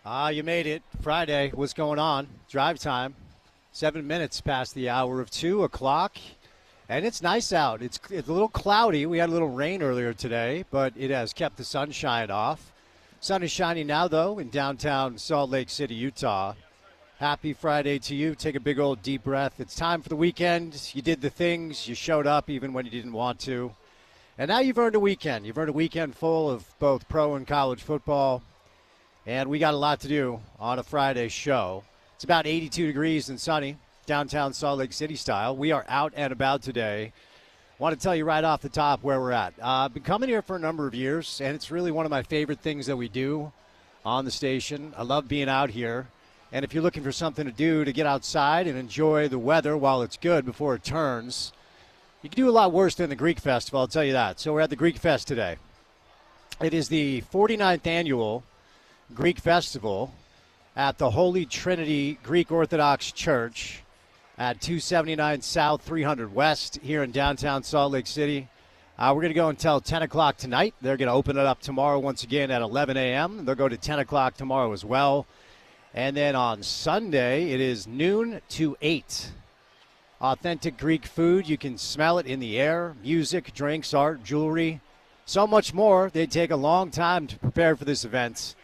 You made it. Friday. What's going on? Drive time. 7 minutes past the hour of 2 o'clock. And it's nice out. It's a little cloudy. We had a little rain earlier today, but it has kept the sunshine off. Sun is shining now, though, in downtown Salt Lake City, Utah. Happy Friday to you. Take a big old deep breath. It's time for the weekend. You did the things. You showed up even when you didn't want to. And now you've earned a weekend. You've earned a weekend full of both pro and college football. And we got a lot to do on a Friday show. It's about 82 degrees and sunny, downtown Salt Lake City style. We are out and about today. Want to tell you right off the top where we're at. I've been coming here for a number of years, and it's really one of my favorite things that we do on the station. I love being out here. And if you're looking for something to do to get outside and enjoy the weather while it's good before it turns, you can do a lot worse than the Greek Festival, I'll tell you that. So we're at the Greek Fest today. It is the 49th annual Greek Festival at the Holy Trinity Greek Orthodox Church at 279 South, 300 West here in downtown Salt Lake City. We're going to go until 10 o'clock tonight. They're going to open it up tomorrow once again at 11 a.m. They'll go to 10 o'clock tomorrow as well. And then on Sunday, it is noon to 8. Authentic Greek food. You can smell it in the air. Music, drinks, art, jewelry, so much more. They take a long time to prepare for this event.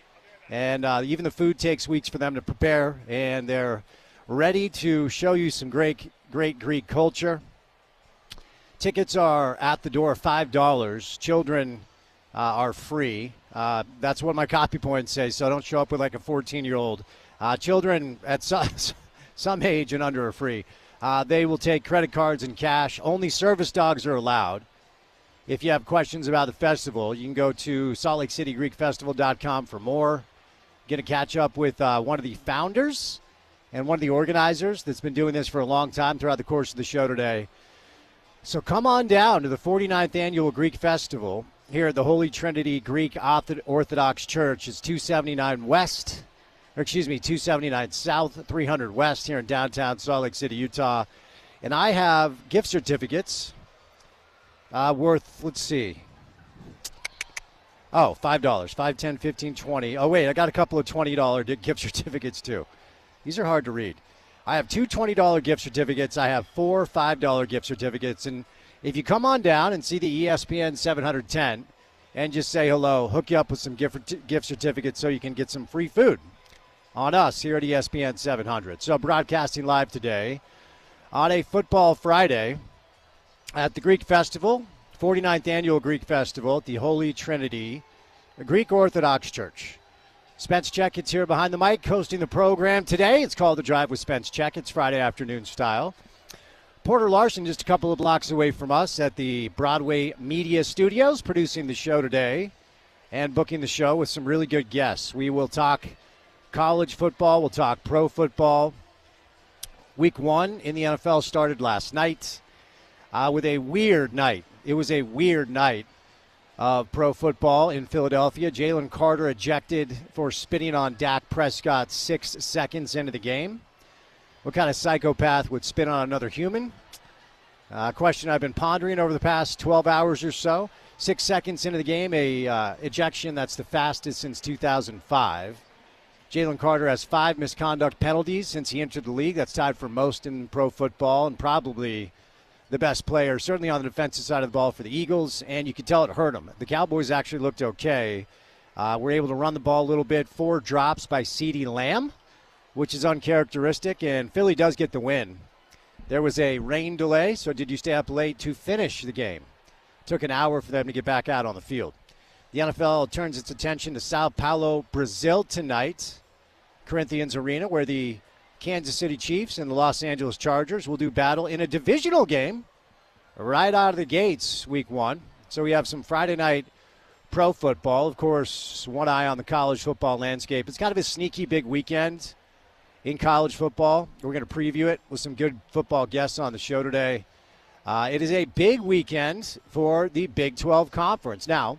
And even the food takes weeks for them to prepare. And they're ready to show you some great Greek culture. Tickets are at the door, $5. Children are free. That's what my copy points say, so don't show up with like a 14-year-old. Children at some age and under are free. They will take credit cards and cash. Only service dogs are allowed. If you have questions about the festival, you can go to saltlakecitygreekfestival.com for more. Going to catch up with one of the founders and one of the organizers that's been doing this for a long time throughout the course of the show today. So come on down to the 49th Annual Greek Festival here at the Holy Trinity Greek Orthodox Church. It's 279 South, 300 West here in downtown Salt Lake City, Utah. And I have gift certificates worth, let's see. Oh, $5, 5, 10, 15, 20. Oh, wait, I got a couple of $20 gift certificates, too. These are hard to read. I have two $20 gift certificates. I have four $5 gift certificates. And if you come on down and see the ESPN 710 and just say hello, hook you up with some gift certificates so you can get some free food on us here at ESPN 700. So broadcasting live today on a Football Friday at the Greek Festival, 49th Annual Greek Festival at the Holy Trinity Greek Orthodox Church. Spence Checketts here behind the mic, hosting the program today. It's called The Drive with Spence Checketts, Friday afternoon style. Porter Larson just a couple of blocks away from us at the Broadway Media Studios, producing the show today and booking the show with some really good guests. We will talk college football. We'll talk pro football. Week 1 in the NFL started last night with a weird night. It was a weird night of pro football in Philadelphia. Jalen Carter ejected for spitting on Dak Prescott 6 seconds into the game. What kind of psychopath would spit on another human? Question I've been pondering over the past 12 hours or so. 6 seconds into the game, a ejection that's the fastest since 2005. Jalen Carter has 5 misconduct penalties since he entered the league. That's tied for most in pro football and probably the best player, certainly on the defensive side of the ball for the Eagles, and you could tell it hurt him. The Cowboys actually looked okay. Were able to run the ball a little bit. 4 drops by CeeDee Lamb, which is uncharacteristic, and Philly does get the win. There was a rain delay, so did you stay up late to finish the game? Took an hour for them to get back out on the field. The NFL turns its attention to Sao Paulo, Brazil tonight, Corinthians Arena, where the Kansas City Chiefs and the Los Angeles Chargers will do battle in a divisional game right out of the gates week 1. So we have some Friday night pro football. Of course, one eye on the college football landscape. It's kind of a sneaky big weekend in college football. We're going to preview it with some good football guests on the show today. It is a big weekend for the Big 12 Conference. Now,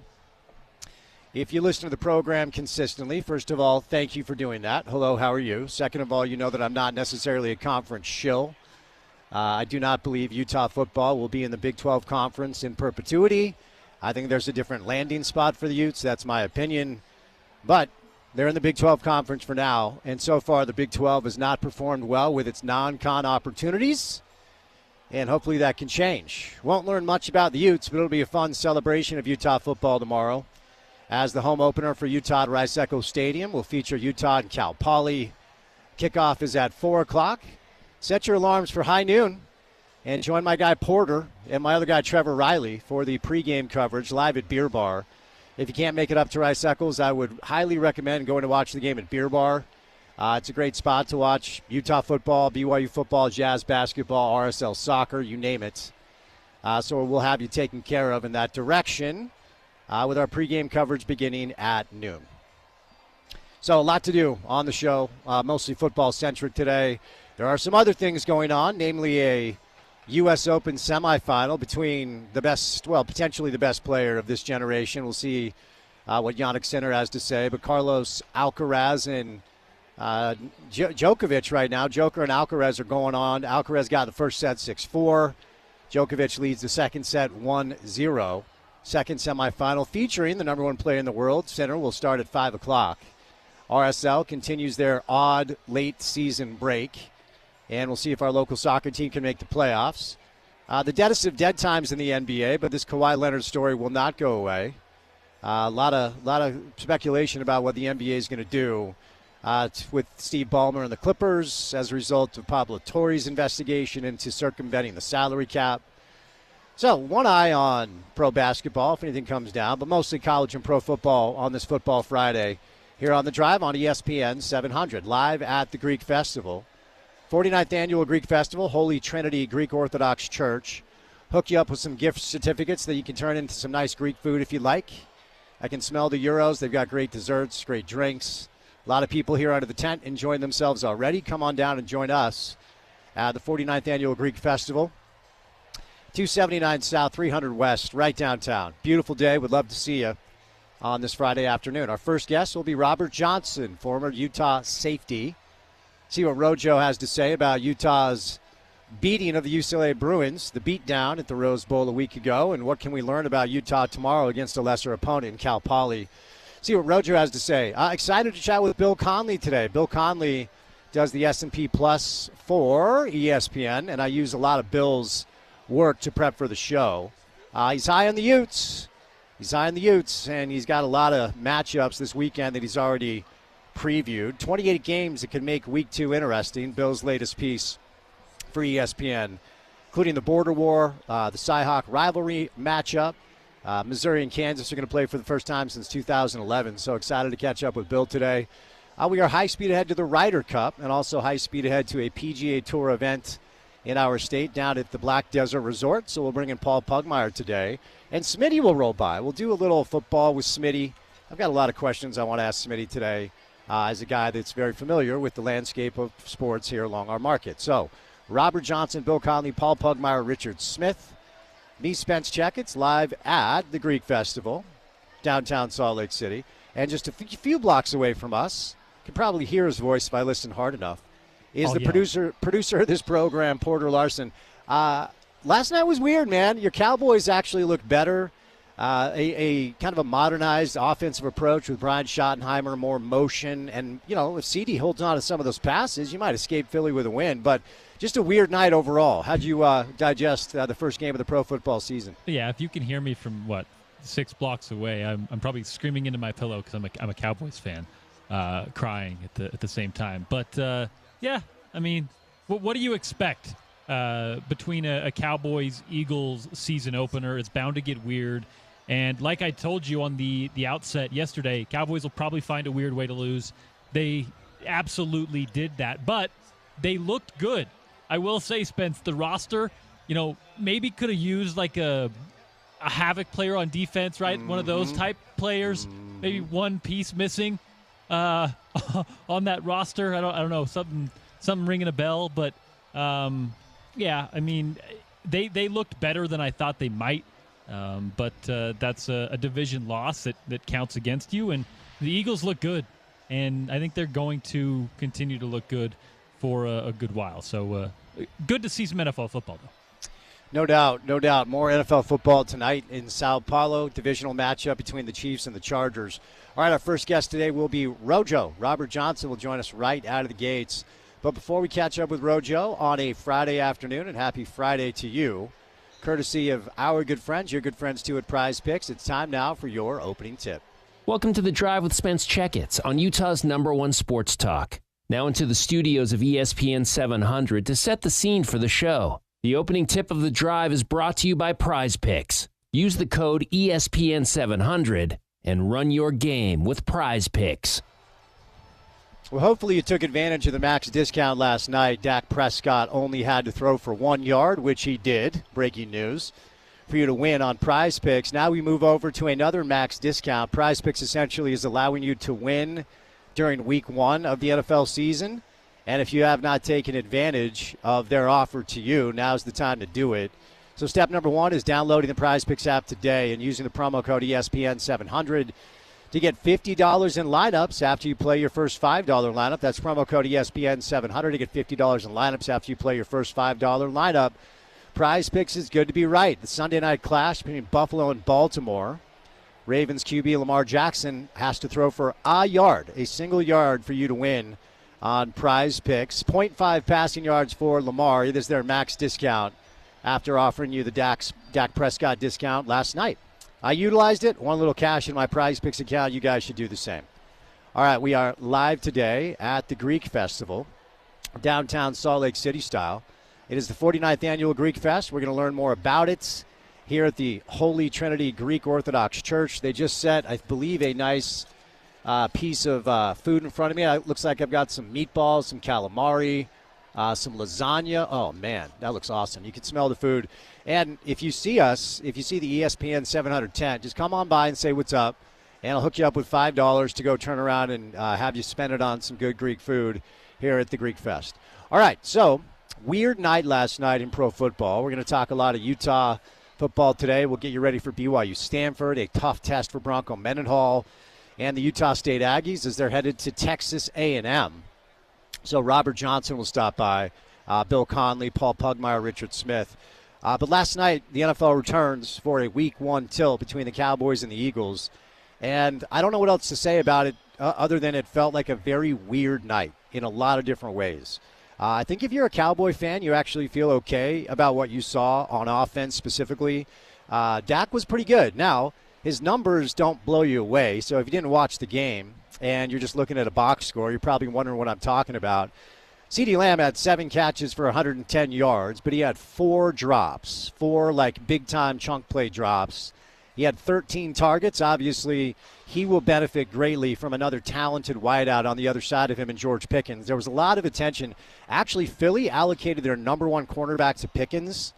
if you listen to the program consistently, first of all, thank you for doing that. Hello, how are you? Second of all, you know that I'm not necessarily a conference shill. I do not believe Utah football will be in the Big 12 Conference in perpetuity. I think there's a different landing spot for the Utes. That's my opinion. But They're in the Big 12 Conference for now, and so far the Big 12 has not performed well with its non-con opportunities, and hopefully that can change. Won't learn much about the Utes, but it'll be a fun celebration of Utah football tomorrow, as the home opener for Utah at Rice-Eccles Stadium will feature Utah and Cal Poly. Kickoff is at 4 o'clock. Set your alarms for high noon, and join my guy Porter and my other guy Trevor Riley for the pregame coverage live at Beer Bar. If you can't make it up to Rice-Eccles, I would highly recommend going to watch the game at Beer Bar. It's a great spot to watch Utah football, BYU football, Jazz basketball, RSL soccer, you name it. So we'll have you taken care of in that direction with our pregame coverage beginning at noon. So a lot to do on the show, mostly football-centric today. There are some other things going on, namely a U.S. Open semifinal between the best, well, potentially the best player of this generation. We'll see what Jannik Sinner has to say. But Carlos Alcaraz and Djokovic right now, Joker and Alcaraz are going on. Alcaraz got the first set 6-4. Djokovic leads the second set 1-0. Second semifinal featuring the number one player in the world. Sinner will start at 5 o'clock. RSL continues their odd late season break. And we'll see if our local soccer team can make the playoffs. The deadest of dead times in the NBA, but this Kawhi Leonard story will not go away. A lot of speculation about what the NBA is going to do with Steve Ballmer and the Clippers as a result of Pablo Torre's investigation into circumventing the salary cap. So one eye on pro basketball if anything comes down, but mostly college and pro football on this Football Friday here on The Drive on ESPN 700, live at the Greek Festival. 49th Annual Greek Festival, Holy Trinity Greek Orthodox Church. Hook you up with some gift certificates that you can turn into some nice Greek food if you like. I can smell the gyros. They've got great desserts, great drinks. A lot of people here under the tent enjoying themselves already. Come on down and join us at the 49th Annual Greek Festival. 279 South, 300 West, right downtown. Beautiful day. Would love to see you on this Friday afternoon. Our first guest will be Robert Johnson, former Utah safety. See what Rojo has to say about Utah's beating of the UCLA Bruins, the beatdown at the Rose Bowl a week ago, and what can we learn about Utah tomorrow against a lesser opponent in Cal Poly. See what Rojo has to say. Excited to chat with Bill Conley today. Bill Conley does the S&P Plus for ESPN, and I use a lot of Bill's work to prep for the show. He's high on the Utes. And he's got a lot of matchups this weekend that he's already previewed. 28 games that could make Week 2 interesting. Bill's latest piece for ESPN, including the border war, the Cy-Hawk rivalry matchup. Missouri and Kansas are going to play for the first time since 2011, so excited to catch up with Bill today. We are high speed ahead to the Ryder Cup and also high speed ahead to a PGA Tour event in our state down at the Black Desert Resort, so we'll bring in Paul Pugmire today. And Smitty will roll by. We'll do a little football with Smitty. I've got a lot of questions I want to ask Smitty today. As a guy that's very familiar with the landscape of sports here along our market. So, Robert Johnson, Bill Conley, Paul Pugmire, Richard Smith, me, Spence Checketts, live at the Greek Festival, downtown Salt Lake City. And just a few blocks away from us, you can probably hear his voice if I listen hard enough, is producer of this program, Porter Larson. Last night was weird, man. Your Cowboys actually look better. A kind of a modernized offensive approach with Brian Schottenheimer, more motion. And, you know, if CD holds on to some of those passes, you might escape Philly with a win. But just a weird night overall. How'd you digest the first game of the pro football season? Yeah, if you can hear me from, 6 blocks away, I'm probably screaming into my pillow because I'm a Cowboys fan, crying at the same time. But, yeah, I mean, what do you expect between a Cowboys-Eagles season opener? It's bound to get weird. And like I told you on the outset yesterday, Cowboys will probably find a weird way to lose. They absolutely did that, but they looked good. I will say, Spence, the roster, maybe could have used like a havoc player on defense, right? Mm-hmm. One of those type players, maybe one piece missing on that roster. I don't know, something ringing a bell, but yeah, I mean, they looked better than I thought they might. But that's a division loss that counts against you. And the Eagles look good, and I think they're going to continue to look good for a good while. So good to see some NFL football, though. No doubt, no doubt. More NFL football tonight in Sao Paulo. Divisional matchup between the Chiefs and the Chargers. All right, our first guest today will be Rojo. Robert Johnson will join us right out of the gates. But before we catch up with Rojo on a Friday afternoon, and happy Friday to you, courtesy of our good friends, your good friends too at Prize Picks, it's time now for your opening tip. Welcome to The Drive with Spence Checketts on Utah's #1 sports talk. Now into the studios of ESPN 700 to set the scene for the show. The opening tip of The Drive is brought to you by Prize Picks. Use the code ESPN700 and run your game with Prize Picks. Well, hopefully you took advantage of the max discount last night. Dak Prescott only had to throw for 1 yard, which he did. Breaking news. For you to win on Prize Picks. Now we move over to another max discount. Prize Picks essentially is allowing you to win during week 1 of the NFL season. And if you have not taken advantage of their offer to you, now's the time to do it. So step number 1 is downloading the Prize Picks app today and using the promo code ESPN700 to get $50 in lineups after you play your first $5 lineup. That's promo code ESPN700 to get $50 in lineups after you play your first $5 lineup. Prize Picks is good to be right. The Sunday night clash between Buffalo and Baltimore. Ravens QB Lamar Jackson has to throw for a single yard for you to win on Prize Picks. 0.5 passing yards for Lamar. It is their max discount after offering you the Dak Prescott discount last night. I utilized it. Won a little cash in my Prize Picks account. You guys should do the same. All right, we are live today at the Greek Festival, downtown Salt Lake City style. It is the 49th annual Greek Fest. We're going to learn more about it here at the Holy Trinity Greek Orthodox Church. They just set, I believe, a nice piece of food in front of me. It looks like I've got some meatballs, some calamari, some lasagna. Oh, man, that looks awesome. You can smell the food. And if you see us, if you see the ESPN 700 tent, just come on by and say what's up, and I'll hook you up with $5 to go turn around and have you spend it on some good Greek food here at the Greek Fest. All right, so weird night last night in pro football. We're going to talk a lot of Utah football today. We'll get you ready for BYU Stanford, a tough test for Bronco Mendenhall and the Utah State Aggies as they're headed to Texas A&M. So Robert Johnson will stop by, Bill Conley, Paul Pugmire, Richard Smith. But last night, the NFL returns for a Week 1 tilt between the Cowboys and the Eagles. And I don't know what else to say about it other than it felt like a very weird night in a lot of different ways. I think if you're a Cowboy fan, you actually feel okay about what you saw on offense specifically. Dak was pretty good. Now, his numbers don't blow you away, so if you didn't watch the game and you're just looking at a box score, you're probably wondering what I'm talking about. CeeDee Lamb had 7 catches for 110 yards, but he had 4 drops, 4 big-time chunk play drops. He had 13 targets. Obviously, he will benefit greatly from another talented wideout on the other side of him in George Pickens. There was a lot of attention. Actually, Philly allocated their number 1 cornerback to Pickens,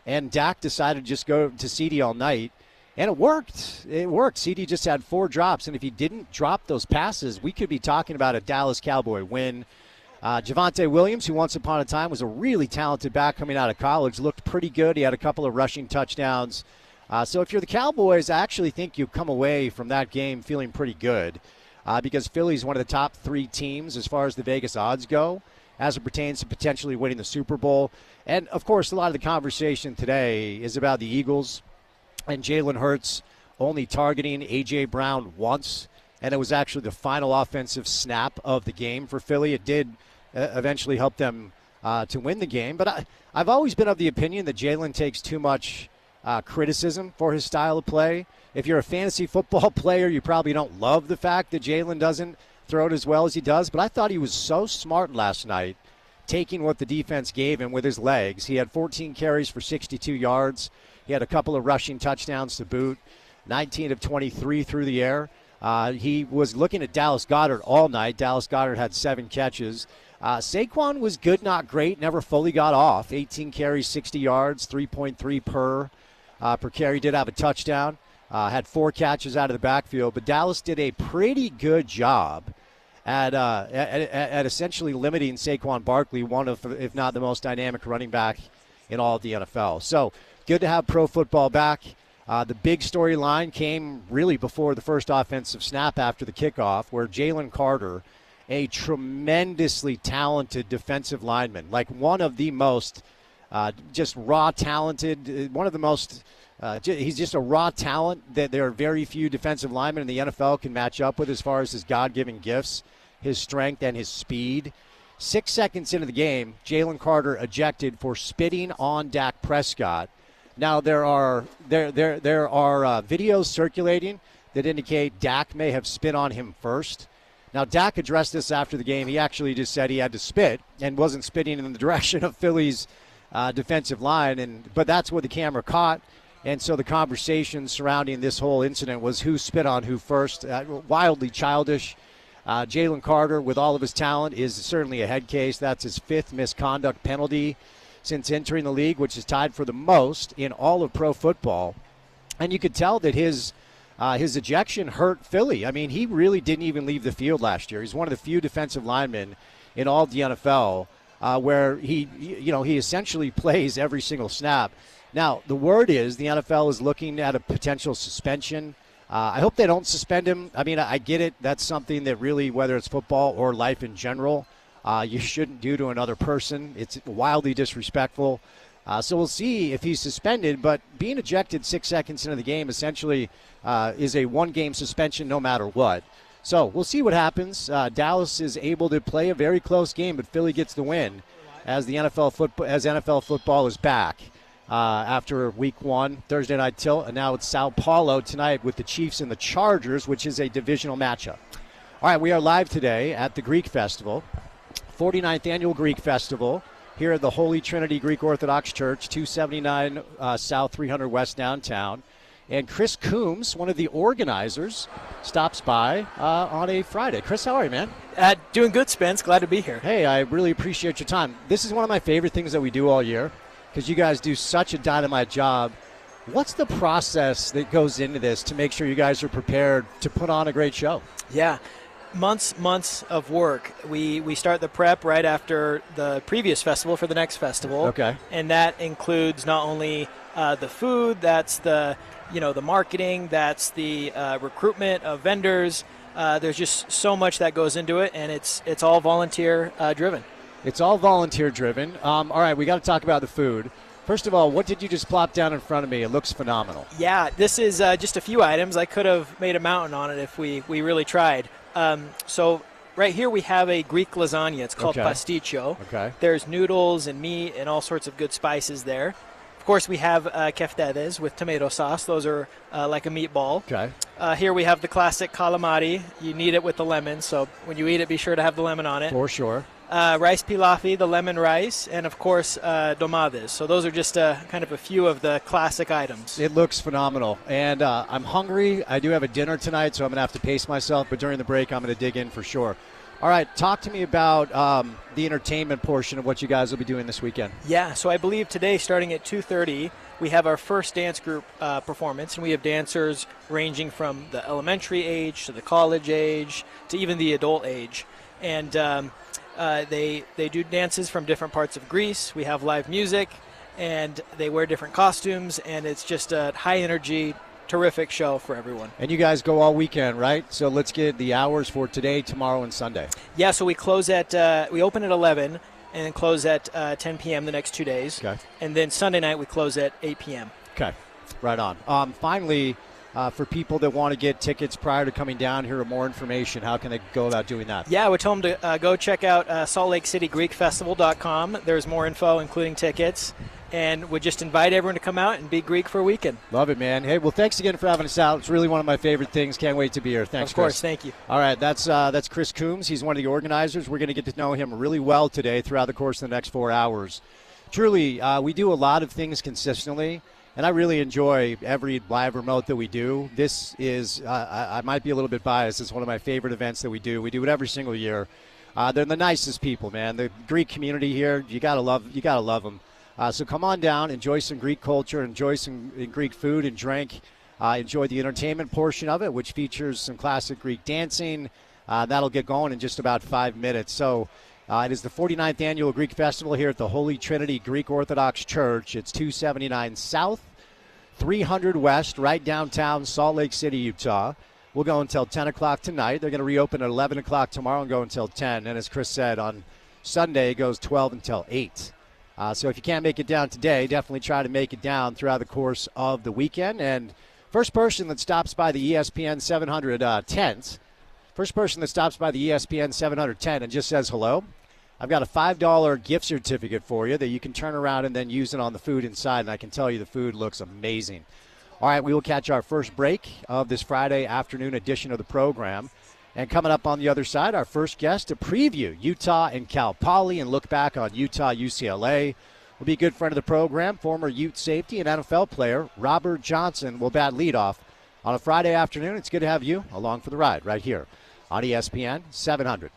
and Dak decided to just go to CeeDee all night. And it worked. It worked. CeeDee just had 4 drops, and if he didn't drop those passes, we could be talking about a Dallas Cowboy win. Javonte Williams, who once upon a time was a really talented back coming out of college, looked pretty good. He had a couple of rushing touchdowns. So if you're the Cowboys, I actually think you come away from that game feeling pretty good because Philly's one of the top 3 teams as far as the Vegas odds go as it pertains to potentially winning the Super Bowl. And, of course, a lot of the conversation today is about the Eagles and Jalen Hurts only targeting A.J. Brown once, and it was actually the final offensive snap of the game for Philly. It did eventually help them to win the game. But I've always been of the opinion that Jalen takes too much criticism for his style of play. If you're a fantasy football player, you probably don't love the fact that Jalen doesn't throw it as well as he does. But I thought he was so smart last night, taking what the defense gave him with his legs. He had 14 carries for 62 yards. He had a couple of rushing touchdowns to boot, 19 of 23 through the air. He was looking at Dallas Goedert all night. Dallas Goedert had 7 catches. Saquon was good, not great, never fully got off. 18 carries, 60 yards, 3.3 per carry. Did have a touchdown. Had 4 catches out of the backfield. But Dallas did a pretty good job at essentially limiting Saquon Barkley, one of, if not the most dynamic running back in all of the NFL. So good to have pro football back. The big storyline came really before the first offensive snap after the kickoff, where Jalen Carter, a tremendously talented defensive lineman, like one of the most just raw talented, one of the most he's just a raw talent that there are very few defensive linemen in the NFL can match up with as far as his God-given gifts, his strength, and his speed. 6 seconds into the game, Jalen Carter ejected for spitting on Dak Prescott. Now there are videos circulating that indicate Dak may have spit on him first. Now Dak addressed this after the game. He actually just said he had to spit and wasn't spitting in the direction of Philly's defensive line, but that's what the camera caught. And so the conversation surrounding this whole incident was who spit on who first. Wildly childish. Jalen Carter, with all of his talent, is certainly a head case. That's his 5th misconduct penalty since entering the league, which is tied for the most in all of pro football. And you could tell that his ejection hurt Philly. I mean, he really didn't even leave the field last year. He's one of the few defensive linemen in all of the NFL where he essentially plays every single snap. Now, the word is the NFL is looking at a potential suspension. I hope they don't suspend him. I mean, I get it. That's something that really, whether it's football or life in general, you shouldn't do to another person. It's wildly disrespectful. So we'll see if he's suspended. But being ejected 6 seconds into the game essentially is a one-game suspension no matter what. So we'll see what happens. Dallas is able to play a very close game, but Philly gets the win as NFL football is back. After week 1, Thursday night tilt, and now it's Sao Paulo tonight with the Chiefs and the Chargers, which is a divisional matchup. All right, we are live today at the Greek Festival, 49th Annual Greek Festival, here at the Holy Trinity Greek Orthodox Church, 279 South 300 West downtown. And Chris Coombs, one of the organizers, stops by on a Friday. Chris, how are you, man? Doing good, Spence. Glad to be here. Hey, I really appreciate your time. This is one of my favorite things that we do all year, because you guys do such a dynamite job. What's the process that goes into this to make sure you guys are prepared to put on a great show? Yeah, months of work. We start the prep right after the previous festival for the next festival. Okay. And that includes not only the food, that's the marketing, that's the recruitment of vendors. There's just so much that goes into it, and it's all volunteer driven. It's all volunteer-driven. All right, we got to talk about the food. First of all, what did you just plop down in front of me? It looks phenomenal. Yeah, this is just a few items. I could have made a mountain on it if we really tried. So right here we have a Greek lasagna. It's called pasticcio. Okay. There's noodles and meat and all sorts of good spices there. Of course, we have keftedes with tomato sauce. Those are like a meatball. Okay. Here we have the classic calamari. You need it with the lemon, so when you eat it, be sure to have the lemon on it. For sure. Rice pilafi, the lemon rice, and of course domades. So those are just kind of a few of the classic items. It looks phenomenal, and I'm hungry. I do have a dinner tonight, so I'm going to have to pace myself, but during the break I'm going to dig in for sure. All right, talk to me about the entertainment portion of what you guys will be doing this weekend. Yeah, so I believe today, starting at 2:30, we have our first dance group performance, and we have dancers ranging from the elementary age to the college age to even the adult age. And they do dances from different parts of Greece. We have live music, and they wear different costumes, and it's just a high-energy, terrific show for everyone. And you guys go all weekend, right? So let's get the hours for today, tomorrow, and Sunday. Yeah, so we open at 11 and then close at 10 p.m. the next 2 days. Okay. And then Sunday night we close at 8 p.m. Okay, right on. Finally, for people that want to get tickets prior to coming down here or more information, how can they go about doing that? Yeah, I would tell them to go check out saltlakecitygreekfestival.com. There's more info, including tickets. And would just invite everyone to come out and be Greek for a weekend. Love it, man. Hey, well, thanks again for having us out. It's really one of my favorite things. Can't wait to be here. Thanks, Of course, Chris. thank you. All right, that's Chris Coombs. He's one of the organizers. We're going to get to know him really well today throughout the course of the next 4 hours. Truly, we do a lot of things consistently, and I really enjoy every live remote that we do. This is, I might be a little bit biased. It's one of my favorite events that we do. We do it every single year. They're the nicest people, man. The Greek community here, you gotta love them. So come on down, enjoy some Greek culture, enjoy some Greek food and drink. Enjoy the entertainment portion of it, which features some classic Greek dancing. That'll get going in just about 5 minutes. So it is the 49th Annual Greek Festival here at the Holy Trinity Greek Orthodox Church. It's 279 South, 300 West, right downtown Salt Lake City, Utah. We'll go until 10 o'clock tonight. They're going to reopen at 11 o'clock tomorrow and go until 10. And as Chris said, on Sunday it goes 12 until 8. So if you can't make it down today, definitely try to make it down throughout the course of the weekend. And first person that stops by the ESPN 700 tent, first person that stops by the ESPN 700 tent and just says hello, I've got a $5 gift certificate for you that you can turn around and then use it on the food inside, and I can tell you the food looks amazing. All right, we will catch our first break of this Friday afternoon edition of the program. And coming up on the other side, our first guest to preview Utah and Cal Poly and look back on Utah UCLA will be a good friend of the program, former Ute safety and NFL player Robert Johnson will bat leadoff on a Friday afternoon. It's good to have you along for the ride right here on ESPN 700.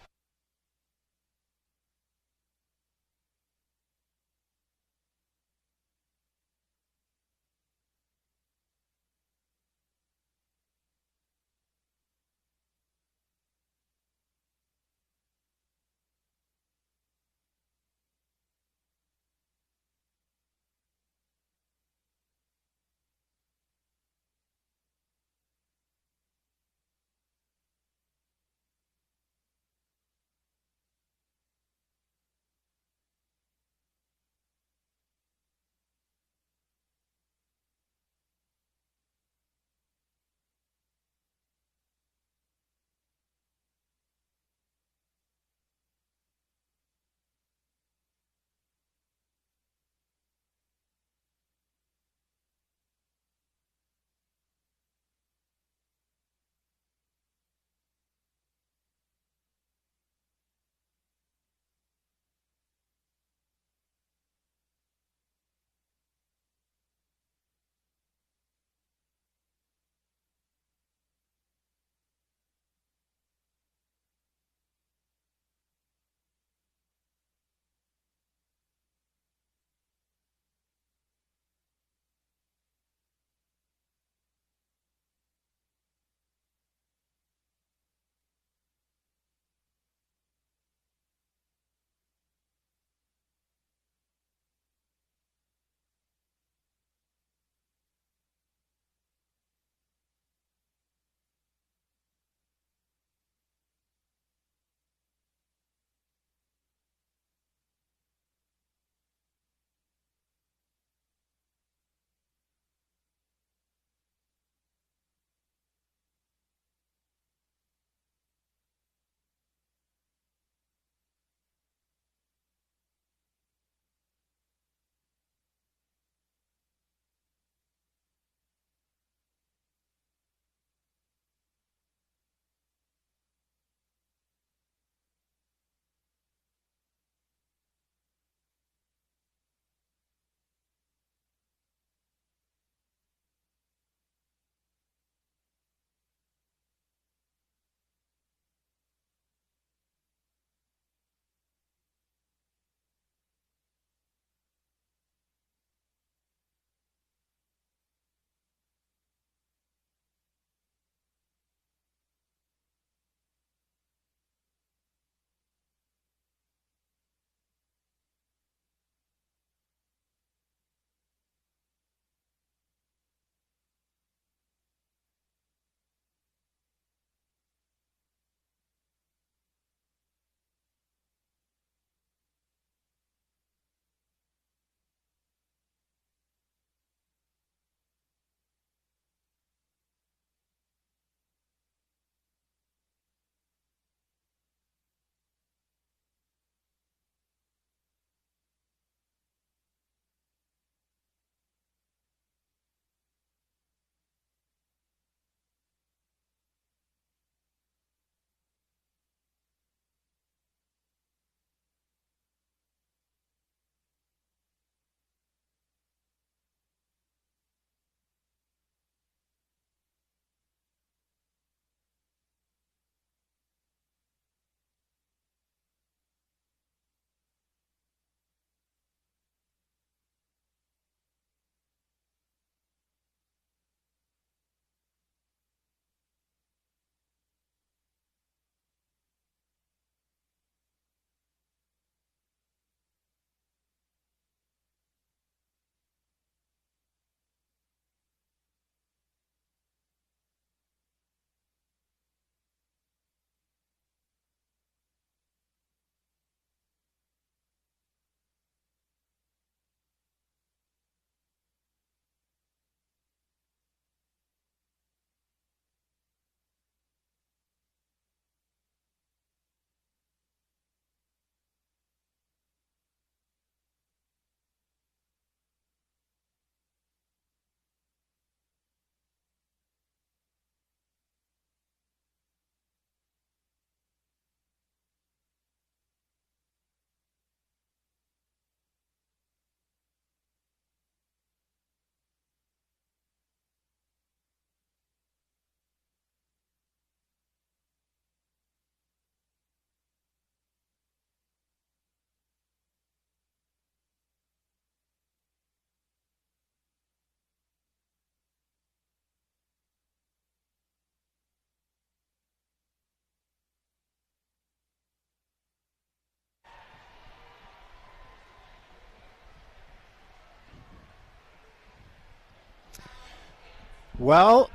Well,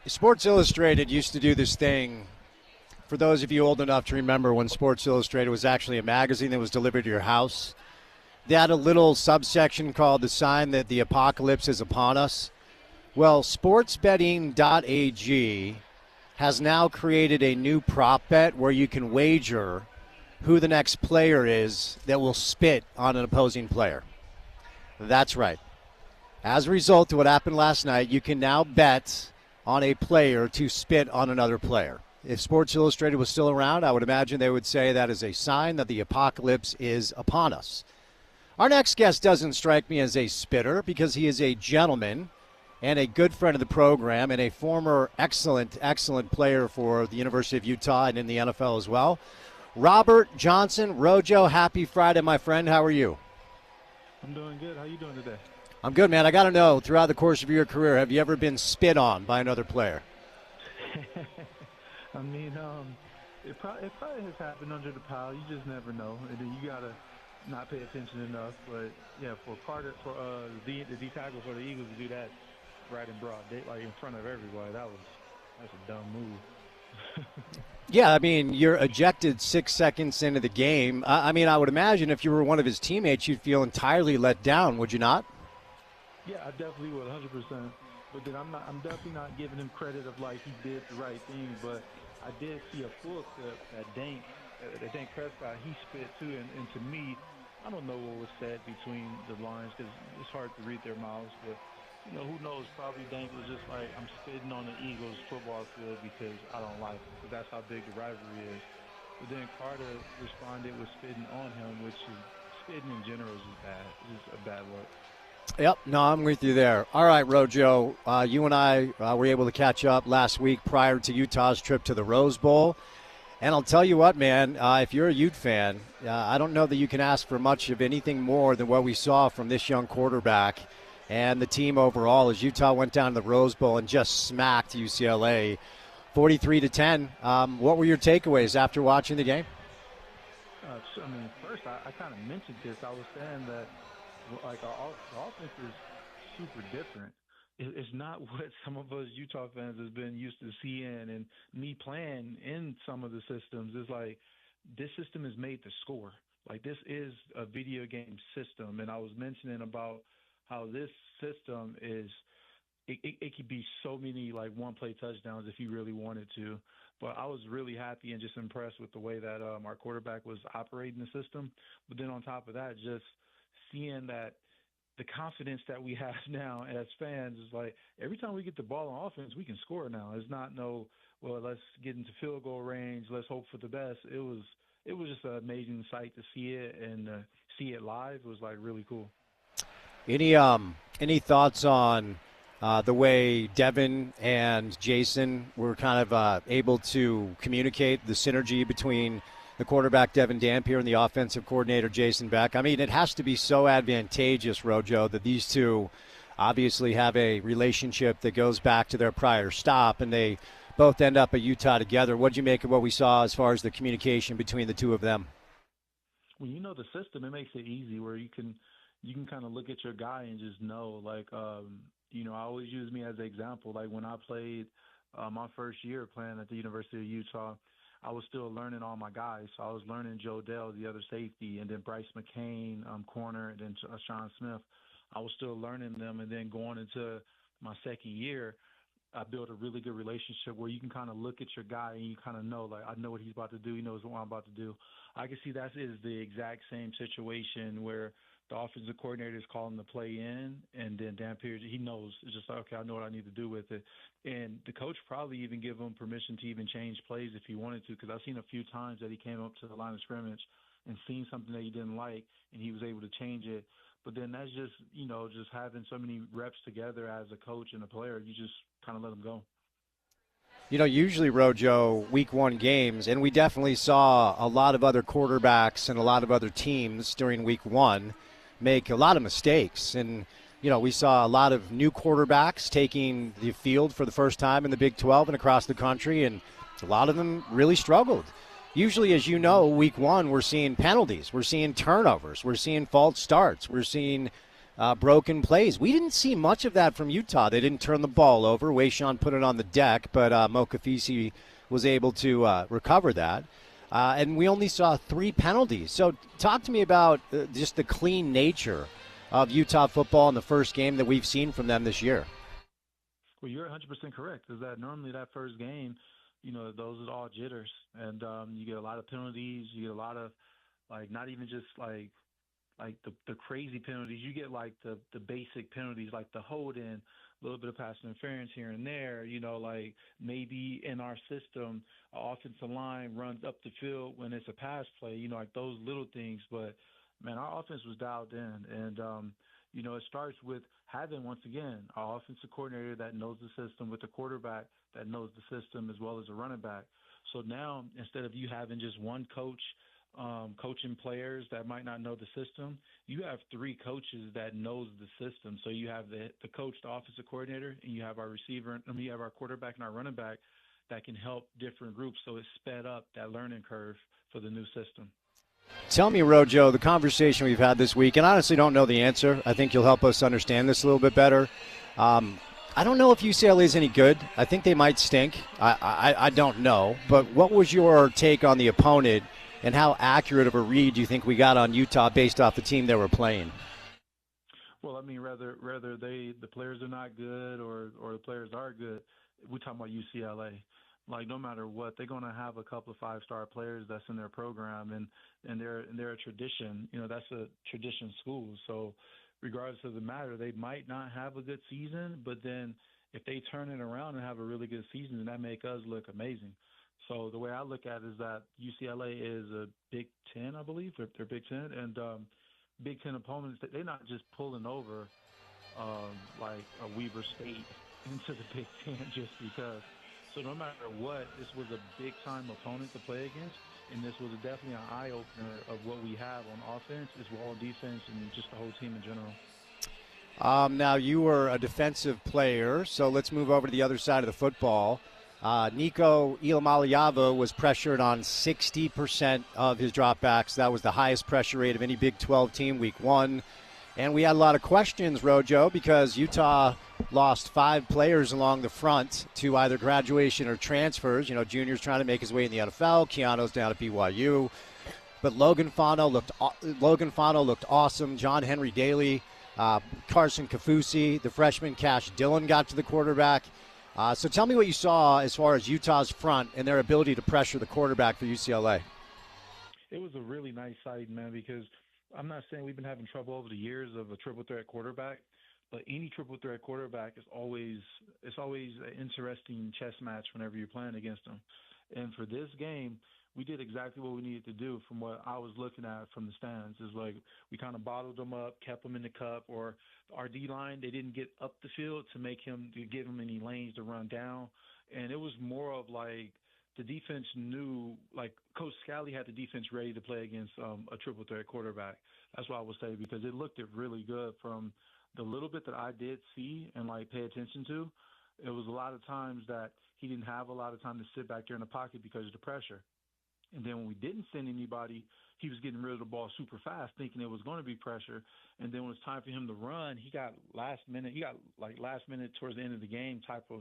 Sports Illustrated used to do this thing. For those of you old enough to remember when Sports Illustrated was actually a magazine that was delivered to your house, they had a little subsection called The Sign That the Apocalypse is Upon Us. Well, sportsbetting.ag has now created a new prop bet where you can wager who the next player is that will spit on an opposing player. That's right. As a result of what happened last night, you can now bet on a player to spit on another player. If Sports Illustrated was still around, I would imagine they would say that is a sign that the apocalypse is upon us. Our next guest doesn't strike me as a spitter because he is a gentleman and a good friend of the program and a former excellent player for the University of Utah and in the NFL as well. Robert Johnson. Rojo, happy Friday, my friend. How are you? I'm doing good. How you doing today? I'm good, man. I got to know, throughout the course of your career, have you ever been spit on by another player? I mean, it probably has happened under the pile. You just never know. And then you got to not pay attention enough. But, yeah, for Carter, for the D tackle for the Eagles to do that right in broad day, like in front of everybody, that's a dumb move. Yeah, I mean, you're ejected 6 seconds into the game. I mean, I would imagine if you were one of his teammates, you'd feel entirely let down, would you not? Yeah, I definitely would, 100%. But then I'm definitely not giving him credit of like he did the right thing. But I did see a full clip that Dank Prescott, he spit too, and to me, I don't know what was said between the lines because it's hard to read their mouths. But you know, who knows? Probably Dank was just like, I'm spitting on the Eagles football field because I don't like it. Because that's how big the rivalry is. But then Carter responded with spitting on him, which is spitting in general is bad. It's just a bad look. Yep, no, I'm with you there. All right, Rojo, you and I were able to catch up last week prior to Utah's trip to the Rose Bowl. And I'll tell you what, man, if you're a Ute fan, I don't know that you can ask for much of anything more than what we saw from this young quarterback and the team overall as Utah went down to the Rose Bowl and just smacked UCLA 43-10. What were your takeaways after watching the game? I mean, first, I kind of mentioned this. I was saying that like our offense is super different. It's not what some of us Utah fans has been used to seeing and me playing in some of the systems. It's like this system is made to score. Like this is a video game system. And I was mentioning about how this system is it could be so many like one-play touchdowns if you really wanted to. But I was really happy and just impressed with the way that our quarterback was operating the system. But then on top of that, just seeing that the confidence that we have now as fans is like every time we get the ball on offense, we can score now. It's not let's get into field goal range. Let's hope for the best. It was just an amazing sight to see it and see it live. It was like really cool. Any thoughts on the way Devin and Jason were kind of able to communicate the synergy between the quarterback Devin Dampier and the offensive coordinator Jason Beck? I mean, it has to be so advantageous, Rojo, that these two obviously have a relationship that goes back to their prior stop, and they both end up at Utah together. What did you make of what we saw as far as the communication between the two of them? When you know the system, it makes it easy where you can kind of look at your guy and just know, like, I always use me as an example. Like when I played my first year playing at the University of Utah, I was still learning all my guys. So I was learning Joe Dell, the other safety, and then Bryce McCain, corner, and then Sean Smith. I was still learning them, and then going into my second year, I built a really good relationship where you can kind of look at your guy and you kind of know, like, I know what he's about to do. He knows what I'm about to do. I can see that is the exact same situation where the offensive coordinator is calling the play in, and then Dampier, he knows. It's just like, okay, I know what I need to do with it. And the coach probably even give him permission to even change plays if he wanted to, because I've seen a few times that he came up to the line of scrimmage and seen something that he didn't like, and he was able to change it. But then that's just, just having so many reps together as a coach and a player, you just kind of let them go. Usually, Rojo, week one games, and we definitely saw a lot of other quarterbacks and a lot of other teams during week one make a lot of mistakes. And, we saw a lot of new quarterbacks taking the field for the first time in the Big 12 and across the country, and a lot of them really struggled. Usually, as you know, week one, we're seeing penalties. We're seeing turnovers. We're seeing false starts. We're seeing broken plays. We didn't see much of that from Utah. They didn't turn the ball over. Wayshawn put it on the deck, but Mokafisi was able to recover that. And we only saw 3 penalties. So talk to me about just the clean nature of Utah football in the first game that we've seen from them this year. Well, you're 100% correct. Is that normally that first game, those are all jitters, and you get a lot of penalties. You get a lot of not even just like the crazy penalties. You get like the basic penalties, like the hold in, a little bit of pass interference here and there. Like maybe in our system, our offensive line runs up the field when it's a pass play. Like those little things. But man, our offense was dialed in, and it starts with having, once again, our offensive coordinator that knows the system with the quarterback that knows the system as well as a running back. So now, instead of you having just one coach coaching players that might not know the system, you have 3 coaches that knows the system. So you have the coach, the offensive coordinator, and you have our receiver, and you have our quarterback and our running back that can help different groups. So it sped up that learning curve for the new system. Tell me, Rojo, the conversation we've had this week, and I honestly don't know the answer. I think you'll help us understand this a little bit better. I don't know if UCLA is any good. I think they might stink. I don't know. But what was your take on the opponent, and how accurate of a read do you think we got on Utah based off the team they were playing? Well, I mean, whether the players are not good or the players are good, we're talking about UCLA. Like, no matter what, they're going to have a couple of 5-star players that's in their program, and they're a tradition. That's a tradition school. So regardless of the matter, they might not have a good season, but then if they turn it around and have a really good season, then that make us look amazing. So the way I look at it is that UCLA is a Big Ten, I believe. They're Big Ten, and Big Ten opponents, they're not just pulling over like a Weber State into the Big Ten just because. So no matter what, this was a big-time opponent to play against, and this was definitely an eye-opener of what we have on offense as well as defense and just the whole team in general. Now, you were a defensive player, so let's move over to the other side of the football. Nico Iamaleava was pressured on 60% of his dropbacks. That was the highest pressure rate of any Big 12 team week 1. And we had a lot of questions, Rojo, because Utah lost 5 players along the front to either graduation or transfers. Junior's trying to make his way in the NFL. Keanu's down at BYU. But Logan Fano looked awesome. John Henry Daly, Carson Kafusi, the freshman Cash Dillon got to the quarterback. So tell me what you saw as far as Utah's front and their ability to pressure the quarterback for UCLA. It was a really nice sight, man, because I'm not saying we've been having trouble over the years of a triple threat quarterback, but any triple threat quarterback is always an interesting chess match whenever you're playing against them. And for this game, we did exactly what we needed to do from what I was looking at from the stands. Is like we kind of bottled them up, kept them in the cup, or our D-line, they didn't get up the field to give him any lanes to run down. And it was more of like the defense knew, like Coach Scally had the defense ready to play against a triple threat quarterback. That's what I would say, because it looked really good from the little bit that I did see and like pay attention to. It was a lot of times that he didn't have a lot of time to sit back there in the pocket because of the pressure. And then when we didn't send anybody, he was getting rid of the ball super fast, thinking it was going to be pressure. And then when it's time for him to run, he got last minute towards the end of the game type of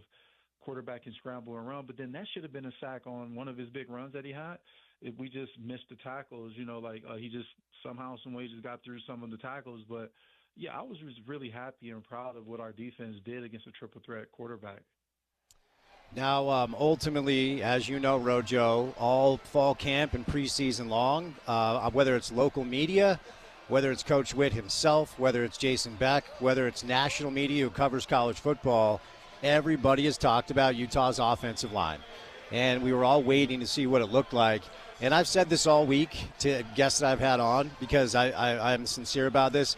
quarterback can scramble and run. But then that should have been a sack on one of his big runs that he had. If we just missed the tackles, he just somehow, some way just got through some of the tackles. But yeah, I was just really happy and proud of what our defense did against a triple threat quarterback. Now, ultimately, as you know, Rojo, all fall camp and preseason long, whether it's local media, whether it's Coach Witt himself, whether it's Jason Beck, whether it's national media who covers college football, everybody has talked about Utah's offensive line. And we were all waiting to see what it looked like. And I've said this all week to guests that I've had on because I'm sincere about this.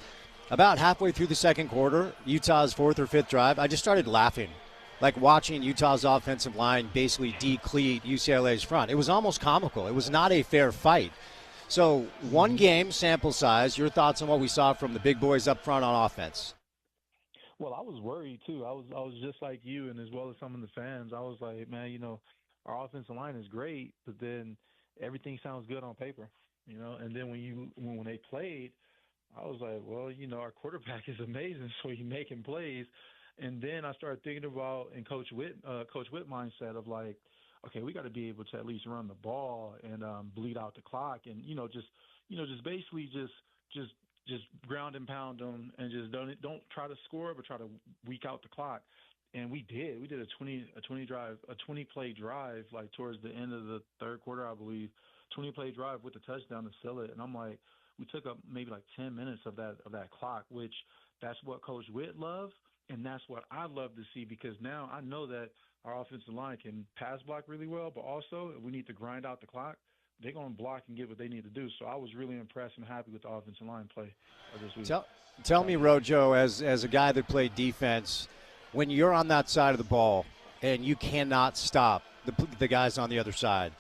About halfway through the second quarter, Utah's 4th or 5th drive, I just started laughing. Like watching Utah's offensive line basically decleat UCLA's front. It was almost comical. It was not a fair fight. So, one game, sample size, your thoughts on what we saw from the big boys up front on offense? Well, I was worried too. I was just like you, and as well as some of the fans. I was like, man, our offensive line is great, but then everything sounds good on paper, And then when they played, I was like, well, our quarterback is amazing, so he's making plays. And then I started thinking about in Coach Witt mindset of like, okay, we got to be able to at least run the ball and bleed out the clock, and just basically just ground and pound them, and just don't try to score, but try to weak out the clock. And we did. We did a 20 play drive like towards the end of the third quarter, I believe. 20-play drive with the touchdown to seal it. And I'm like, we took up maybe like 10 minutes of that clock, which that's what Coach Witt loved, and that's what I love to see, because now I know that our offensive line can pass block really well, but also if we need to grind out the clock, they're going to block and get what they need to do. So I was really impressed and happy with the offensive line play this week. Tell me, Rojo, as a guy that played defense, when you're on that side of the ball and you cannot stop the guys on the other side,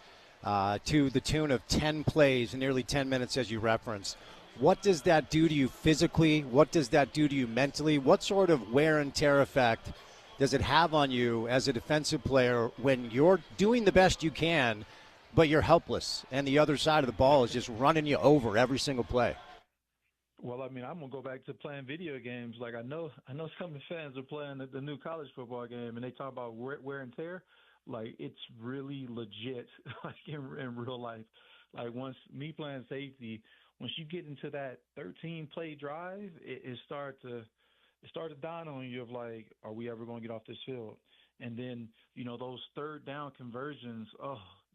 to the tune of 10 plays in nearly 10 minutes, as you referenced, what does that do to you physically? What does that do to you mentally? What sort of wear and tear effect does it have on you as a defensive player when you're doing the best you can, but you're helpless and the other side of the ball is just running you over every single play? Well, I mean, I'm going to go back to playing video games. Like, I know some of the fans are playing the new college football game, and they talk about wear and tear. Like, it's really legit, like in real life. Like, once me playing safety, once you get into that 13-play drive, it started to dawn on you of like, are we ever going to get off this field? And then, those third down conversions,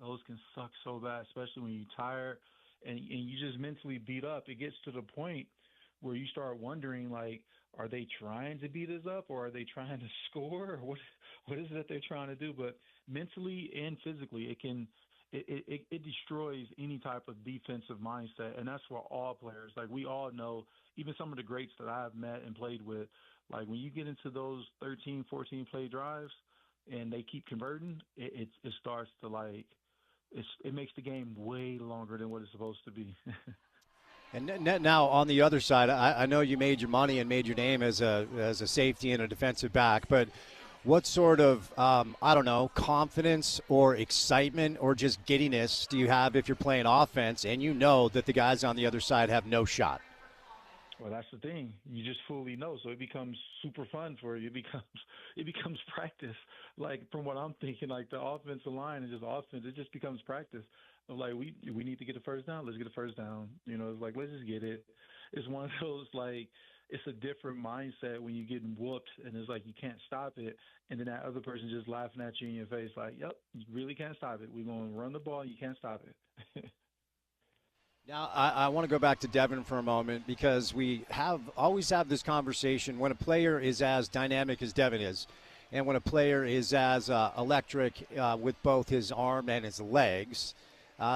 those can suck so bad, especially when you're tired and you just mentally beat up. It gets to the point where you start wondering, like, are they trying to beat us up, or are they trying to score? Or what is it that they're trying to do? But mentally and physically, it destroys any type of defensive mindset, and that's for all players. Like, we all know, even some of the greats that I've met and played with, like, when you get into those 13, 14-play drives and they keep converting, it starts to, like, it makes the game way longer than what it's supposed to be. And now on the other side, I know you made your money and made your name as a safety and a defensive back, but what sort of, confidence or excitement or just giddiness do you have if you're playing offense and you know that the guys on the other side have no shot? Well, that's the thing. You just fully know, so it becomes super fun for you. It becomes practice. Like, from what I'm thinking, like the offensive line and just offense, it just becomes practice. Like, we need to get a first down. Let's get a first down. It's like, let's just get it. It's one of those, like, it's a different mindset when you're getting whooped and it's like you can't stop it. And then that other person just laughing at you in your face like, yep, you really can't stop it. We're going to run the ball. You can't stop it. Now, I want to go back to Devin for a moment, because we always have this conversation when a player is as dynamic as Devin is, and when a player is as electric with both his arm and his legs,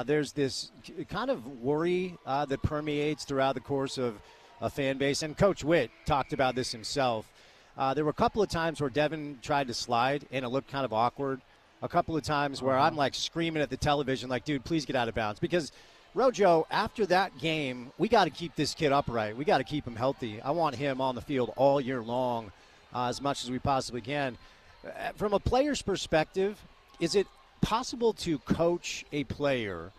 there's this kind of worry that permeates throughout the course of a fan base. And Coach Witt talked about this himself. There were a couple of times where Devin tried to slide, and it looked kind of awkward. A couple of times where I'm like screaming at the television, like, dude, please get out of bounds. Because Rojo, after that game, we got to keep this kid upright. We got to keep him healthy. I want him on the field all year long, as much as we possibly can. From a player's perspective, is it possible to coach a player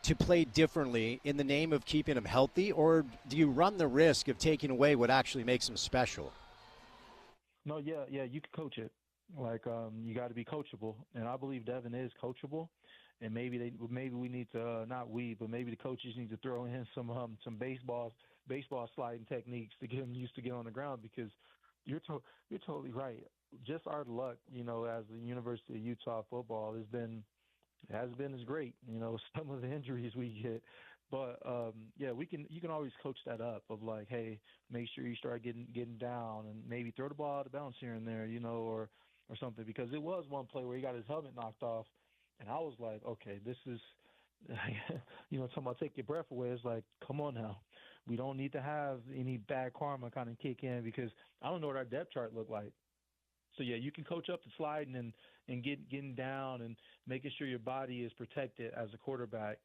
to play differently in the name of keeping him healthy, or do you run the risk of taking away what actually makes him special? No, yeah, you can coach it. Like, you got to be coachable, and I believe Devin is coachable. And maybe we need to but maybe the coaches need to throw in some baseball sliding techniques to get him used to get on the ground, because you're totally right. Just our luck, as the University of Utah football has been as great. Some of the injuries we get, but you can always coach that up of like, hey, make sure you start getting down and maybe throw the ball out of bounds here and there, or something, because it was one play where he got his helmet knocked off. And I was like, okay, this is, talking about take your breath away. It's like, come on now. We don't need to have any bad karma kind of kick in, because I don't know what our depth chart looked like. So, yeah, you can coach up the sliding and getting down and making sure your body is protected as a quarterback.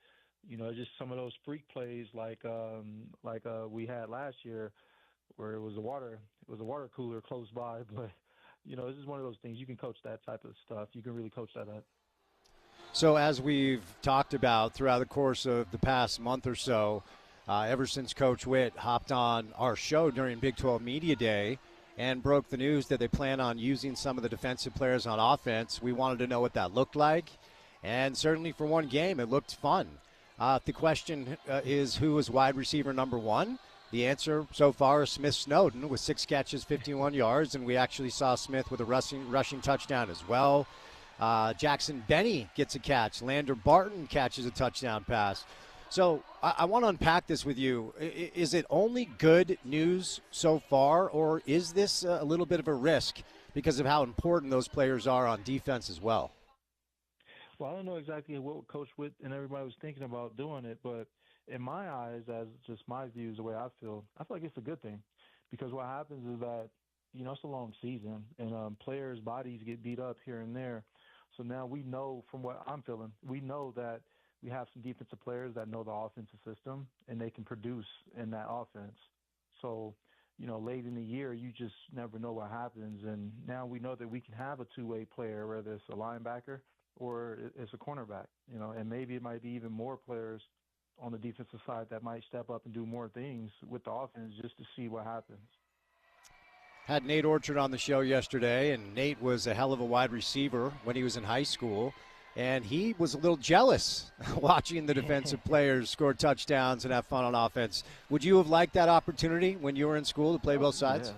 Just some of those freak plays like we had last year where it was a water cooler close by. But, this is one of those things. You can coach that type of stuff. You can really coach that up. So as we've talked about throughout the course of the past month or so, ever since Coach Witt hopped on our show during Big 12 Media Day and broke the news that they plan on using some of the defensive players on offense. We wanted to know what that looked like, and certainly for one game, it looked fun. The question is, who is wide receiver number one? The answer so far is Smith Snowden with 6 catches, 51 yards, and we actually saw Smith with a rushing touchdown as well. Jackson Benny gets a catch. Lander Barton catches a touchdown pass. So I want to unpack this with you. Is it only good news so far, or is this a little bit of a risk because of how important those players are on defense as well? Well, I don't know exactly what Coach Witt and everybody was thinking about doing it, but in my eyes, as just my views, the way I feel like it's a good thing, because what happens is that, it's a long season, and players' bodies get beat up here and there. So now we know, from what I'm feeling, we know that we have some defensive players that know the offensive system, and they can produce in that offense. So, late in the year, you just never know what happens. And now we know that we can have a two-way player, whether it's a linebacker or it's a cornerback, and maybe it might be even more players on the defensive side that might step up and do more things with the offense just to see what happens. Had Nate Orchard on the show yesterday, and Nate was a hell of a wide receiver when he was in high school, and he was a little jealous watching the defensive players score touchdowns and have fun on offense. Would you have liked that opportunity when you were in school to play both sides?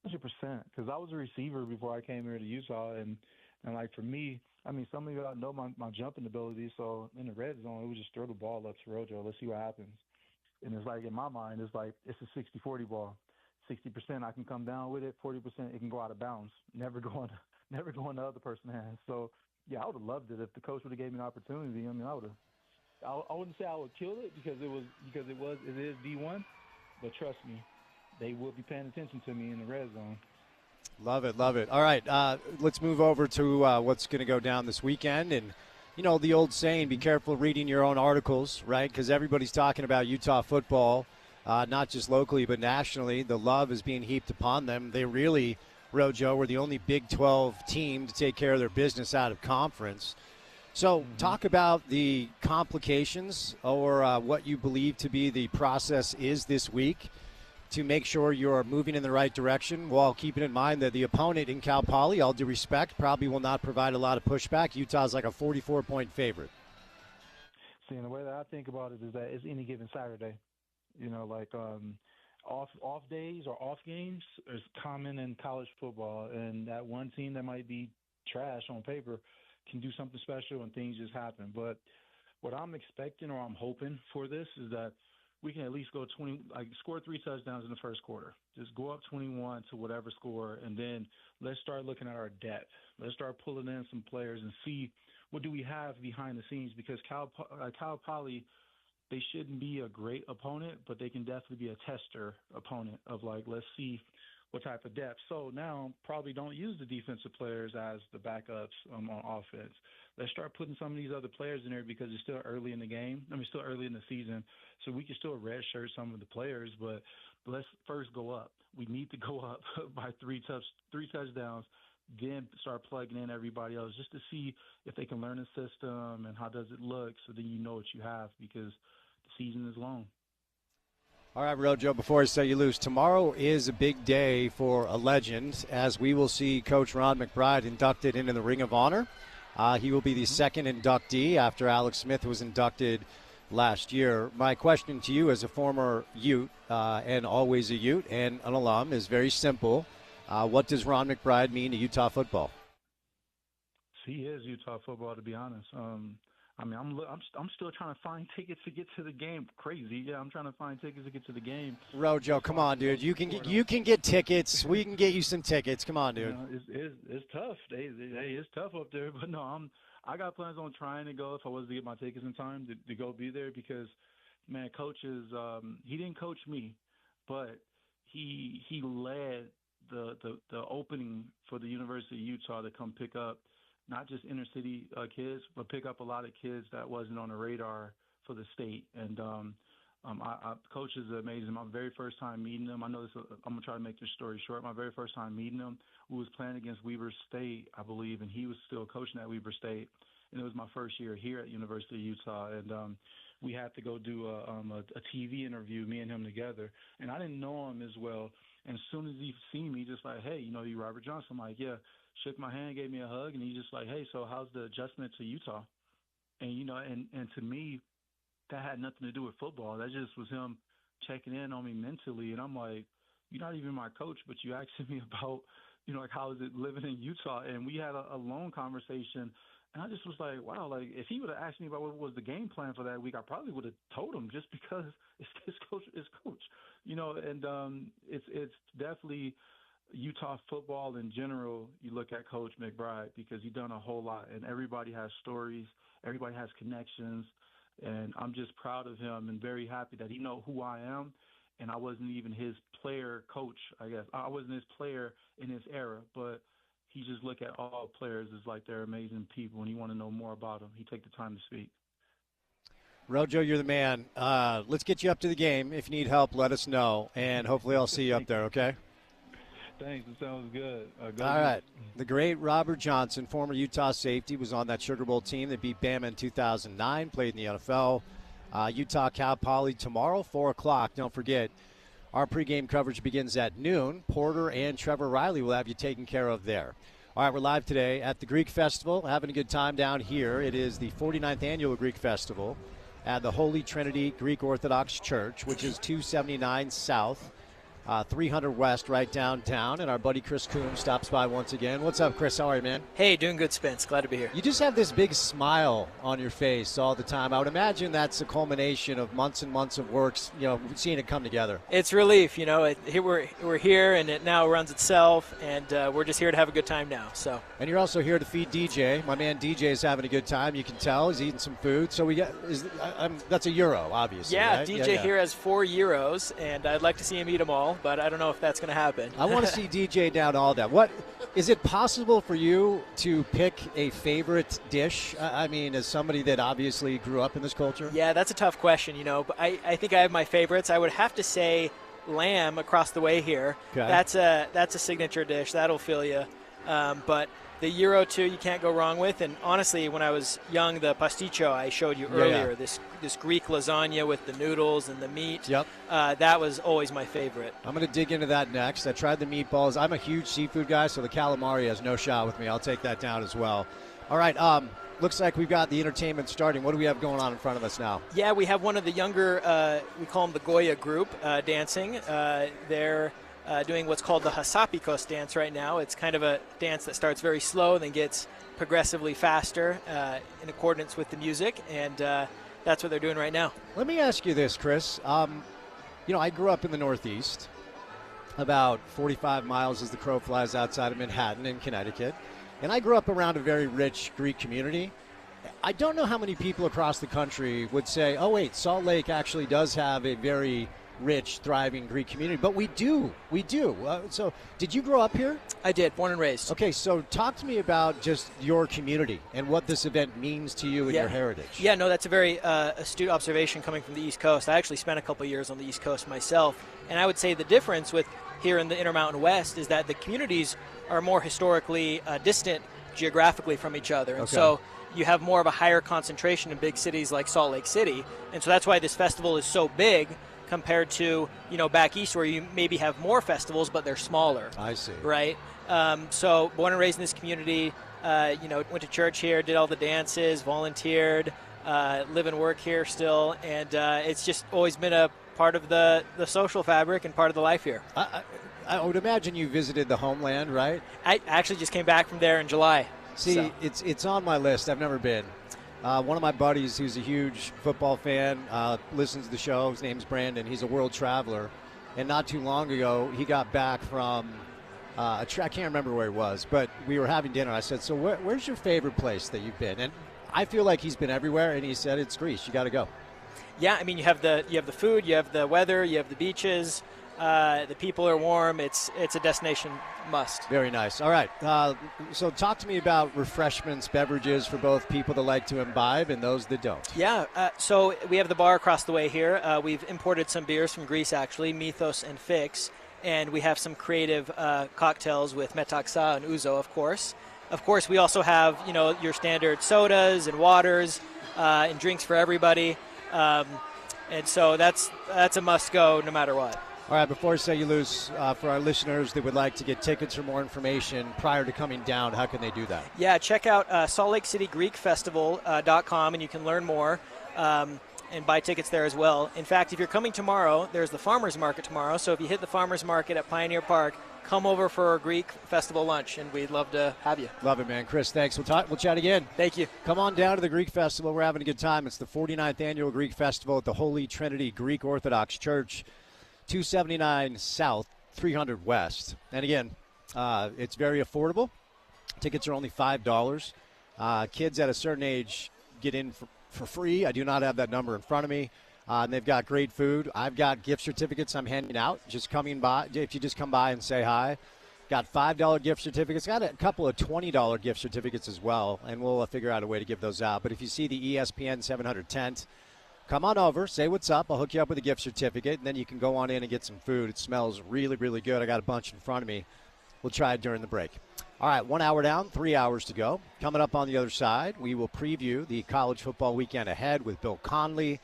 Yeah, 100%, because I was a receiver before I came here to Utah, and like for me, some of you all know my jumping ability, so in the red zone, it was just throw the ball up to Rojo. Let's see what happens. And it's like, in my mind, it's a 60-40 ball. 60% I can come down with it, 40% it can go out of bounds, never go in the other person's hands. So, yeah, I would have loved it if the coach would have gave me an opportunity. I would have. I wouldn't say I would kill it because it is D1, but trust me, they will be paying attention to me in the red zone. Love it, love it. All right, let's move over to what's going to go down this weekend. And, the old saying, be careful reading your own articles, right? Because everybody's talking about Utah football, not just locally but nationally. The love is being heaped upon them. They really, Rojo, were the only Big 12 team to take care of their business out of conference. So talk about the complications or what you believe to be the process is this week to make sure you're moving in the right direction while keeping in mind that the opponent in Cal Poly, all due respect, probably will not provide a lot of pushback. Utah's like a 44-point favorite. See, and the way that I think about it is that it's any given Saturday. Off days or off games is common in college football, and that one team that might be trash on paper can do something special and things just happen. But what I'm expecting or I'm hoping for this is that we can at least go score 3 touchdowns in the first quarter. Just go up 21 to whatever score, and then let's start looking at our depth. Let's start pulling in some players and see what do we have behind the scenes, because Cal Poly, they shouldn't be a great opponent, but they can definitely be a tester opponent of let's see what type of depth. So now probably don't use the defensive players as the backups on offense. Let's start putting some of these other players in there because it's still early in the game. Still early in the season, so we can still redshirt some of the players, but let's first go up. We need to go up by 3 touchdowns, then start plugging in everybody else just to see if they can learn the system and how does it look, so then you know what you have, because the season is long. All right, Rojo, before I set you loose, tomorrow is a big day for a legend, as we will see Coach Ron McBride inducted into the Ring of Honor. He will be the second inductee after Alex Smith was inducted last year. My question to you as a former Ute and always a Ute and an alum is very simple. What does Ron McBride mean to Utah football? He is Utah football, to be honest. I'm still trying to find tickets to get to the game. Crazy, yeah. I'm trying to find tickets to get to the game. Rojo, come on, dude. You can get tickets. We can get you some tickets. Come on, dude. It's tough. It's tough up there. But no, I got plans on trying to go if I was to get my tickets in time to go be there, because, man, coaches. He didn't coach me, but he led the opening for the University of Utah to come pick up not just inner city kids, but pick up a lot of kids that wasn't on the radar for the state. And Coach is amazing. My very first time meeting him, I'm gonna try to make this story short. My very first time meeting him, we was playing against Weber State, I believe, and he was still coaching at Weber State, and it was my first year here at University of Utah, and we had to go do a TV interview, me and him together, and I didn't know him as well. And as soon as he seen me, just like, hey, you Robert Johnson? I'm like, yeah. Shook my hand, gave me a hug, and he just like, hey, so how's the adjustment to Utah? And and to me, that had nothing to do with football. That just was him checking in on me mentally. And I'm like, you're not even my coach, but you asking me about, like, how is it living in Utah? And we had a long conversation. And I just was like, wow, like, if he would have asked me about what was the game plan for that week, I probably would have told him, just because it's coach. And it's definitely Utah football in general. You look at Coach McBride, because he's done a whole lot, and everybody has stories, everybody has connections. And I'm just proud of him and very happy that he know who I am. And I wasn't even his player coach, I guess. I wasn't his player in his era, but he just look at all players as like they're amazing people, and you want to know more about them. He take the time to speak. Rojo, you're the man. Let's get you up to the game. If you need help, let us know, and hopefully I'll see you up there, okay? Thanks. It sounds good. All right. The great Robert Johnson, former Utah safety, was on that Sugar Bowl team that beat Bama in 2009, played in the NFL. Utah Cal Poly tomorrow, 4 o'clock. Don't forget, our pregame coverage begins at noon. Porter and Trevor Riley will have you taken care of there. All right, we're live today at the Greek Festival, having a good time down here. It is the 49th annual Greek Festival at the Holy Trinity Greek Orthodox Church, which is 279 South. 300 West right downtown, and our buddy Chris Coombs stops by once again. What's up, Chris? How are you, man? Hey, doing good, Spence. Glad to be here. You just have this big smile on your face all the time. I would imagine that's a culmination of months and months of work, seeing it come together. It's relief, we're here, and it now runs itself, and we're just here to have a good time now. So. And you're also here to feed DJ. My man DJ is having a good time. You can tell he's eating some food. So that's a gyro, obviously. Yeah, right? DJ here has 4 gyros, and I'd like to see him eat them all, but I don't know if that's going to happen. I want to see DJ down all that. What is it possible for you to pick a favorite dish? I mean, as somebody that obviously grew up in this culture. Yeah, that's a tough question. But I think I have my favorites. I would have to say lamb across the way here. Okay. That's a signature dish. That'll fill you. But the gyro too, you can't go wrong with. And honestly, when I was young, the pasticcio I showed you earlier, this Greek lasagna with the noodles and the meat. Yep. That was always my favorite. I'm going to dig into that next. I tried the meatballs. I'm a huge seafood guy, so the calamari has no shot with me. I'll take that down as well. All right. Looks like we've got the entertainment starting. What do we have going on in front of us now? Yeah, we have one of the younger, we call them the Goya group, dancing. They're doing what's called the Hasapikos dance right now. It's kind of a dance that starts very slow, then gets progressively faster in accordance with the music, and that's what they're doing right now. Let me ask you this, Chris. I grew up in the Northeast, about 45 miles as the crow flies outside of Manhattan in Connecticut, and I grew up around a very rich Greek community. I don't know how many people across the country would say, oh, wait, Salt Lake actually does have a very rich, thriving Greek community, but we do. So did you grow up here? I did, born and raised. Okay, so talk to me about just your community and what this event means to you and your heritage. Yeah, no, that's a very astute observation coming from the East Coast. I actually spent a couple years on the East Coast myself, and I would say the difference with here in the Intermountain West is that the communities are more historically distant geographically from each other, and so you have more of a higher concentration in big cities like Salt Lake City, and so that's why this festival is so big compared to, back east where you maybe have more festivals, but they're smaller. I see. Right? So born and raised in this community, went to church here, did all the dances, volunteered, live and work here still, and it's just always been a part of the social fabric and part of the life here. I would imagine you visited the homeland, right? I actually just came back from there in July. See, it's on my list. I've never been. One of my buddies who's a huge football fan, listens to the show. His name's Brandon. He's a world traveler. And not too long ago, he got back from I can't remember where he was, but we were having dinner. I said, so where's your favorite place that you've been? And I feel like he's been everywhere, and he said, it's Greece. You got to go. Yeah, I mean, you have the food, you have the weather, you have the beaches. The people are warm. It's a destination must. Very nice. All right. So talk to me about refreshments, beverages for both people that like to imbibe and those that don't. Yeah. So we have the bar across the way here. We've imported some beers from Greece, actually, Mythos and Fix. And we have some creative cocktails with metaxa and ouzo, of course. Of course, we also have, your standard sodas and waters and drinks for everybody. And so that's a must-go no matter what. All right, before I say you lose, for our listeners that would like to get tickets or more information prior to coming down, how can they do that? Yeah, check out saltlakeCityGreekFestival.com, and you can learn more and buy tickets there as well. In fact, if you're coming tomorrow, there's the Farmers Market tomorrow, so if you hit the Farmers Market at Pioneer Park, come over for a Greek festival lunch, and we'd love to have you. Love it, man. Chris, thanks. We'll chat again. Thank you. Come on down to the Greek Festival. We're having a good time. It's the 49th Annual Greek Festival at the Holy Trinity Greek Orthodox Church. 279 South, 300 West. And again, it's very affordable. Tickets are only $5. Kids at a certain age get in for free. I do not have that number in front of me. And they've got great food. I've got gift certificates I'm handing out. Just coming by, if you just come by and say hi. Got $5 gift certificates. Got a couple of $20 gift certificates as well. And we'll figure out a way to give those out. But if you see the ESPN 700 tent, come on over, say what's up. I'll hook you up with a gift certificate, and then you can go on in and get some food. It smells really, really good. I got a bunch in front of me. We'll try it during the break. All right, 1 hour down, 3 hours to go. Coming up on the other side, we will preview the college football weekend ahead with Bill Conley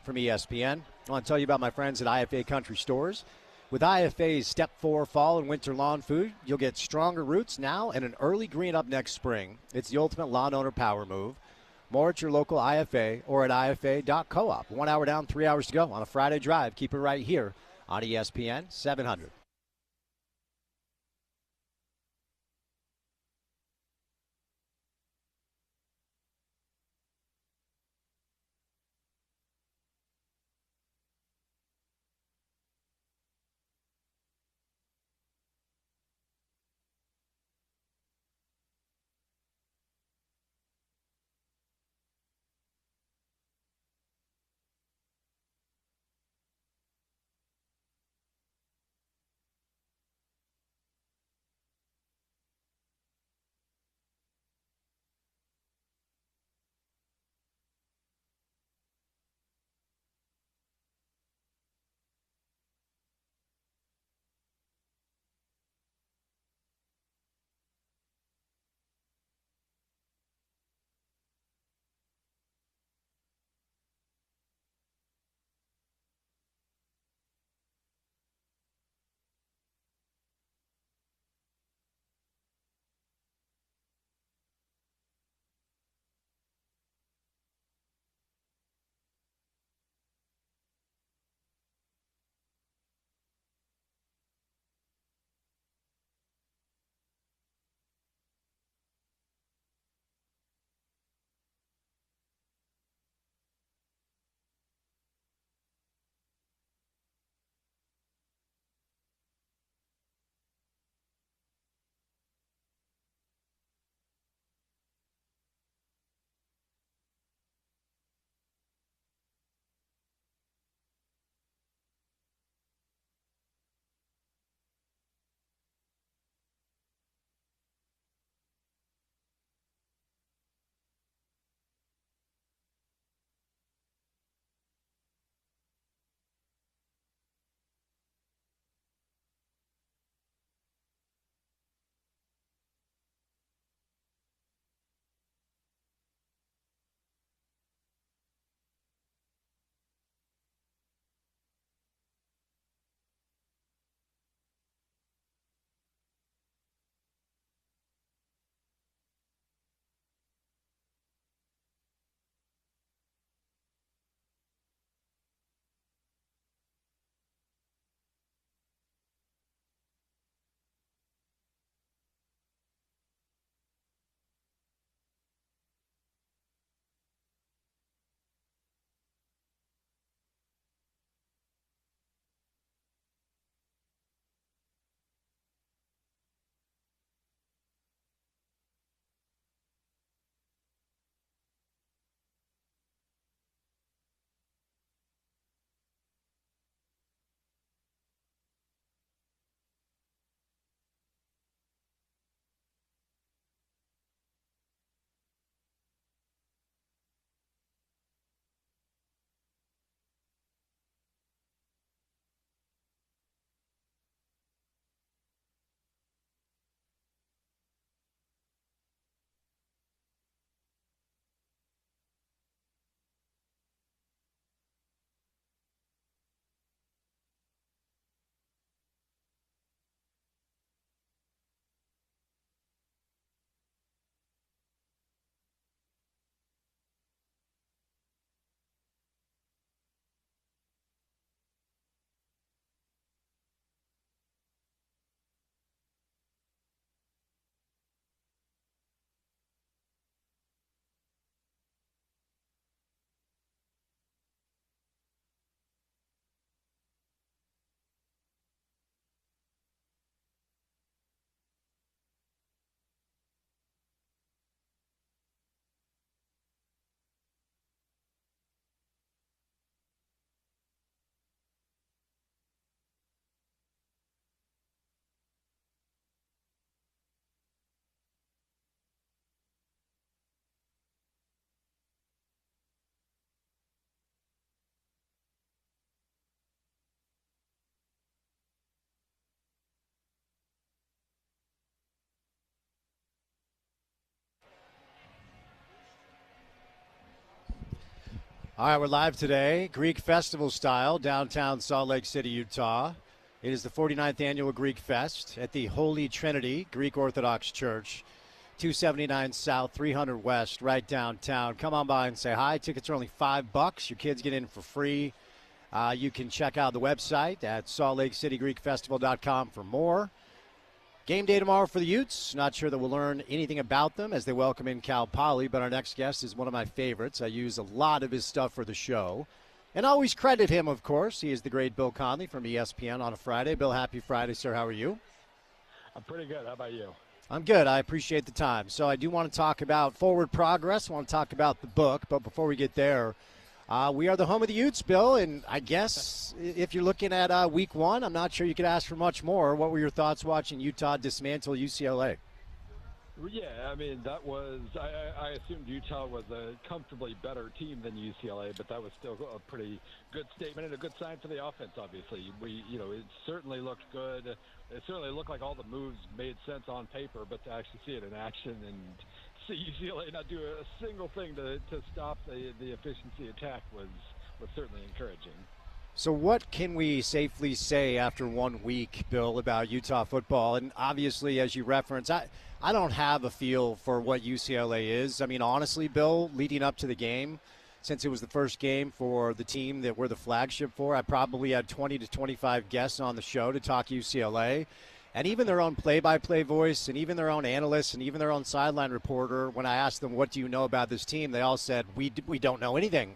from ESPN. I want to tell you about my friends at IFA Country Stores. With IFA's Step 4 fall and winter lawn food, you'll get stronger roots now and an early green up next spring. It's the ultimate lawn owner power move. More at your local IFA or at IFA.coop. 1 hour down, 3 hours to go on a Friday drive. Keep it right here on ESPN 700. All right, we're live today, Greek Festival style, downtown Salt Lake City, Utah. It is the 49th annual Greek Fest at the Holy Trinity Greek Orthodox Church, 279 South, 300 West, right downtown. Come on by and say hi. Tickets are only $5. Your kids get in for free. You can check out the website at saltlakecitygreekfestival.com for more. Game day tomorrow for the Utes. Not sure that we'll learn anything about them as they welcome in Cal Poly, but our next guest is one of my favorites. I use a lot of his stuff for the show. And always credit him, of course. He is the great Bill Conley from ESPN on a Friday. Bill, happy Friday, sir. How are you? I'm pretty good. How about you? I'm good. I appreciate the time. So I do want to talk about forward progress. I want to talk about the book. But before we get there, we are the home of the Utes, Bill. And I guess if you're looking at week one, I'm not sure you could ask for much more. What were your thoughts watching Utah dismantle UCLA? Yeah, I mean, that was I assumed Utah was a comfortably better team than UCLA, but that was still a pretty good statement and a good sign for the offense, obviously. It certainly looked good. It certainly looked like all the moves made sense on paper, but to actually see it in action and see UCLA not do a single thing to stop the efficiency attack was certainly encouraging. So what can we safely say after 1 week, Bill, about Utah football? And obviously, as you reference, I don't have a feel for what UCLA is. I mean, honestly, Bill, leading up to the game, since it was the first game for the team that we're the flagship for, I probably had 20 to 25 guests on the show to talk UCLA. And even their own play-by-play voice and even their own analysts and even their own sideline reporter, when I asked them, what do you know about this team, they all said, we don't know anything.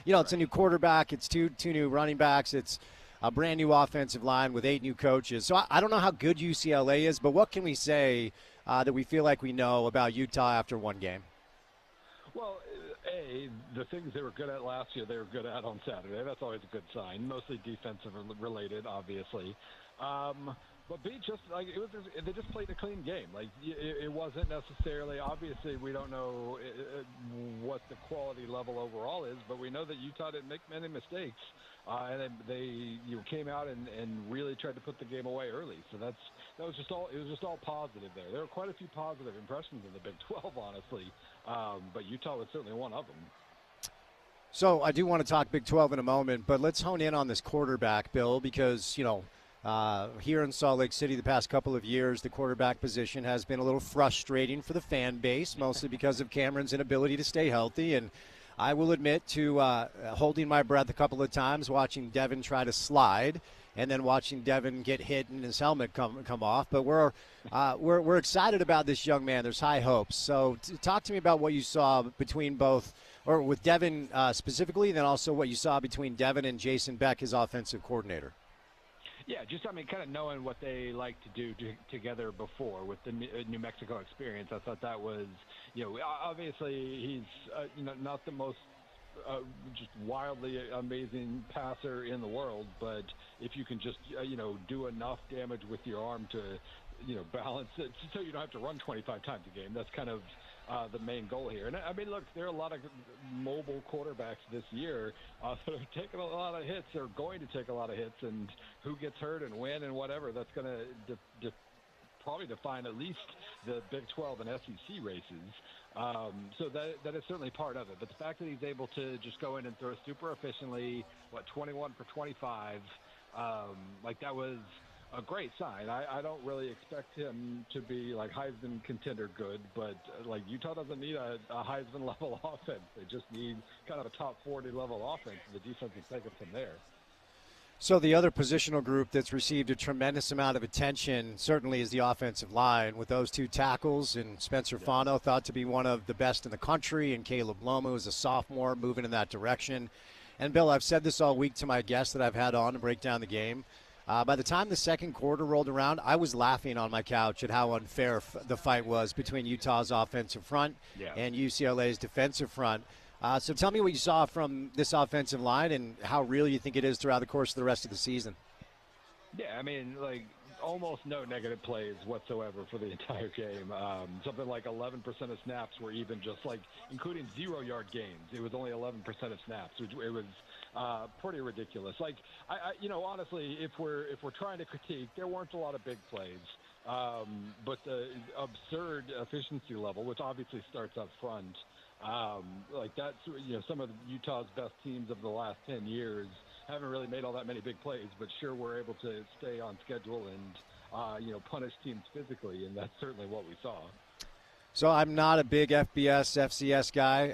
It's a new quarterback. It's two new running backs. It's a brand-new offensive line with 8 new coaches. So I don't know how good UCLA is, but what can we say that we feel like we know about Utah after one game? Well, the things they were good at last year, they were good at on Saturday. That's always a good sign. Mostly defensive related, obviously. But B, they just played a clean game. Like it wasn't necessarily. Obviously, we don't know what the quality level overall is, but we know that Utah didn't make many mistakes, and they came out and really tried to put the game away early. So that was just all. It was just all positive there. There were quite a few positive impressions in the Big 12, honestly, but Utah was certainly one of them. So I do want to talk Big 12 in a moment, but let's hone in on this quarterback, Bill, because here in Salt Lake City the past couple of years, the quarterback position has been a little frustrating for the fan base, mostly because of Cameron's inability to stay healthy. And I will admit to holding my breath a couple of times, watching Devin try to slide, and then watching Devin get hit and his helmet come off. But we're excited about this young man. There's high hopes. So talk to me about what you saw between both, or with Devin specifically, and then also what you saw between Devin and Jason Beck, his offensive coordinator. Yeah, kind of knowing what they like to do together before with the New Mexico experience. I thought that was, obviously he's, not the most just wildly amazing passer in the world, but if you can just, do enough damage with your arm to, balance it so you don't have to run 25 times a game, that's kind of the main goal here. And I mean, look, there are a lot of mobile quarterbacks this year that are taking a lot of hits, or going to take a lot of hits, and who gets hurt and when and whatever, that's going to probably define at least the Big 12 and SEC races. So that is certainly part of it. But the fact that he's able to just go in and throw super efficiently, 21 for 25, that was a great sign. I don't really expect him to be like Heisman contender good, but Utah doesn't need a Heisman level offense. They just need kind of a top 40 level offense, and the defense will take it from there. So the other positional group that's received a tremendous amount of attention certainly is the offensive line, with those 2 tackles, and Spencer Fano thought to be one of the best in the country, and Caleb Loma, who's a sophomore, moving in that direction. And Bill, I've said this all week to my guests that I've had on to break down the game. By the time the second quarter rolled around, I was laughing on my couch at how unfair the fight was between Utah's offensive front and UCLA's defensive front. So tell me what you saw from this offensive line and how real you think it is throughout the course of the rest of the season. Yeah, I mean, almost no negative plays whatsoever for the entire game. Something like 11% of snaps were even just including 0-yard gains. It was only 11% of snaps. It was pretty ridiculous. I honestly, if we're trying to critique, there weren't a lot of big plays. but the absurd efficiency level, which obviously starts up front, like that's some of Utah's best teams of the last 10 years haven't really made all that many big plays, but sure were able to stay on schedule and punish teams physically, and that's certainly what we saw. So I'm not a big FBS, FCS guy.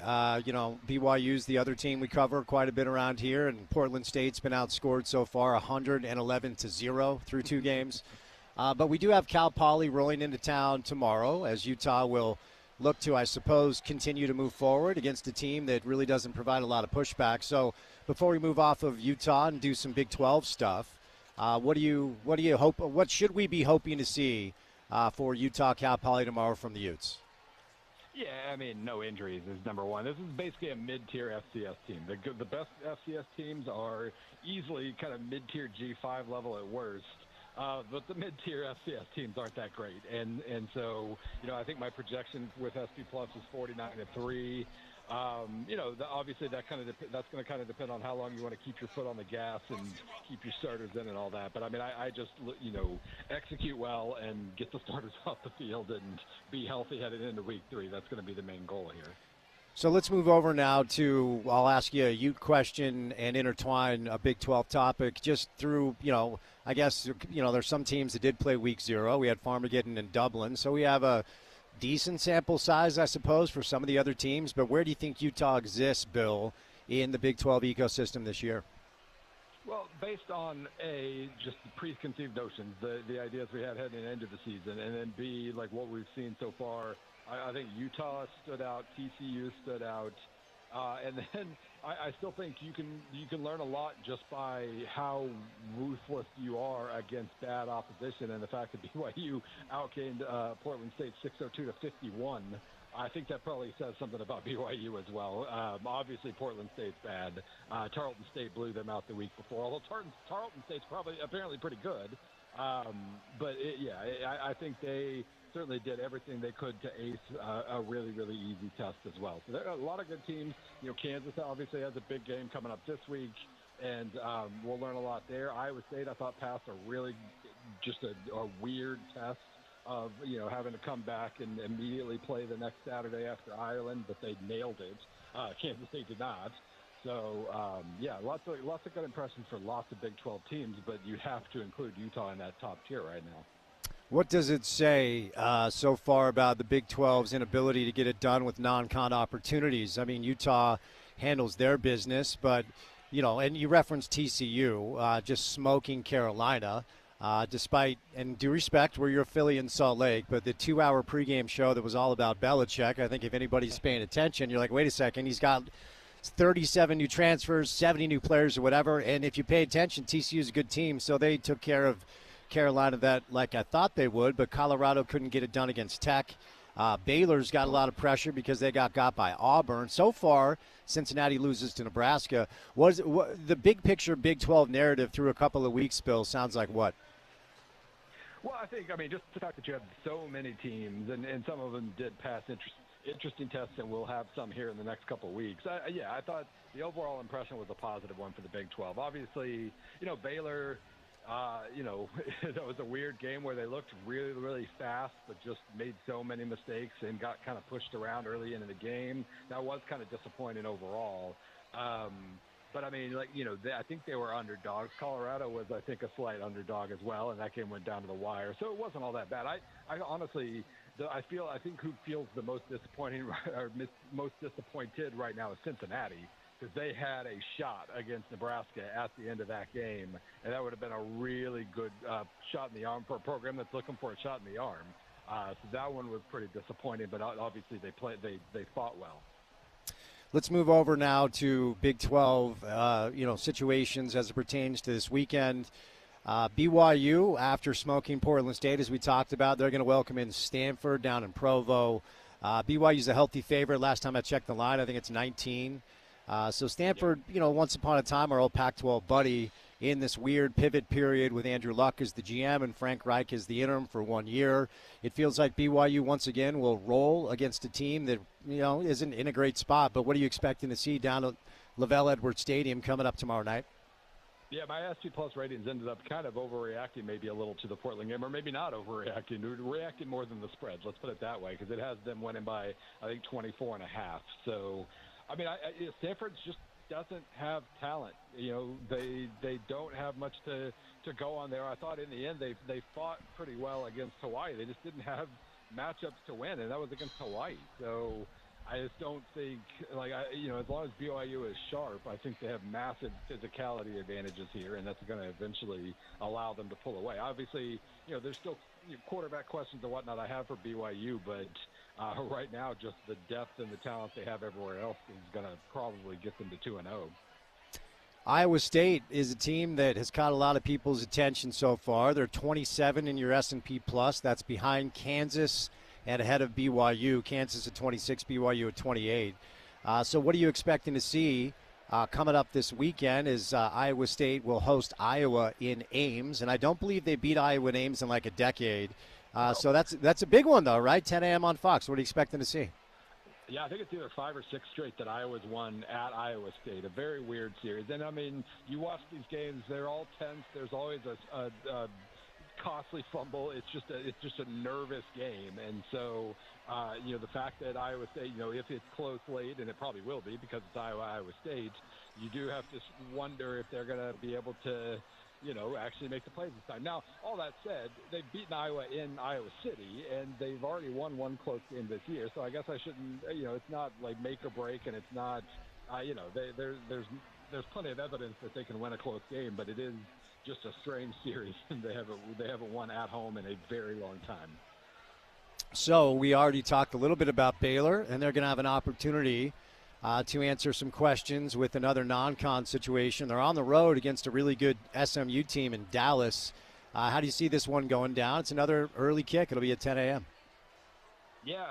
BYU's the other team we cover quite a bit around here, and Portland State's been outscored so far 111-0 through 2 games. But we do have Cal Poly rolling into town tomorrow, as Utah will look to, I suppose, continue to move forward against a team that really doesn't provide a lot of pushback. So before we move off of Utah and do some Big 12 stuff, what do you hope? What should we be hoping to see for Utah Cal Poly tomorrow from the Utes? Yeah, I mean, no injuries is number one. This is basically a mid-tier FCS team. The best FCS teams are easily kind of mid-tier G5 level at worst. But the mid-tier FCS teams aren't that great, and so I think my projection with SP Plus is 49-3. Obviously that's going to kind of depend on how long you want to keep your foot on the gas and keep your starters in and all that. But I mean, I just execute well and get the starters off the field and be healthy headed into week 3. That's going to be the main goal here. So let's move over now to, I'll ask you a Ute question and intertwine a Big 12 topic just through, I guess, there's some teams that did play week 0. We had Farmageddon in Dublin. So we have a decent sample size, I suppose, for some of the other teams. But where do you think Utah exists, Bill, in the Big 12 ecosystem this year? Well, based on just the preconceived notions, the ideas we had heading into the season, and then B, like what we've seen so far, I think Utah stood out, TCU stood out, and then I still think you can learn a lot just by how ruthless you are against bad opposition, and the fact that BYU outgained Portland State 602-51. I think that probably says something about BYU as well. Obviously, Portland State's bad. Tarleton State blew them out the week before, although Tarleton State's apparently pretty good. I think they certainly did everything they could to ace a really, really easy test as well. So there are a lot of good teams. Kansas obviously has a big game coming up this week, and we'll learn a lot there. Iowa State, I thought, passed a really just a weird test of having to come back and immediately play the next Saturday after Ireland, but they nailed it. Kansas State did not. So lots of good impressions for lots of Big 12 teams, but you have to include Utah in that top tier right now. What does it say so far about the Big 12's inability to get it done with non-con opportunities? I mean, Utah handles their business, but and you referenced TCU just smoking Carolina. Despite, and due respect, we're your Philly in Salt Lake, but the 2-hour pregame show that was all about Belichick, I think if anybody's paying attention, you're like, wait a second, he's got 37 new transfers, 70 new players or whatever, and if you pay attention, TCU's a good team, so they took care of Carolina that like I thought they would, but Colorado couldn't get it done against Tech. Baylor's got a lot of pressure because they got by Auburn. So far, Cincinnati loses to Nebraska. What the big picture Big 12 narrative through a couple of weeks, Bill, sounds like what? Well, I think, just the fact that you have so many teams, and some of them did pass interesting tests, and we'll have some here in the next couple of weeks. I thought the overall impression was a positive one for the Big 12. Obviously, Baylor, that was a weird game where they looked really, really fast, but just made so many mistakes and got kind of pushed around early into the game. That was kind of disappointing overall. But I think they were underdogs. Colorado was, I think, a slight underdog as well, and that game went down to the wire. So it wasn't all that bad. I honestly, I think who feels the most disappointing or most disappointed right now is Cincinnati, because they had a shot against Nebraska at the end of that game, and that would have been a really good shot in the arm for a program that's looking for a shot in the arm. So that one was pretty disappointing, but obviously they fought well. Let's move over now to Big 12, situations as it pertains to this weekend. BYU, after smoking Portland State, as we talked about, they're going to welcome in Stanford down in Provo. BYU's a healthy favorite. Last time I checked the line, I think it's 19. So Stanford, once upon a time, our old Pac-12 buddy in this weird pivot period with Andrew Luck as the GM and Frank Reich as the interim for 1 year. It feels like BYU once again will roll against a team that, isn't in a great spot. But what are you expecting to see down at LaVell Edwards Stadium coming up tomorrow night? Yeah, my SP Plus ratings ended up kind of overreacting maybe a little to the Portland game, or maybe not overreacting, reacting more than the spread. Let's put it that way, because it has them winning by, I think, 24.5. So, I mean, Stanford just doesn't have talent. You know, they don't have much to go on there. I thought in the end they fought pretty well against Hawaii. They just didn't have matchups to win, and that was against Hawaii. So I just don't think, as long as BYU is sharp, I think they have massive physicality advantages here, and that's going to eventually allow them to pull away. Obviously, there's still quarterback questions and whatnot I have for BYU, but right now just the depth and the talent they have everywhere else is going to probably get them to 2-0. Iowa State is a team that has caught a lot of people's attention so far. They're 27 in your S&P Plus. That's behind Kansas and ahead of BYU. Kansas at 26, BYU at 28. So what are you expecting to see coming up this weekend is Iowa State will host Iowa in Ames, and I don't believe they beat Iowa in Ames in like a decade. So that's a big one, though, right? 10 a.m. on Fox. What are you expecting to see? Yeah, I think it's either 5 or 6 straight that Iowa's won at Iowa State. A very weird series. And, I mean, you watch these games, they're all tense. There's always a costly fumble. It's just a nervous game. And so, the fact that Iowa State, if it's close late, and it probably will be because it's Iowa State, you do have to wonder if they're going to be able to actually make the plays this time. Now, all that said, they've beaten Iowa in Iowa City, and they've already won one close game this year. So I guess I shouldn't, it's not like make or break, and it's not, there's plenty of evidence that they can win a close game, but it is just a strange series. They haven't won at home in a very long time. So we already talked a little bit about Baylor, and they're going to have an opportunity to answer some questions with another non-con situation. They're on the road against a really good SMU team in Dallas. How do you see this one going down? It's another early kick. It'll be at 10 a.m. Yeah,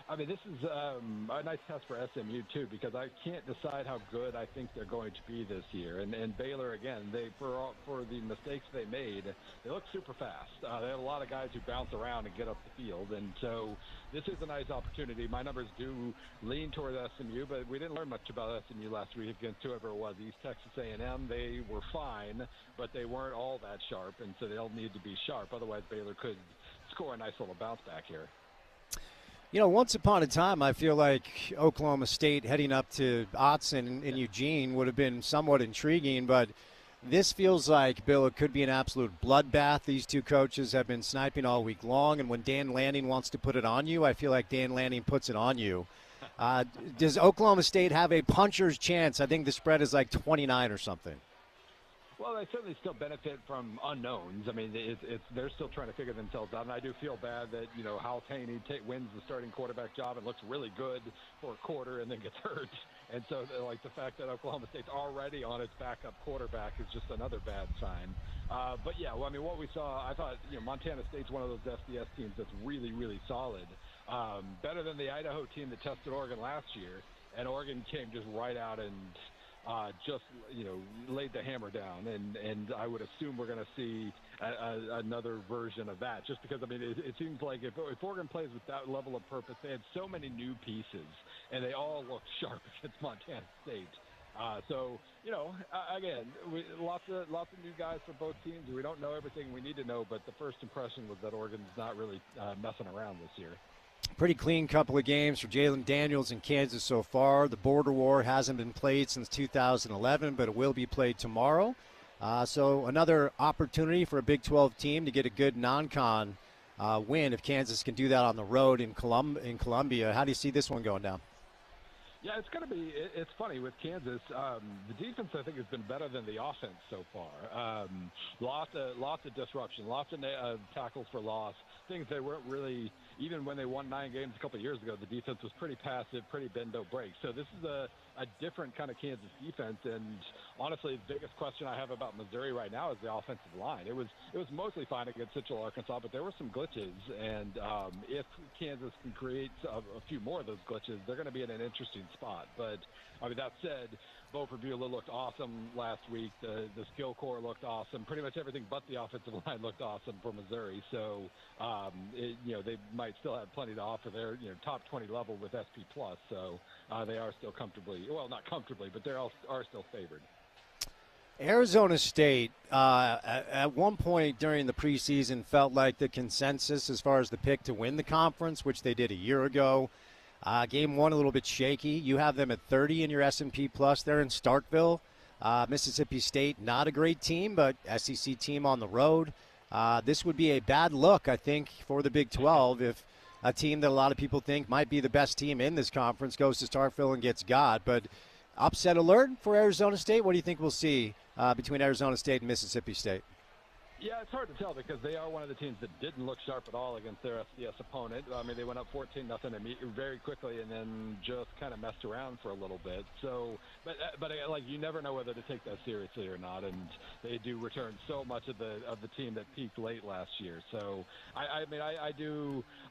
I mean, this is a nice test for SMU, too, because I can't decide how good I think they're going to be this year. And Baylor, again, for the mistakes they made, they look super fast. They have a lot of guys who bounce around and get up the field. And so this is a nice opportunity. My numbers do lean toward SMU, but we didn't learn much about SMU last week against whoever it was. East Texas A&M, they were fine, but they weren't all that sharp, and so they'll need to be sharp. Otherwise, Baylor could score a nice little bounce back here. Once upon a time, I feel like Oklahoma State heading up to Autzen in Eugene would have been somewhat intriguing, but this feels like, Bill, it could be an absolute bloodbath. These two coaches have been sniping all week long, and when Dan Lanning wants to put it on you, I feel like Dan Lanning puts it on you. Does Oklahoma State have a puncher's chance? I think the spread is like 29 or something. Well, they certainly still benefit from unknowns. I mean, they're still trying to figure themselves out, and I do feel bad that, Hal Taney wins the starting quarterback job and looks really good for a quarter and then gets hurt. And so, the fact that Oklahoma State's already on its backup quarterback is just another bad sign. But, yeah, well, I mean, what we saw, I thought, Montana State's one of those FCS teams that's really, really solid. Better than the Idaho team that tested Oregon last year, and Oregon came just right out and laid the hammer down, and I would assume we're going to see another version of that. Just because, I mean, it seems like if Oregon plays with that level of purpose, they had so many new pieces, and they all looked sharp against Montana State. So, again, lots of new guys for both teams. We don't know everything we need to know, but the first impression was that Oregon's not really messing around this year. Pretty clean couple of games for Jalen Daniels in Kansas so far. The border war hasn't been played since 2011, but it will be played tomorrow. So another opportunity for a Big 12 team to get a good non-con win if Kansas can do that on the road in Columbia. How do you see this one going down? Yeah, it's going to be – it's funny with Kansas. The defense, I think, has been better than the offense so far. Lots of disruption, lots of tackles for loss, things they weren't really – even when they won 9 games a couple of years ago, the defense was pretty passive, pretty bend-don't-break. So this is a different kind of Kansas defense, and honestly, the biggest question I have about Missouri right now is the offensive line. It was mostly fine against Central Arkansas, but there were some glitches, and if Kansas can create a few more of those glitches, they're going to be in an interesting spot. But, I mean, that said, Bo Prabula looked awesome last week. The skill core looked awesome. Pretty much everything but the offensive line looked awesome for Missouri. So, they might still have plenty to offer there, top 20 level with SP+. So they are still comfortably, well, not comfortably, but they are still favored. Arizona State, at one point during the preseason, felt like the consensus as far as the pick to win the conference, which they did a year ago. Game one a little bit shaky. You have them at 30 in your S&P Plus. They're in Starkville. Mississippi State, not a great team, but SEC team on the road. This would be a bad look, I think, for the Big 12 if a team that a lot of people think might be the best team in this conference goes to Starkville and gets got. But upset alert for Arizona State. What do you think we'll see between Arizona State and Mississippi State? Yeah, it's hard to tell because they are one of the teams that didn't look sharp at all against their FCS opponent. I mean, they went up 14-0 very quickly and then just kind of messed around for a little bit. So, but like you never know whether to take that seriously or not, and they do return so much of the team that peaked late last year. So, I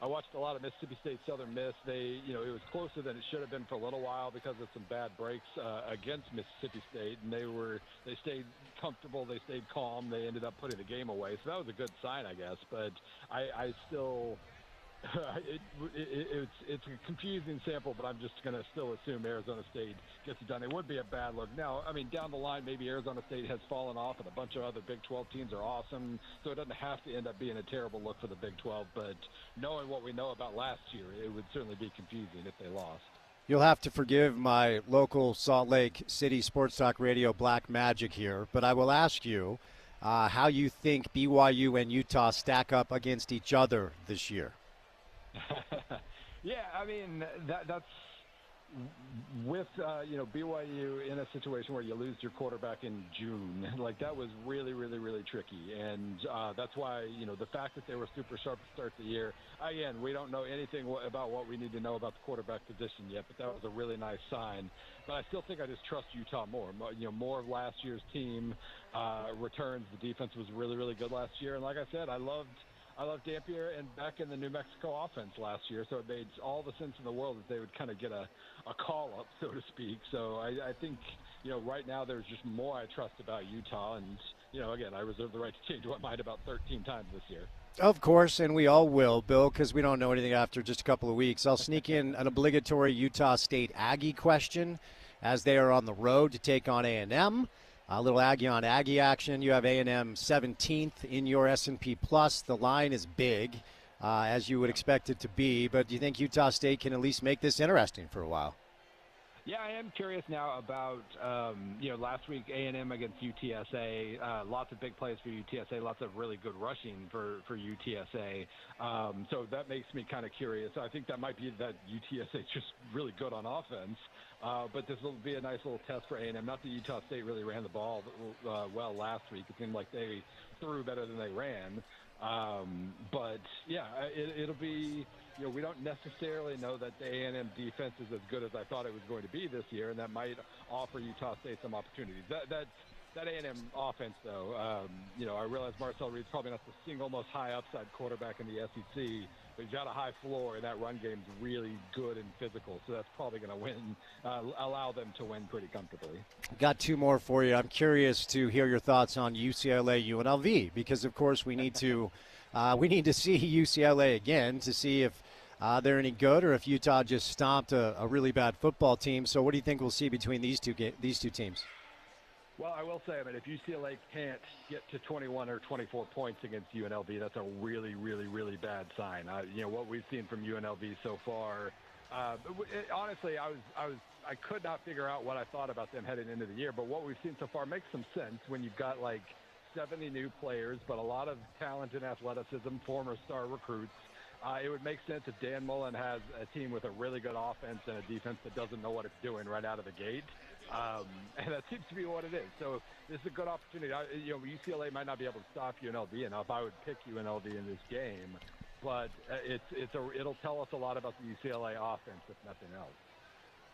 watched a lot of Mississippi State Southern Miss. It was closer than it should have been for a little while because of some bad breaks against Mississippi State, and they stayed comfortable, they stayed calm, they ended up putting the game away, so that was a good sign, I guess. But I still, it's a confusing sample, but I'm just going to still assume Arizona State gets it done. It would be a bad look. Now, I mean, down the line, maybe Arizona State has fallen off, and a bunch of other Big 12 teams are awesome, so it doesn't have to end up being a terrible look for the Big 12. But knowing what we know about last year, it would certainly be confusing if they lost. You'll have to forgive my local Salt Lake City Sports Talk Radio black magic here, but I will ask you how you think BYU and Utah stack up against each other this year. Yeah, I mean, that's with BYU in a situation where you lose your quarterback in June. Like, that was really, really, really tricky. And that's why, the fact that they were super sharp to start the year, again, we don't know anything about what we need to know about the quarterback position yet, but that was a really nice sign. But I still think I just trust Utah more. More of last year's team returns. The defense was really, really good last year. And like I said, I loved Dampier and Beck in the New Mexico offense last year, so it made all the sense in the world that they would kind of get a call-up, so to speak. So I think, right now there's just more I trust about Utah. And, again, I reserve the right to change my mind about 13 times this year. Of course, and we all will, Bill, because we don't know anything after just a couple of weeks. I'll sneak in an obligatory Utah State Aggie question as they are on the road to take on A&M. A little Aggie on Aggie action. You have A&M 17th in your S&P Plus. The line is big, as you would expect it to be. But do you think Utah State can at least make this interesting for a while? Yeah, I am curious now about, last week A&M against UTSA, lots of big plays for UTSA, lots of really good rushing for UTSA. So that makes me kind of curious. I think that might be that UTSA is just really good on offense. But this will be a nice little test for A&M. Not that Utah State really ran the ball well last week. It seemed like they threw better than they ran. But, yeah, it'll be – we don't necessarily know that the A&M defense is as good as I thought it was going to be this year, and that might offer Utah State some opportunities. That A&M offense, though, I realize Marcel Reed's probably not the single most high upside quarterback in the SEC, but he's got a high floor, and that run game's really good and physical, so that's probably going to allow them to win pretty comfortably. Got two more for you. I'm curious to hear your thoughts on UCLA UNLV because, of course, we need to see UCLA again to see if they're any good or if Utah just stomped a really bad football team. So what do you think we'll see between these two teams? Well, I will say, if UCLA can't get to 21 or 24 points against UNLV, that's a really, really, really bad sign. What we've seen from UNLV so far, honestly, I could not figure out what I thought about them heading into the year, but what we've seen so far makes some sense when you've got 70 new players, but a lot of talent and athleticism, former star recruits. It would make sense if Dan Mullen has a team with a really good offense and a defense that doesn't know what it's doing right out of the gate. And that seems to be what it is. So this is a good opportunity. UCLA might not be able to stop UNLV enough. I would pick UNLV in this game, but it'll tell us a lot about the UCLA offense, if nothing else.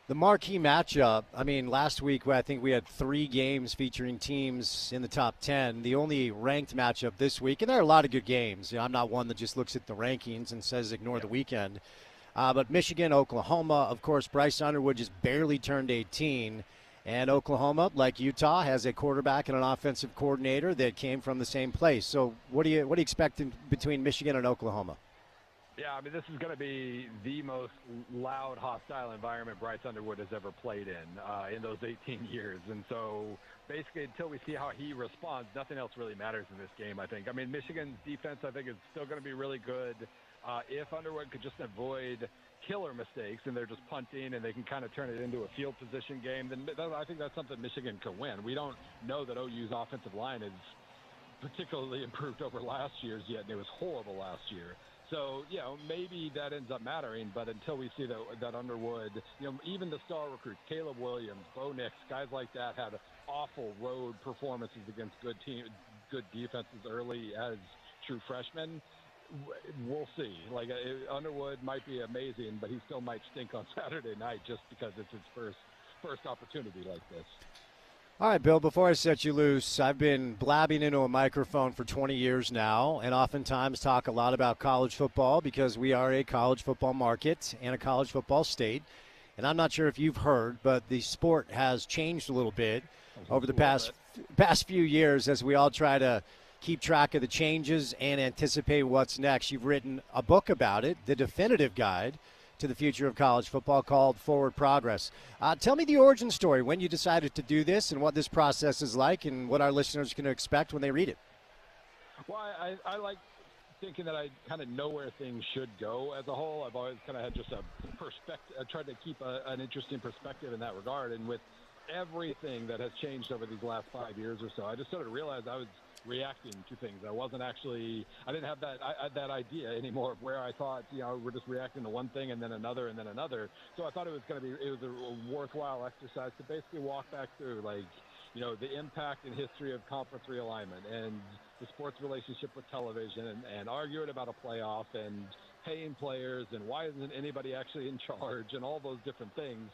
The marquee matchup, last week I think we had 3 games featuring teams in the top 10. The only ranked matchup this week, and there are a lot of good games. I'm not one that just looks at the rankings and says ignore the weekend. But Michigan, Oklahoma, of course, Bryce Underwood just barely turned 18. And Oklahoma, like Utah, has a quarterback and an offensive coordinator that came from the same place. So what do you expect between Michigan and Oklahoma? Yeah, I mean, this is going to be the most loud, hostile environment Bryce Underwood has ever played in those 18 years. And so basically until we see how he responds, nothing else really matters in this game, I think. I mean, Michigan's defense, I think, is still going to be really good. If Underwood could just avoid killer mistakes and they're just punting and they can kind of turn it into a field position game, then I think that's something Michigan could win. We don't know that OU's offensive line is particularly improved over last year's yet, and it was horrible last year. So, maybe that ends up mattering, but until we see that Underwood, even the star recruits, Caleb Williams, Bo Nix, guys like that had awful road performances against good defenses early as true freshmen. We'll see. Underwood might be amazing, but he still might stink on Saturday night just because it's his first opportunity like this. All right, Bill, before I set you loose, I've been blabbing into a microphone for 20 years now and oftentimes talk a lot about college football because we are a college football market and a college football state. And I'm not sure if you've heard, but the sport has changed a little bit over the past few years as we all try to keep track of the changes and anticipate what's next. You've written a book about it, The Definitive Guide to the Future of College Football, called Forward Progress. Tell me the origin story, when you decided to do this and what this process is like and what our listeners can expect when they read it. Well, I like thinking that I kind of know where things should go as a whole. I've always kind of had just a perspective. I tried to keep an interesting perspective in that regard. And with everything that has changed over these last 5 years or so, I just sort of realized I was reacting to things. I didn't have that idea anymore of where I thought, we're just reacting to one thing and then another and then another. So I thought it was a worthwhile exercise to basically walk back through, the impact and history of conference realignment and the sports relationship with television and arguing about a playoff and paying players and why isn't anybody actually in charge and all those different things.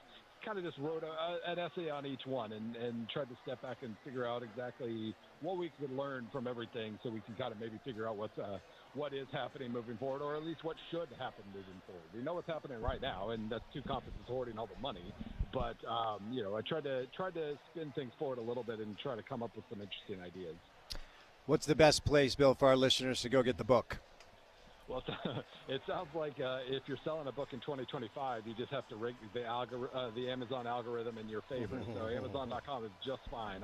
Kind of just wrote an essay on each one and tried to step back and figure out exactly what we could learn from everything so we can kind of maybe figure out what is happening moving forward, or at least what should happen moving forward. We know what's happening right now, and that's two conferences hoarding all the money. But, I tried to spin things forward a little bit and try to come up with some interesting ideas. What's the best place, Bill, for our listeners to go get the book? Well, it sounds like if you're selling a book in 2025, you just have to rig the Amazon algorithm in your favor. So Amazon.com is just fine.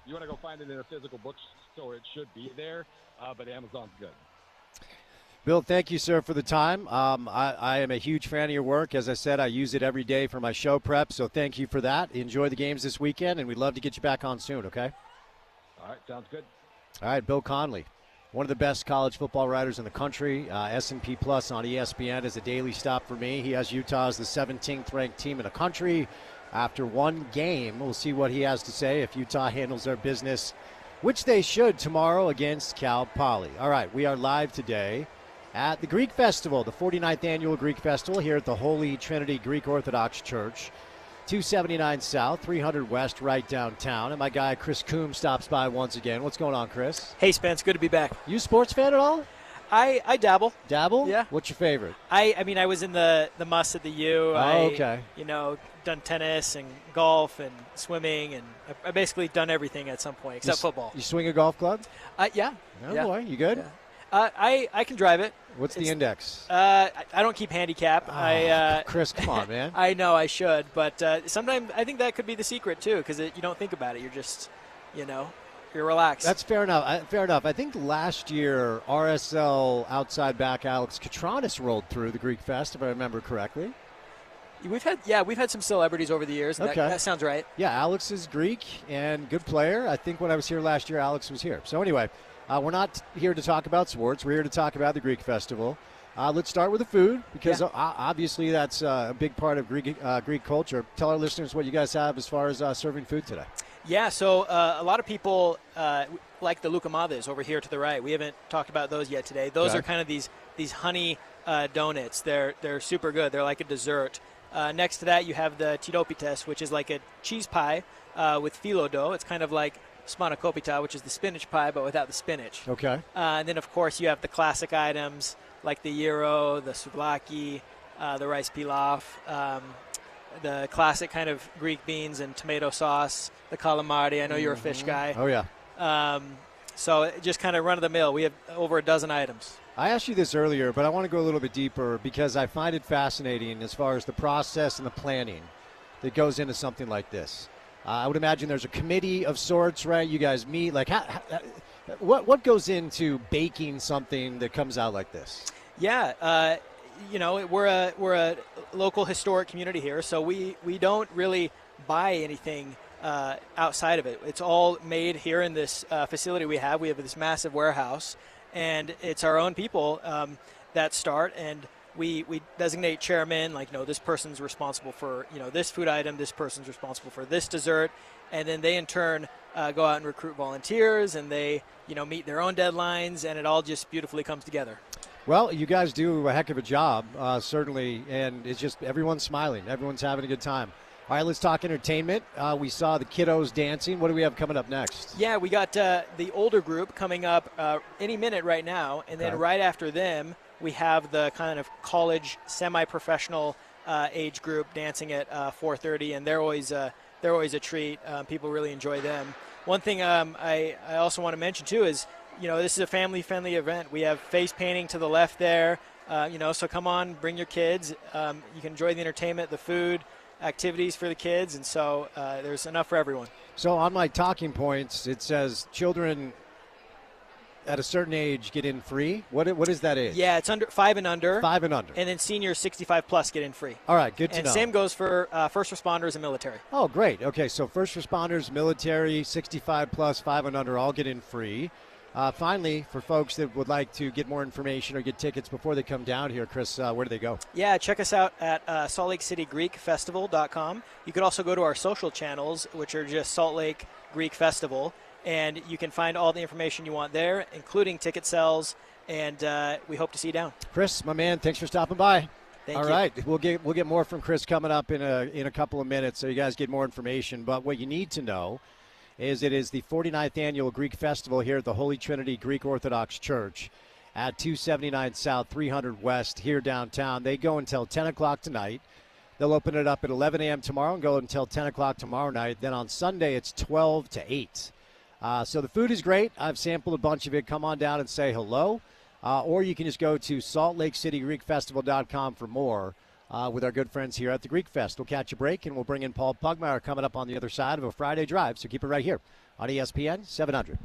You want to go find it in a physical bookstore, it should be there, but Amazon's good. Bill, thank you, sir, for the time. I am a huge fan of your work. As I said, I use it every day for my show prep, so thank you for that. Enjoy the games this weekend, and we'd love to get you back on soon, okay? All right, sounds good. All right, Bill Conley. One of the best college football writers in the country. S&P Plus on ESPN is a daily stop for me. He has Utah as the 17th ranked team in the country. After one game, we'll see what he has to say if Utah handles their business, which they should tomorrow against Cal Poly. All right, we are live today at the Greek Festival, the 49th annual Greek Festival here at the Holy Trinity Greek Orthodox Church. 279 South, 300 West, right downtown. And my guy Chris Coombs stops by once again. What's going on, Chris? Hey, Spence. Good to be back. You a sports fan at all? I dabble. Dabble? Yeah. What's your favorite? I mean, I was in the Mus at the U. Okay. Done tennis and golf and swimming, and I basically done everything at some point except football. You swing a golf club? Yeah. Oh, boy. You good? Yeah. I can drive it. What's the index? I don't keep handicap. Chris, come on, man. I know I should, but sometimes I think that could be the secret too, because you don't think about it. You're just, you're relaxed. That's fair enough. Fair enough. I think last year RSL outside back Alex Katranis rolled through the Greek Fest, if I remember correctly. We've had some celebrities over the years. Okay. That sounds right. Yeah, Alex is Greek and good player. I think when I was here last year, Alex was here. So anyway. We're not here to talk about sports. We're here to talk about the Greek Festival. Let's start with the food because obviously that's a big part of Greek culture. Tell our listeners what you guys have as far as serving food today. Yeah, so a lot of people like the loukoumades over here to the right. We haven't talked about those yet today. Those are kind of these honey donuts. They're super good. They're like a dessert. Next to that, you have the tidopites, which is like a cheese pie with phyllo dough. It's kind of like spanakopita, which is the spinach pie, but without the spinach. Okay. And then, of course, you have the classic items like the gyro, the souvlaki, the rice pilaf, the classic kind of Greek beans and tomato sauce, the calamari. I know you're a fish guy. Oh, yeah. So just kind of run of the mill. We have over a dozen items. I asked you this earlier, but I want to go a little bit deeper because I find it fascinating as far as the process and the planning that goes into something like this. I would imagine there's a committee of sorts, right? You guys meet. Like, what goes into baking something that comes out like this? Yeah, we're a local historic community here, so we don't really buy anything outside of it. It's all made here in this facility we have. We have this massive warehouse, and it's our own people that start, and we designate chairmen, like, this person's responsible for, this food item, this person's responsible for this dessert, and then they in turn go out and recruit volunteers, and they, meet their own deadlines, and it all just beautifully comes together. Well, you guys do a heck of a job, certainly, and it's just everyone's smiling. Everyone's having a good time. All right, let's talk entertainment. We saw the kiddos dancing. What do we have coming up next? Yeah, we got the older group coming up any minute right now, and then right after them, we have the kind of college, semi-professional age group dancing at 4:30, and they're always a treat. People really enjoy them. One thing I also want to mention too is, this is a family-friendly event. We have face painting to the left there, so come on, bring your kids. You can enjoy the entertainment, the food, activities for the kids, and so there's enough for everyone. So on my talking points, it says children at a certain age get in free. What is that age? Yeah, it's 5 and under. 5 and under. And then seniors 65 plus get in free. All right, good to know. And same goes for first responders and military. Oh, great. Okay, so first responders, military, 65 plus, 5 and under all get in free. Finally, for folks that would like to get more information or get tickets before they come down here, Chris, where do they go? Yeah, check us out at saltlakecitygreekfestival.com. You could also go to our social channels, which are just Salt Lake Greek Festival, and you can find all the information you want there, including ticket sales, and we hope to see you down. Chris, my man, thanks for stopping by. Thank you. All right, we'll get more from Chris coming up in a couple of minutes, so you guys get more information. But what you need to know is it is the 49th Annual Greek Festival here at the Holy Trinity Greek Orthodox Church at 279 South, 300 West here downtown. They go until 10 o'clock tonight. They'll open it up at 11 a.m. tomorrow and go until 10 o'clock tomorrow night. Then on Sunday, it's 12 to 8. So the food is great. I've sampled a bunch of it. Come on down and say hello. Or you can just go to saltlakecitygreekfestival.com for more with our good friends here at the Greek Fest. We'll catch a break, and we'll bring in Paul Pugmire coming up on the other side of a Friday drive. So keep it right here on ESPN 700.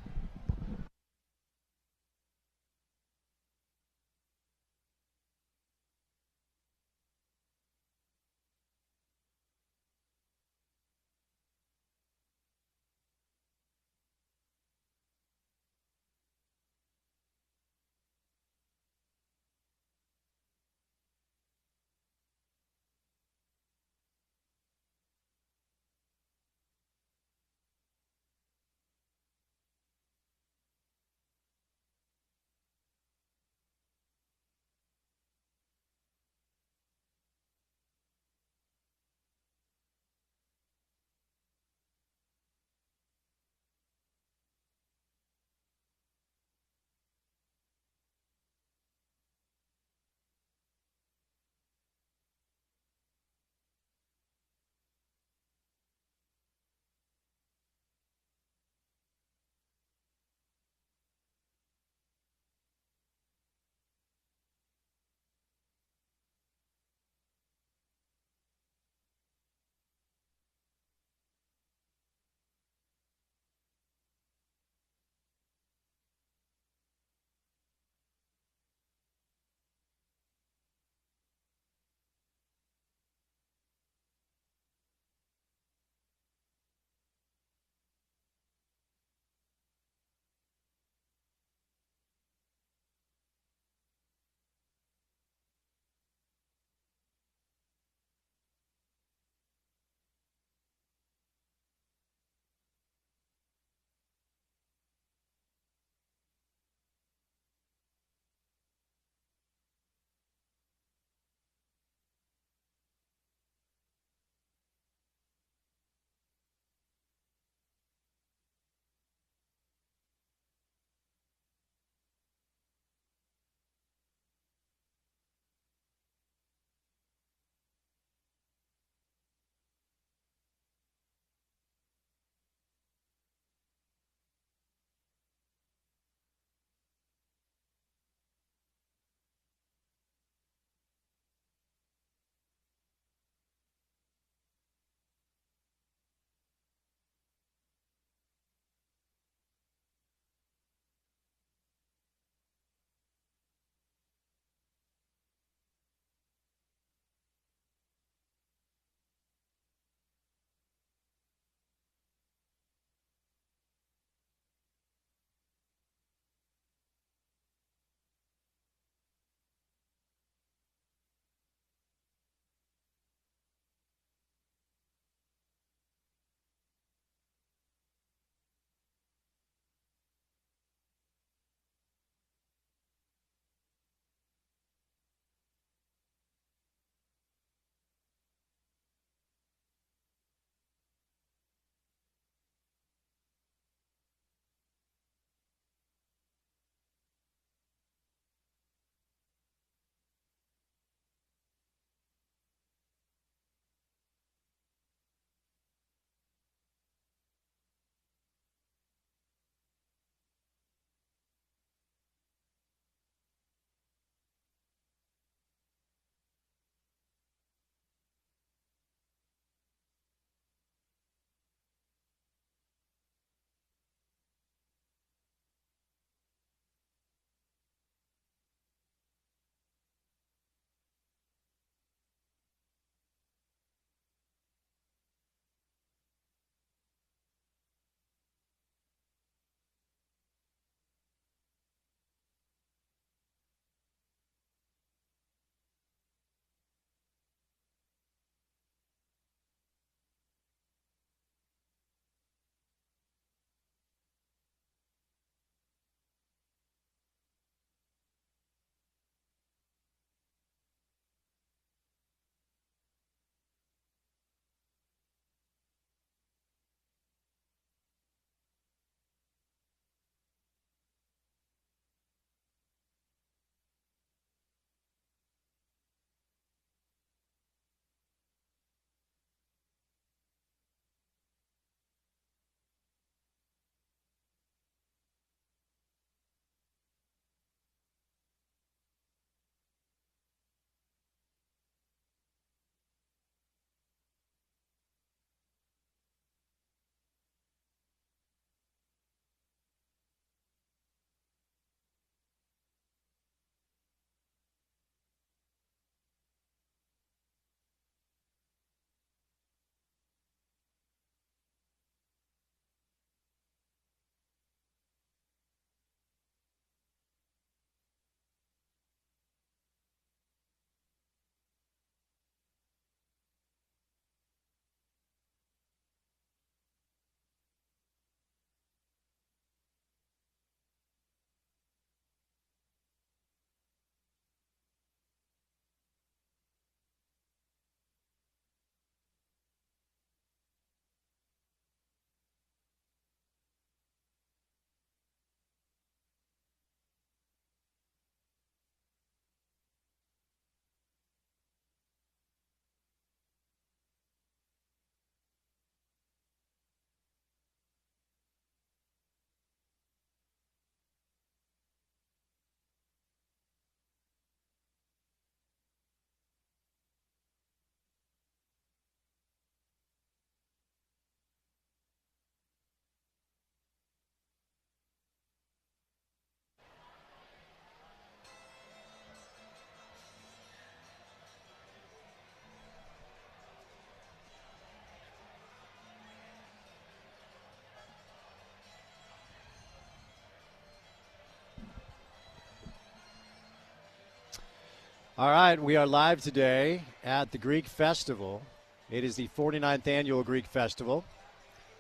All right, we are live today at the Greek Festival. It is the 49th annual Greek Festival,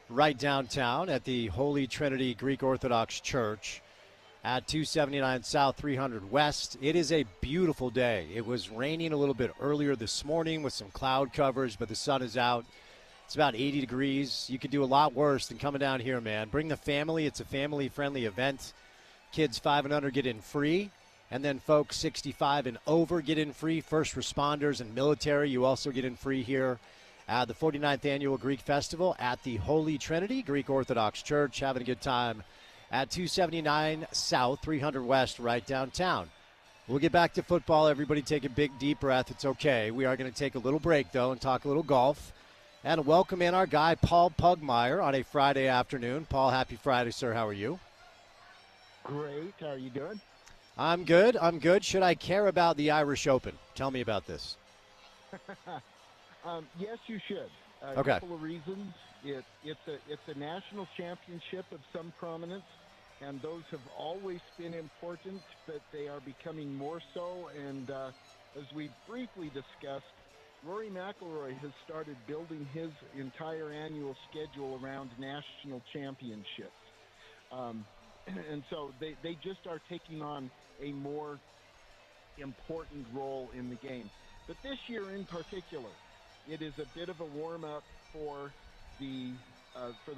right downtown at the Holy Trinity Greek Orthodox Church at 279 South 300 West. It is a beautiful day. It was raining a little bit earlier this morning with some cloud covers, but the sun is out. It's about 80 degrees. You could do a lot worse than coming down here, man. Bring the family. It's a family-friendly event. Kids 5 and under get in free, and then folks 65 and over get in free. First responders and military, you also get in free here at the 49th annual Greek Festival at the Holy Trinity Greek Orthodox Church. Having a good time at 279 South 300 West, right downtown. We'll get back to football. Everybody take a big, deep breath. It's okay. We are going to take a little break, though, and talk a little golf. And welcome in our guy, Paul Pugmire, on a Friday afternoon. Paul, happy Friday, sir. How are you? Great. How are you doing? I'm good. I'm good. Should I care about the Irish Open? Tell me about this. Yes, you should. A Okay. couple of reasons. It's a national championship of some prominence, and those have always been important, but they are becoming more so. And as we briefly discussed, Rory McIlroy has started building his entire annual schedule around national championships. And so they just are taking on a more important role in the game. But this year in particular, it is a bit of a warm-up for the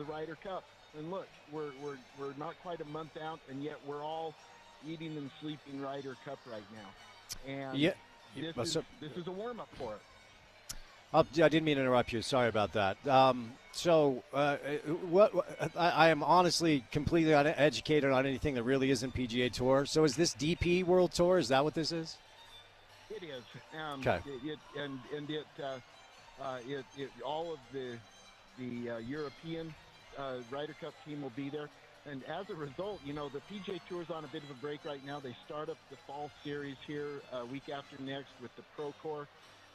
Ryder Cup. And look, we're not quite a month out, and yet we're all eating and sleeping Ryder Cup right now. And Yeah. this is a warm-up for it. I didn't mean to interrupt you. Sorry about that. I am honestly completely uneducated on anything that really isn't PGA Tour. So is this DP World Tour? Is that what this is? It is. Okay. All of the European Ryder Cup team will be there. And as a result, the PGA Tour is on a bit of a break right now. They start up the fall series here week after next with the Pro Tour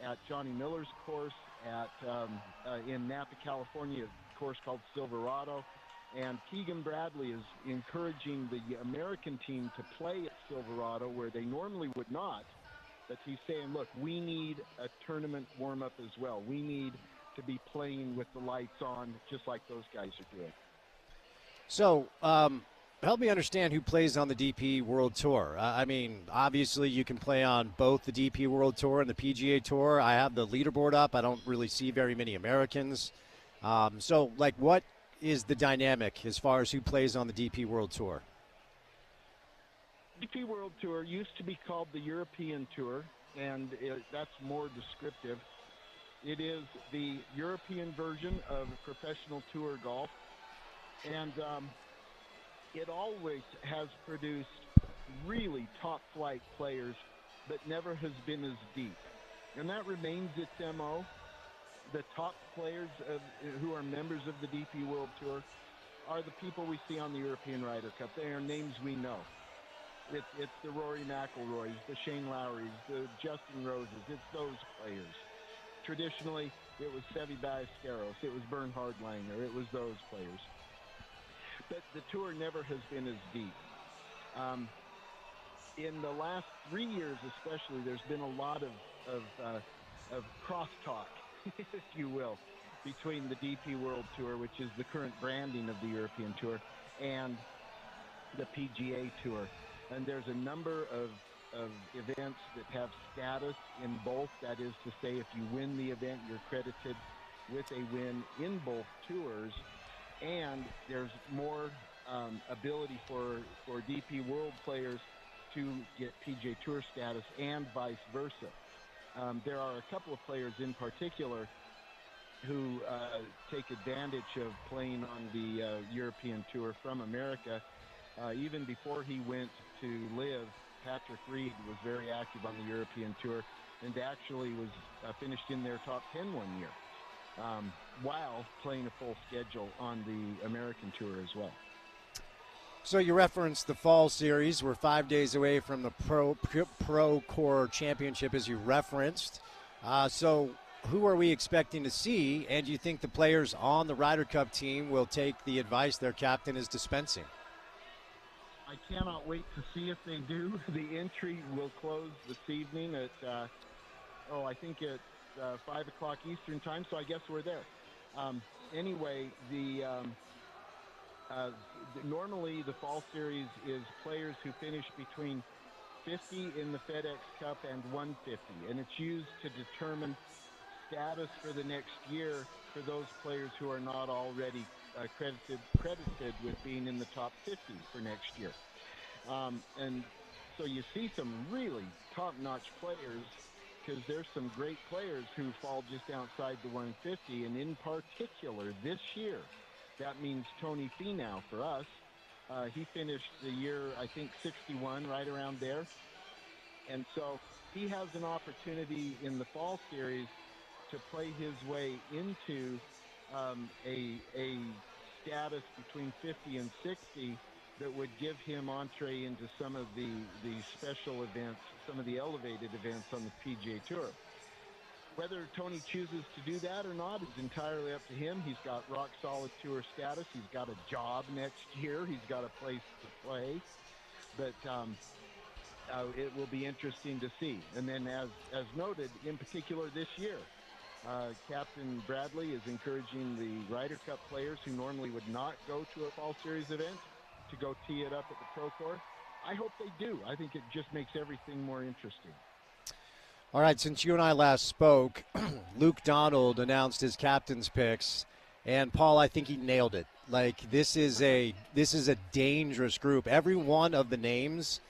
at Johnny Miller's course in Napa, California, a course called Silverado. And Keegan Bradley is encouraging the American team to play at Silverado where they normally would not. But he's saying, look, we need a tournament warm-up as well. We need to be playing with the lights on just like those guys are doing. So help me understand who plays on the DP World Tour. I mean, obviously you can play on both the DP World Tour and the PGA Tour. I have the leaderboard up. I don't really see very many Americans. So, what is the dynamic as far as who plays on the DP World Tour? DP World Tour used to be called the European Tour, and that's more descriptive. It is the European version of professional tour golf, and it always has produced really top-flight players, but never has been as deep. And that remains its MO. The top players who are members of the DP World Tour are the people we see on the European Ryder Cup. They are names we know. It's the Rory McIlroys, the Shane Lowrys, the Justin Roses. It's those players. Traditionally, it was Seve Ballesteros. It was Bernhard Langer. It was those players. But the tour never has been as deep. In the last 3 years especially, there's been a lot of crosstalk, if you will, between the DP World Tour, which is the current branding of the European Tour, and the PGA Tour. And there's a number of events that have status in both. That is to say, if you win the event, you're credited with a win in both tours. And there's more ability for DP World players to get PGA Tour status and vice versa. There are a couple of players in particular who take advantage of playing on the European Tour from America. Even before he went to live, Patrick Reed was very active on the European Tour and actually was finished in their top 10 one year. While playing a full schedule on the American Tour as well. So you referenced the fall series. We're 5 days away from the Pro Core Championship, as you referenced. So who are we expecting to see? And do you think the players on the Ryder Cup team will take the advice their captain is dispensing? I cannot wait to see if they do. The entry will close this evening at, I think at 5 o'clock Eastern time, so I guess we're there. Anyway, normally the fall series is players who finish between 50 in the FedEx Cup and 150, and it's used to determine status for the next year for those players who are not already credited with being in the top 50 for next year. And so you see some really top-notch players, because there's some great players who fall just outside the 150, and in particular this year, that means Tony Finau for us. He finished the year, I think, 61, right around there. And so he has an opportunity in the fall series to play his way into a status between 50 and 60 that would give him entree into some of the special events, some of the elevated events on the PGA Tour. Whether Tony chooses to do that or not is entirely up to him. He's got rock-solid tour status. He's got a job next year. He's got a place to play. But it will be interesting to see. And then as noted, in particular this year, Captain Bradley is encouraging the Ryder Cup players who normally would not go to a fall series event to go tee it up at the Pro Course. I hope they do. I think it just makes everything more interesting. All right, since you and I last spoke, Luke Donald announced his captain's picks, and Paul, I think he nailed it. Like, this is a dangerous group. Every one of the names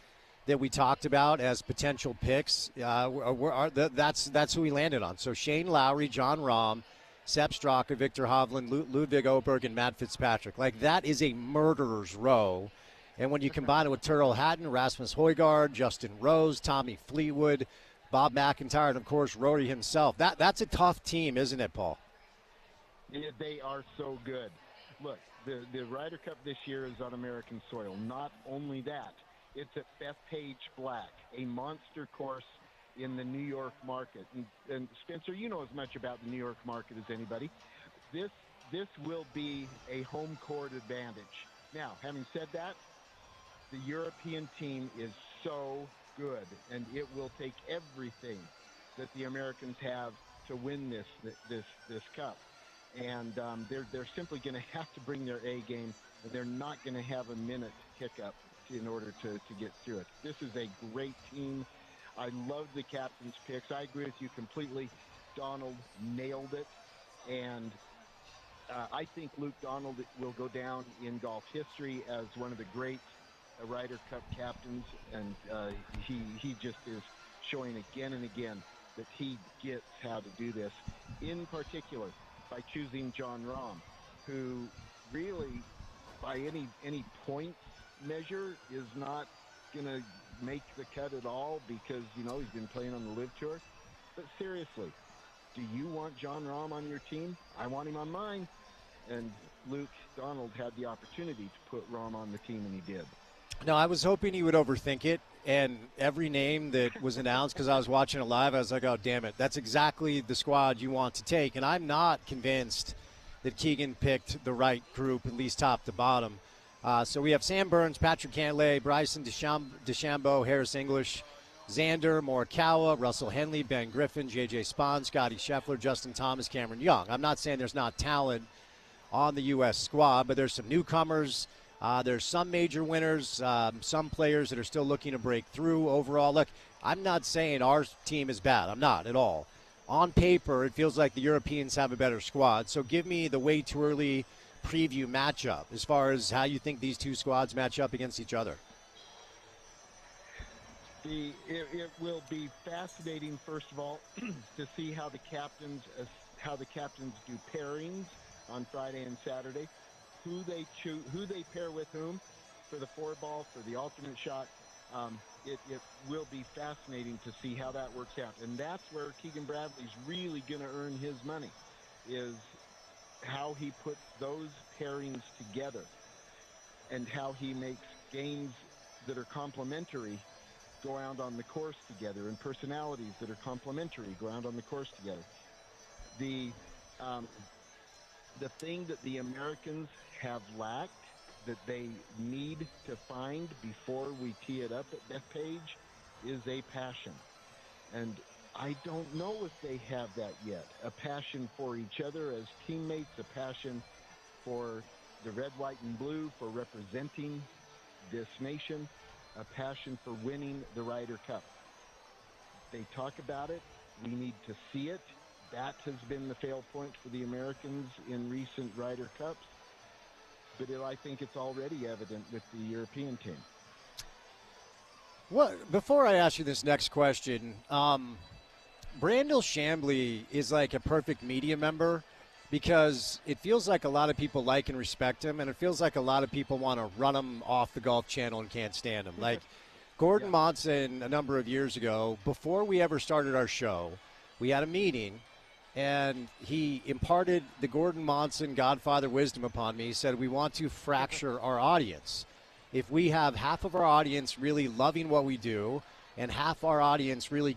that we talked about as potential picks, that's who we landed on. So Shane Lowry, John Rahm, Sepp Straka, Victor Hovland, Ludwig Oberg, and Matt Fitzpatrick. Like, that is a murderer's row. And when you combine it with Tyrrell Hatton, Rasmus Højgaard, Justin Rose, Tommy Fleetwood, Bob McIntyre, and, of course, Rory himself, that's a tough team, isn't it, Paul? Yeah, they are so good. Look, the Ryder Cup this year is on American soil. Not only that, it's at Bethpage Black, a monster course in the New York market. And Spencer, you know as much about the New York market as anybody. This will be a home court advantage. Now, having said that, the European team is so good, and it will take everything that the Americans have to win this cup. And they're simply going to have to bring their A game, and they're not going to have a minute hiccup in order to get through it. This is a great team. I love the captain's picks. I agree with you completely. Donald nailed it. And I think Luke Donald will go down in golf history as one of the great Ryder Cup captains. And he just is showing again and again that he gets how to do this. In particular, by choosing John Rahm, who really, by any point measure, is not going to make the cut at all because, he's been playing on the LIV Tour. But seriously, do you want John Rahm on your team? I want him on mine. And Luke Donald had the opportunity to put Rahm on the team, and he did. No, I was hoping he would overthink it, and every name that was announced, because I was watching it live, I was like, oh, damn it, that's exactly the squad you want to take. And I'm not convinced that Keegan picked the right group, at least top to bottom. So we have Sam Burns, Patrick Cantlay, Bryson DeChambeau, Harris English, Xander, Morikawa, Russell Henley, Ben Griffin, J.J. Spahn, Scotty Scheffler, Justin Thomas, Cameron Young. I'm not saying there's not talent on the U.S. squad, but there's some newcomers. There's some major winners, some players that are still looking to break through overall. Look, I'm not saying our team is bad. I'm not at all. On paper, it feels like the Europeans have a better squad. So give me the way too early preview matchup as far as how you think these two squads match up against each other. It will be fascinating, first of all, to see how the captains do pairings on Friday and Saturday. Who they pair with whom for the 4-ball, for the alternate shot. It will be fascinating to see how that works out. And that's where Keegan Bradley's really going to earn his money, is how he puts those pairings together and how he makes games that are complementary go out on the course together, and personalities that are complementary go out on the course together. The thing that the Americans have lacked that they need to find before we tee it up at Bethpage is a passion. And I don't know if they have that yet. A passion for each other as teammates, a passion for the red, white, and blue, for representing this nation, a passion for winning the Ryder Cup. They talk about it. We need to see it. That has been the fail point for the Americans in recent Ryder Cups. But I think it's already evident with the European team. Well, before I ask you this next question, Brandel Chambly is like a perfect media member because it feels like a lot of people like and respect him, and it feels like a lot of people want to run him off the Golf Channel and can't stand him. Like Gordon Monson a number of years ago, before we ever started our show, we had a meeting, and he imparted the Gordon Monson Godfather wisdom upon me. He said, we want to fracture our audience. If we have half of our audience really loving what we do and half our audience really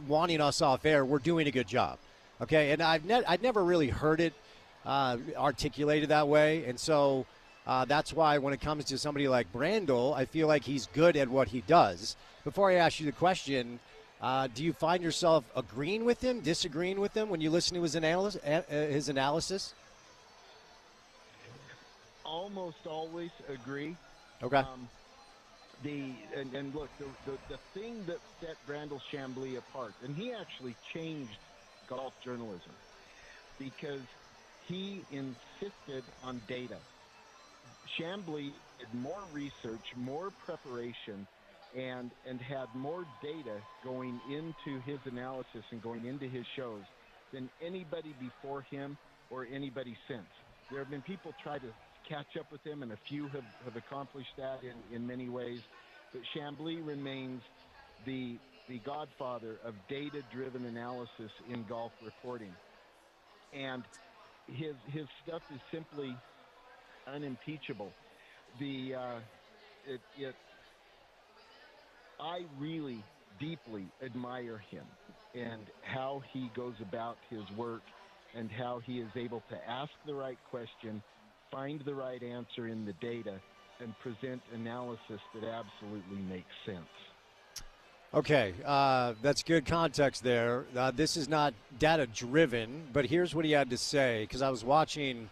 wanting us off air, we're doing a good job. Okay, and I'd never really heard it articulated that way, and so that's why when it comes to somebody like Brandel, I feel like he's good at what he does. Before I ask you the question, do you find yourself agreeing with him, disagreeing with him when you listen to his analysis? Almost always agree. Okay. And look, the thing that set Brandel Chambly apart, and he actually changed golf journalism because he insisted on data. Chambly did more research, more preparation, and had more data going into his analysis and going into his shows than anybody before him or anybody since. There have been people try to catch up with him, and a few have accomplished that in many ways. But Chambly remains the godfather of data-driven analysis in golf reporting. And his stuff is simply unimpeachable. I really deeply admire him and how he goes about his work and how he is able to ask the right question, find the right answer in the data, and present analysis that absolutely makes sense. Okay, that's good context there. This is not data-driven, but here's what he had to say, because I was watching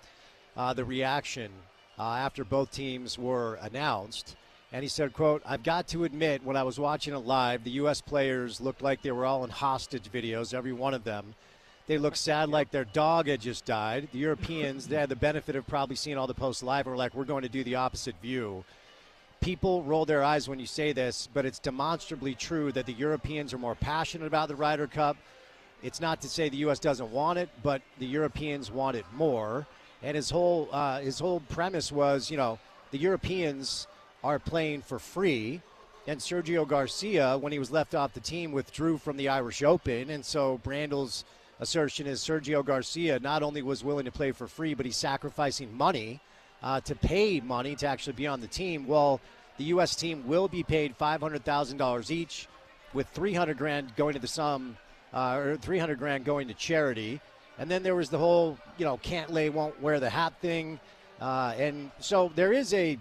the reaction after both teams were announced, and he said, quote, I've got to admit, when I was watching it live, the U.S. players looked like they were all in hostage videos, every one of them. They looked sad like their dog had just died. The Europeans, they had the benefit of probably seeing all the posts live and were like, we're going to do the opposite view. People roll their eyes when you say this, but it's demonstrably true that the Europeans are more passionate about the Ryder Cup. It's not to say the U.S. doesn't want it, but the Europeans want it more. And his whole premise was, you know, the Europeans are playing for free, and Sergio Garcia, when he was left off the team, withdrew from the Irish Open, and so Brandel's assertion is Sergio Garcia not only was willing to play for free, but he's sacrificing money to pay money to actually be on the team. Well, the U.S. team will be paid $500,000 each, with $300,000 going to the sum, or $300,000 going to charity. And then there was the whole, you know, can't lay, won't wear the hat thing. And so there is a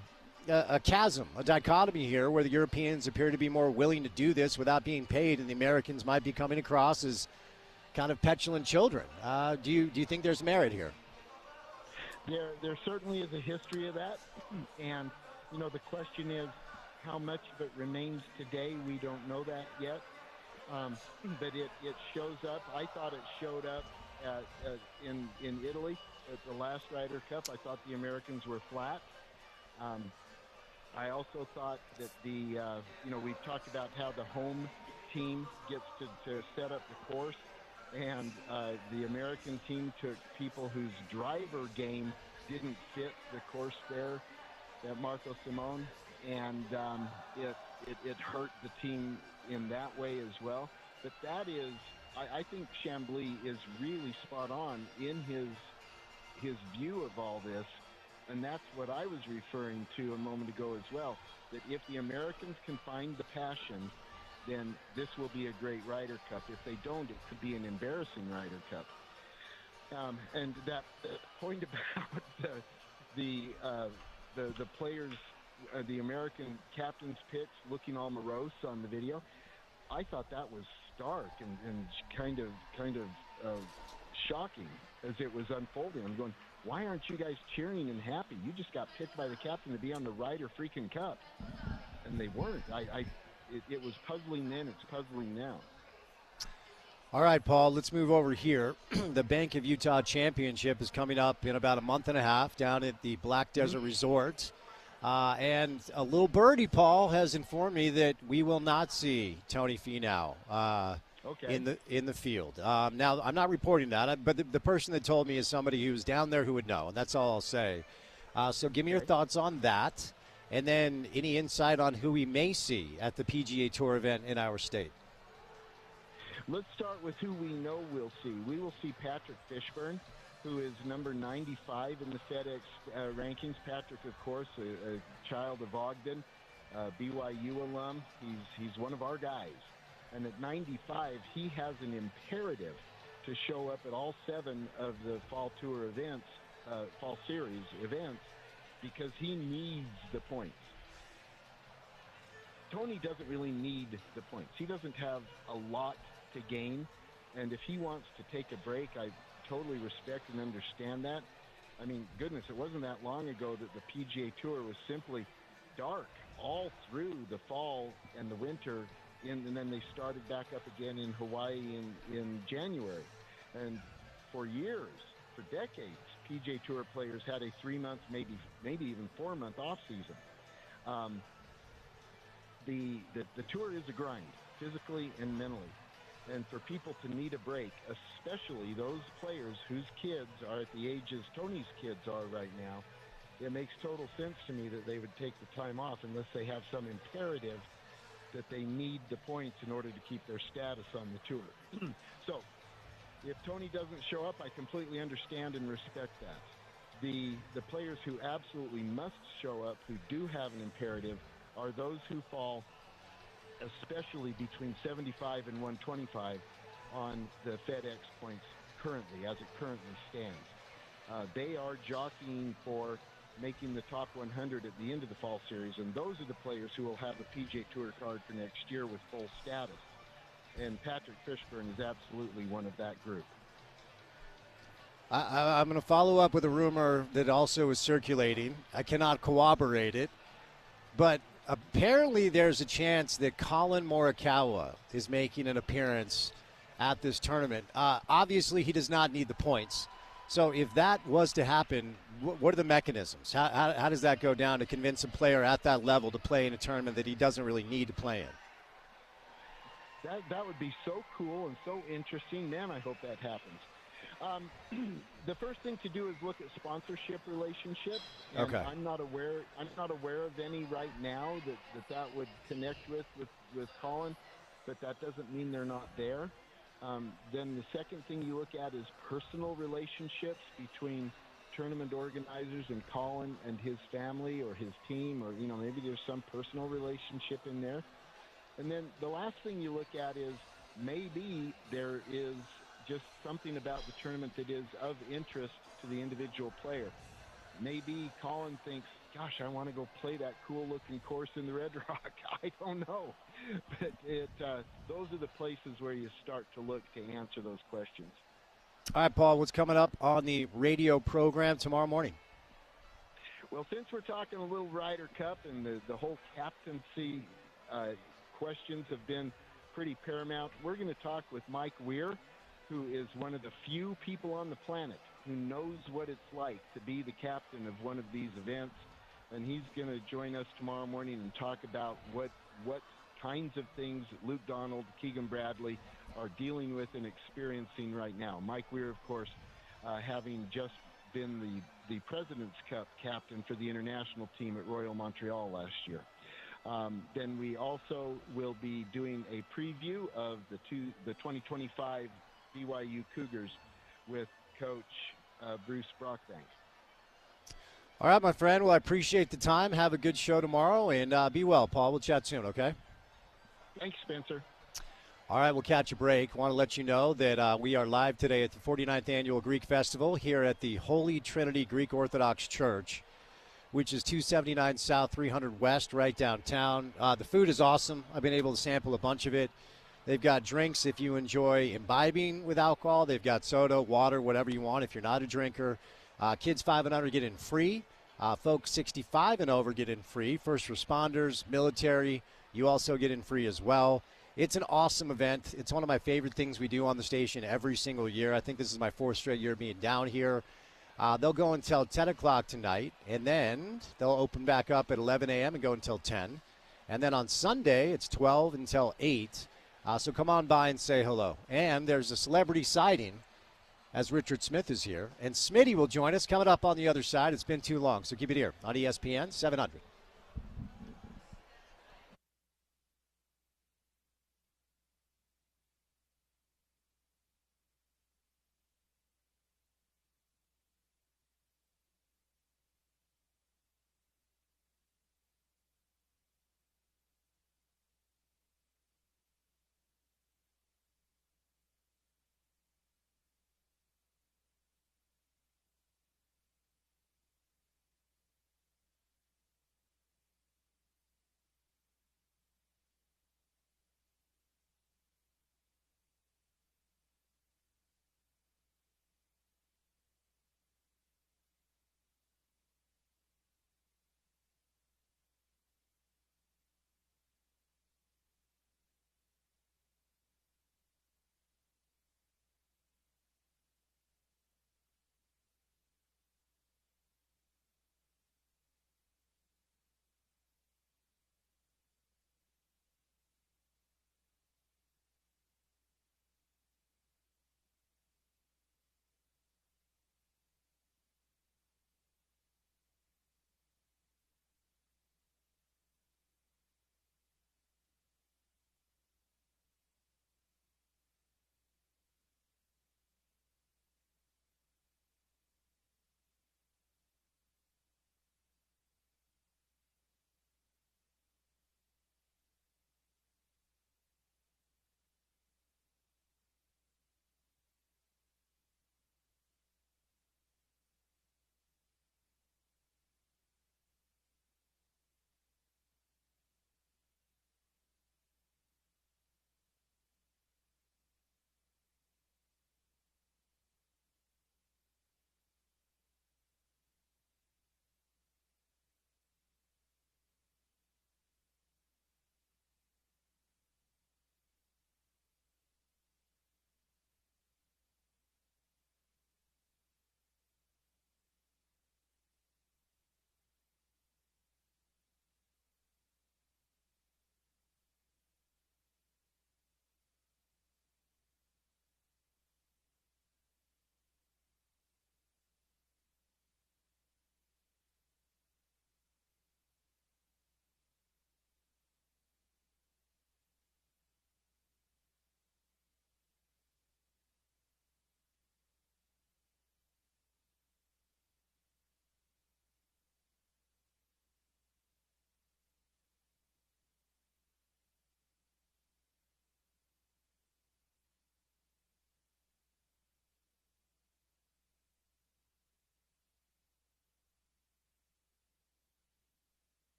chasm, a dichotomy here where the Europeans appear to be more willing to do this without being paid, and the Americans might be coming across as kind of petulant children. Do you think there's merit here? There certainly is a history of that, and you know the question is how much of it remains today. We don't know that yet, but it shows up. I thought it showed up in Italy at the last Ryder Cup. I thought the Americans were flat. I also thought that we've talked about how the home team gets to set up the course. And the American team took people whose driver game didn't fit the course there at Marco Simone, and it hurt the team in that way as well. But that is, I think Chambly is really spot on in his view of all this, and that's what I was referring to a moment ago as well, that if the Americans can find the passion, then this will be a great Ryder Cup. If they don't, it could be an embarrassing Ryder Cup. And that point about the the players, the American captain's picks looking all morose on the video, I thought that was stark and kind of shocking as it was unfolding. I'm going, why aren't you guys cheering and happy? You just got picked by the captain to be on the Ryder freaking Cup, and they weren't. It was puzzling then. It's puzzling now. All right, Paul, let's move over here. The Bank of Utah Championship is coming up in about a month and a half down at the Black Desert Resort. And a little birdie, Paul, has informed me that we will not see Tony Finau in the field. Now, I'm not reporting that, but the person that told me is somebody who's down there who would know, and that's all I'll say. So give me your thoughts on that, and then any insight on who we may see at the PGA Tour event in our state. Let's start with who we know we'll see. We will see Patrick Fishburne, who is number 95 in the FedEx rankings. Patrick, of course, a child of Ogden, BYU alum. He's one of our guys. And at 95, he has an imperative to show up at all 7 of the Fall Tour events, Fall Series events, because he needs the points. Tony doesn't really need the points. He doesn't have a lot to gain, and if he wants to take a break, I totally respect and understand that. I mean, goodness, it wasn't that long ago that the PGA Tour was simply dark all through the fall and the winter, and then they started back up again in Hawaii in January. And for years, for decades, PGA Tour players had a 3-month, maybe even 4-month off season. The tour is a grind, physically and mentally. And for people to need a break, especially those players whose kids are at the ages Tony's kids are right now, it makes total sense to me that they would take the time off unless they have some imperative that they need the points in order to keep their status on the tour. So, if Tony doesn't show up, I completely understand and respect that. The players who absolutely must show up, who do have an imperative, are those who fall especially between 75 and 125 on the FedEx points currently, as it currently stands. They are jockeying for making the top 100 at the end of the Fall Series, and those are the players who will have a PGA Tour card for next year with full status. And Patrick Fishburne is absolutely one of that group. I'm going to follow up with a rumor that also is circulating. I cannot corroborate it, but apparently there's a chance that Colin Morikawa is making an appearance at this tournament. Obviously, he does not need the points. So if that was to happen, what are the mechanisms? How does that go down to convince a player at that level to play in a tournament that he doesn't really need to play in? That would be so cool and so interesting. Man, I hope that happens. The first thing to do is look at sponsorship relationships. Okay. I'm not aware of any right now that would connect with Colin, but that doesn't mean they're not there. Then the second thing you look at is personal relationships between tournament organizers and Colin and his family or his team, or maybe there's some personal relationship in there. And then the last thing you look at is maybe there is just something about the tournament that is of interest to the individual player. Maybe Colin thinks, gosh, I want to go play that cool-looking course in the Red Rock. I don't know. But those are the places where you start to look to answer those questions. All right, Paul, what's coming up on the radio program tomorrow morning? Well, since we're talking a little Ryder Cup and the whole captaincy questions have been pretty paramount, we're going to talk with Mike Weir, who is one of the few people on the planet who knows what it's like to be the captain of one of these events. And he's going to join us tomorrow morning and talk about what kinds of things Luke Donald, Keegan Bradley are dealing with and experiencing right now. Mike Weir, of course, having just been the President's Cup captain for the international team at Royal Montreal last year. Then we also will be doing a preview of the 2025 BYU Cougars with Coach Bruce Brockbank. All right, my friend. Well, I appreciate the time. Have a good show tomorrow, and be well, Paul. We'll chat soon, okay? Thanks, Spencer. All right, we'll catch a break. Want to let you know that we are live today at the 49th Annual Greek Festival here at the Holy Trinity Greek Orthodox Church. which is 279 South, 300 West, right downtown. The food is awesome. I've been able to sample a bunch of it. They've got drinks if you enjoy imbibing with alcohol. They've got soda, water, whatever you want if you're not a drinker. Kids 5 and under get in free. Folks 65 and over get in free. First responders, military, you also get in free as well. It's an awesome event. It's one of my favorite things we do on the station every single year. I think this is my 4th straight year being down here. They'll go until 10 o'clock tonight, and then they'll open back up at 11 a.m. and go until 10. And then on Sunday, it's 12 until 8. So come on by and say hello. And there's a celebrity sighting as Richard Smith is here. And Smitty will join us coming up on the other side. It's been too long, so keep it here on ESPN 700.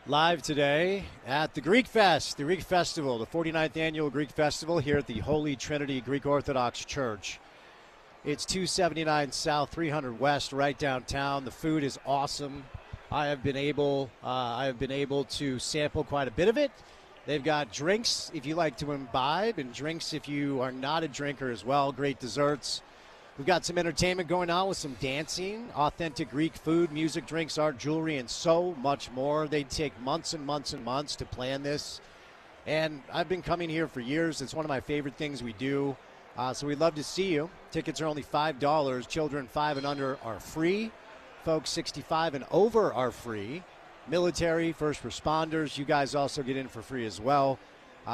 Live today at the Greek Fest, the Greek Festival, the 49th Annual Greek Festival here at the Holy Trinity Greek Orthodox Church. It's 279 South, 300 West, right downtown. The food is awesome. I have been able to sample quite a bit of it. They've got drinks if you like to imbibe, and drinks if you are not a drinker as well. Great desserts. We've got some entertainment going on with some dancing, authentic Greek food, music, drinks, art, jewelry, and so much more. They take months and months and months to plan this. And I've been coming here for years. It's one of my favorite things we do. So we'd love to see you. Tickets are only $5. Children 5 and under are free. Folks 65 and over are free. Military, first responders, you guys also get in for free as well.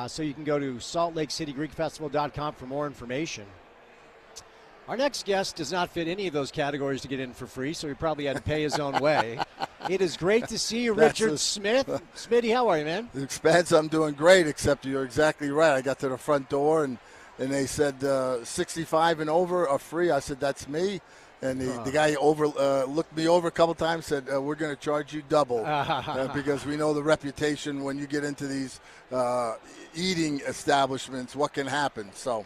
So you can go to saltlakeCityGreekFestival.com for more information. Our next guest does not fit any of those categories to get in for free, so he probably had to pay his own way. It is great to see you, Richard Smith. Smitty, how are you, man? Spence, I'm doing great, except you're exactly right. I got to the front door, and they said 65 and over are free. I said, that's me. And the guy looked me over a couple times, said, we're going to charge you double because we know the reputation when you get into these eating establishments, what can happen. So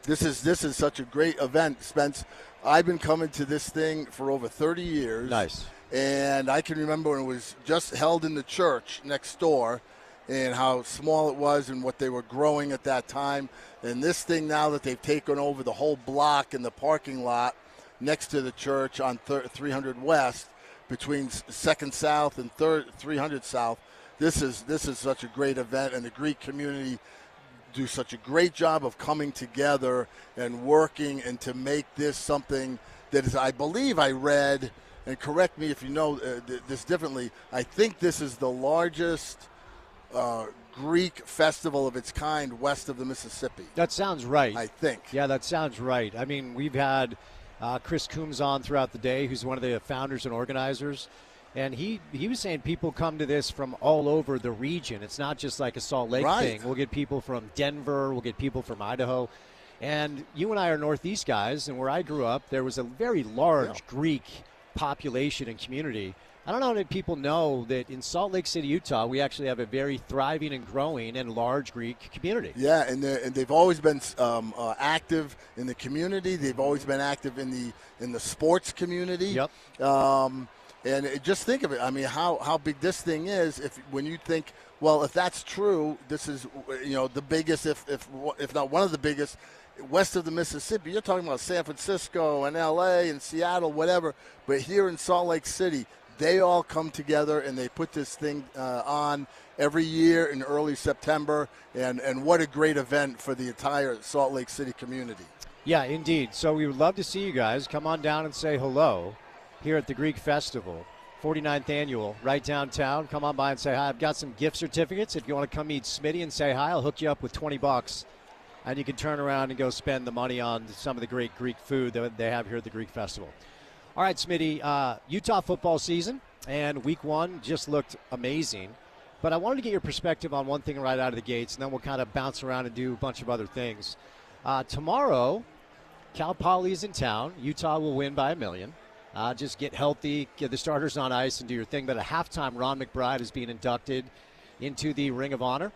this is such a great event, Spence. I've been coming to this thing for over 30 years. Nice. And I can remember when it was just held in the church next door and how small it was and what they were growing at that time. And this thing now that they've taken over the whole block and the parking lot next to the church on 300 West between 2nd South and 300 South, this is such a great event, and the Greek community do such a great job of coming together and working and to make this something that is, I believe I read, and correct me if you know this differently, I think this is the largest Greek festival of its kind west of the Mississippi. That sounds right. I think. Yeah, that sounds right. I mean, we've had Chris Coombs on throughout the day, who's one of the founders and organizers. And he was saying people come to this from all over the region. It's not just like a Salt Lake thing. We'll get people from Denver. We'll get people from Idaho. And you and I are Northeast guys, and where I grew up, there was a very large Greek population and community. I don't know how many people know that in Salt Lake City, Utah, we actually have a very thriving and growing and large Greek community. Yeah, and they've always been active in the community. They've always been active in the sports community. Yep. And just think of it. I mean, how big this thing is. When you think, well, if that's true, this is the biggest, if not one of the biggest, west of the Mississippi. You're talking about San Francisco and L.A. and Seattle, whatever. But here in Salt Lake City, they all come together and they put this thing on every year in early September. And what a great event for the entire Salt Lake City community. Yeah, indeed. So we would love to see you guys. Come on down and say hello here at the Greek Festival, 49th Annual, right downtown. Come on by and say hi. I've got some gift certificates. If you want to come meet Smitty and say hi, I'll hook you up with $20, and you can turn around and go spend the money on some of the great Greek food that they have here at the Greek Festival. All right, Smitty, Utah football season, and week one just looked amazing. But I wanted to get your perspective on one thing right out of the gates, and then we'll kind of bounce around and do a bunch of other things. Tomorrow, Cal Poly is in town. Utah will win by 1 million. Just get healthy, get the starters on ice, and do your thing. But at halftime, Ron McBride is being inducted into the Ring of Honor.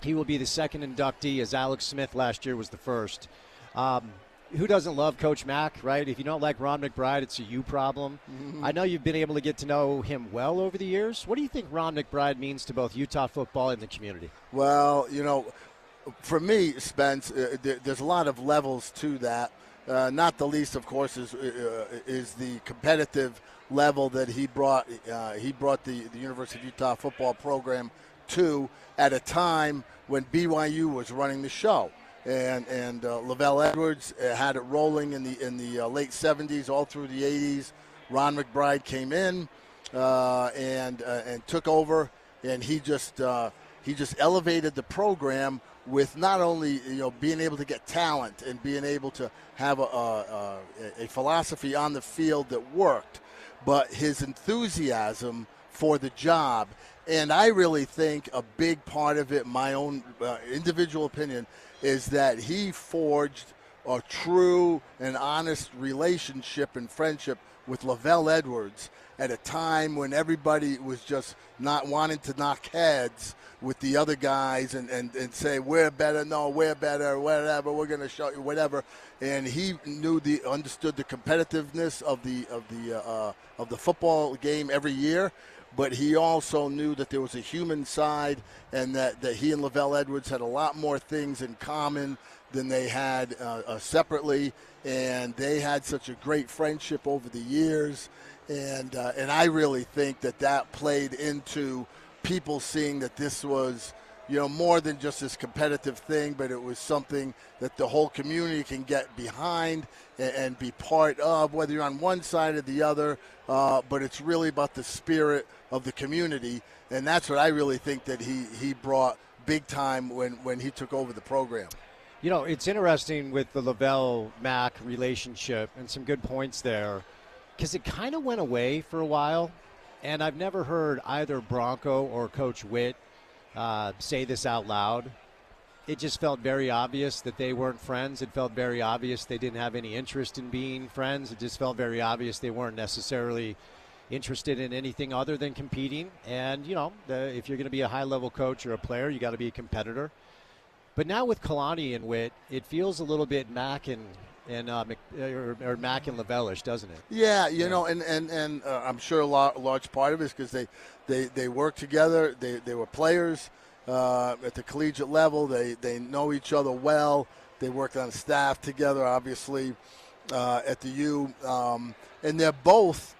He will be the second inductee, as Alex Smith last year was the first. Who doesn't love Coach Mack, right? If you don't like Ron McBride, it's a you problem. Mm-hmm. I know you've been able to get to know him well over the years. What do you think Ron McBride means to both Utah football and the community? Well, for me, Spence, there's a lot of levels to that. Not the least, of course, is the competitive level that he brought. He brought the University of Utah football program to at a time when BYU was running the show, and Lavelle Edwards had it rolling in the late 70s, all through the 80s. Ron McBride came in and took over, and he just elevated the program with not only being able to get talent and being able to have a philosophy on the field that worked, but his enthusiasm for the job. And I really think a big part of it, my own individual opinion, is that he forged a true and honest relationship and friendship with Lavelle Edwards at a time when everybody was just not wanting to knock heads with the other guys and say, we're better, no, we're better, whatever, we're going to show you, whatever. And he understood the competitiveness of the football game every year, but he also knew that there was a human side and that he and Lavelle Edwards had a lot more things in common than they had separately, and they had such a great friendship over the years, and I really think that played into people seeing that this was, more than just this competitive thing, but it was something that the whole community can get behind and be part of, whether you're on one side or the other, but it's really about the spirit of the community, and that's what I really think that he brought big time when he took over the program. It's interesting with the Lavelle-Mack relationship, and some good points there, because it kind of went away for a while, and I've never heard either Bronco or Coach Witt say this out loud. It just felt very obvious that they weren't friends. It felt very obvious they didn't have any interest in being friends. It just felt very obvious they weren't necessarily interested in anything other than competing. And, if you're going to be a high-level coach or a player, you got to be a competitor. But now with Kalani and Witt, it feels a little bit Mack and Mack and Lavelle-ish, doesn't it? Yeah, and I'm sure a large part of it is because they work together. They were players at the collegiate level. They know each other well. They worked on staff together, obviously, at the U. And they're both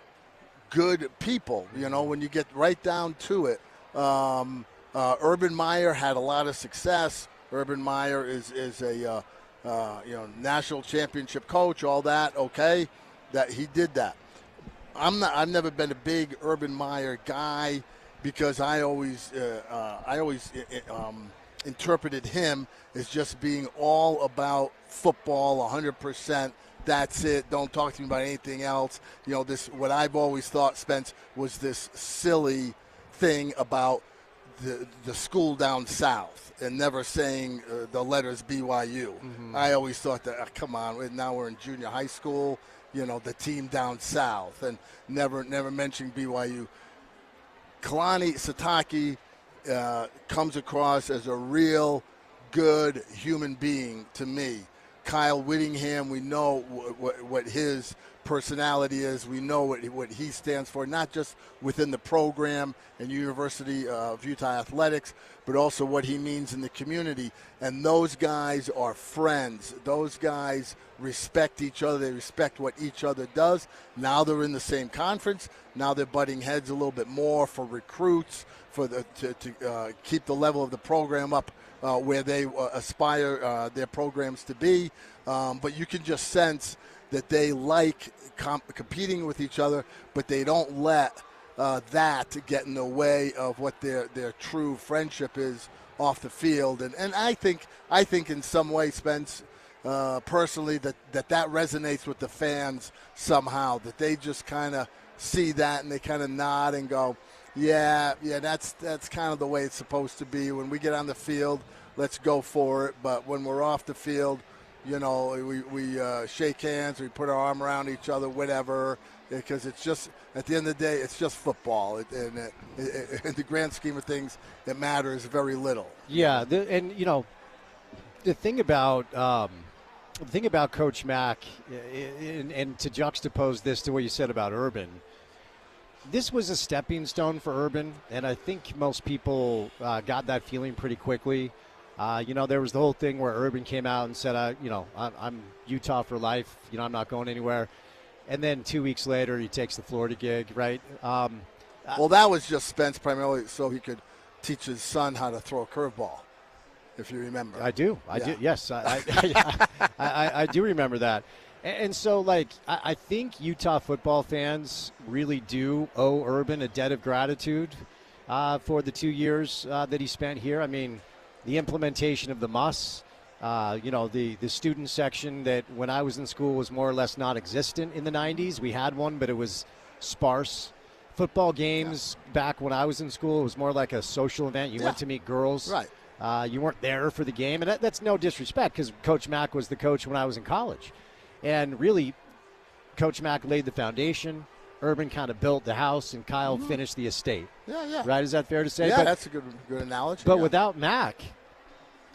good people, when you get right down to it. Urban Meyer had a lot of success. Urban Meyer is a national championship coach, all that. Okay, that he did that. I've never been a big Urban Meyer guy because I always interpreted him as just being all about football, 100%. That's it. Don't talk to me about anything else. This what I've always thought, Spence, was this silly thing about the school down south and never saying the letters BYU. Mm-hmm. I always thought that, come on, now we're in junior high school, the team down south, and never mentioning BYU. Kalani Sitake comes across as a real good human being to me. Kyle Whittingham, we know what his personality is. We know what he stands for, not just within the program and University of Utah Athletics, but also what he means in the community. And those guys are friends. Those guys respect each other. They respect what each other does. Now they're in the same conference. Now they're butting heads a little bit more for recruits, to keep the level of the program up where they aspire their programs to be. But you can just sense that they like competing with each other, but they don't let that get in the way of what their true friendship is off the field. And I think in some way, Spence, personally, that resonates with the fans somehow, that they just kind of see that and they kind of nod and go, yeah, that's kind of the way it's supposed to be. When we get on the field, let's go for it. But when we're off the field, we shake hands, we put our arm around each other, whatever, because it's just, at the end of the day, it's just football. In the grand scheme of things, it matters very little. Yeah, the thing about Coach Mack, and to juxtapose this to what you said about Urban, this was a stepping stone for Urban, and I think most people got that feeling pretty quickly. There was the whole thing where Urban came out and said, I'm Utah for life. I'm not going anywhere. And then 2 weeks later, he takes the Florida gig, right? Well, that was just Spence primarily so he could teach his son how to throw a curveball, if you remember. I do. Yes, I do remember that. And so, I think Utah football fans really do owe Urban a debt of gratitude for the 2 years that he spent here. I mean, the implementation of the MUS, the student section that when I was in school was more or less non-existent in the 90s. We had one, but it was sparse. Football games back when I was in school, it was more like a social event. You went to meet girls. Right. You weren't there for the game, and that's no disrespect because Coach Mack was the coach when I was in college. And really, Coach Mack laid the foundation. Urban kind of built the house, and Kyle finished the estate. Yeah. Right? Is that fair to say? Yeah, but, that's a good analogy. But without Mack,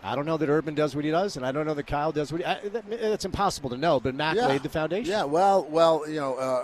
I don't know that Urban does what he does, and I don't know that Kyle does what it's impossible to know, but Mack laid the foundation. Yeah, well,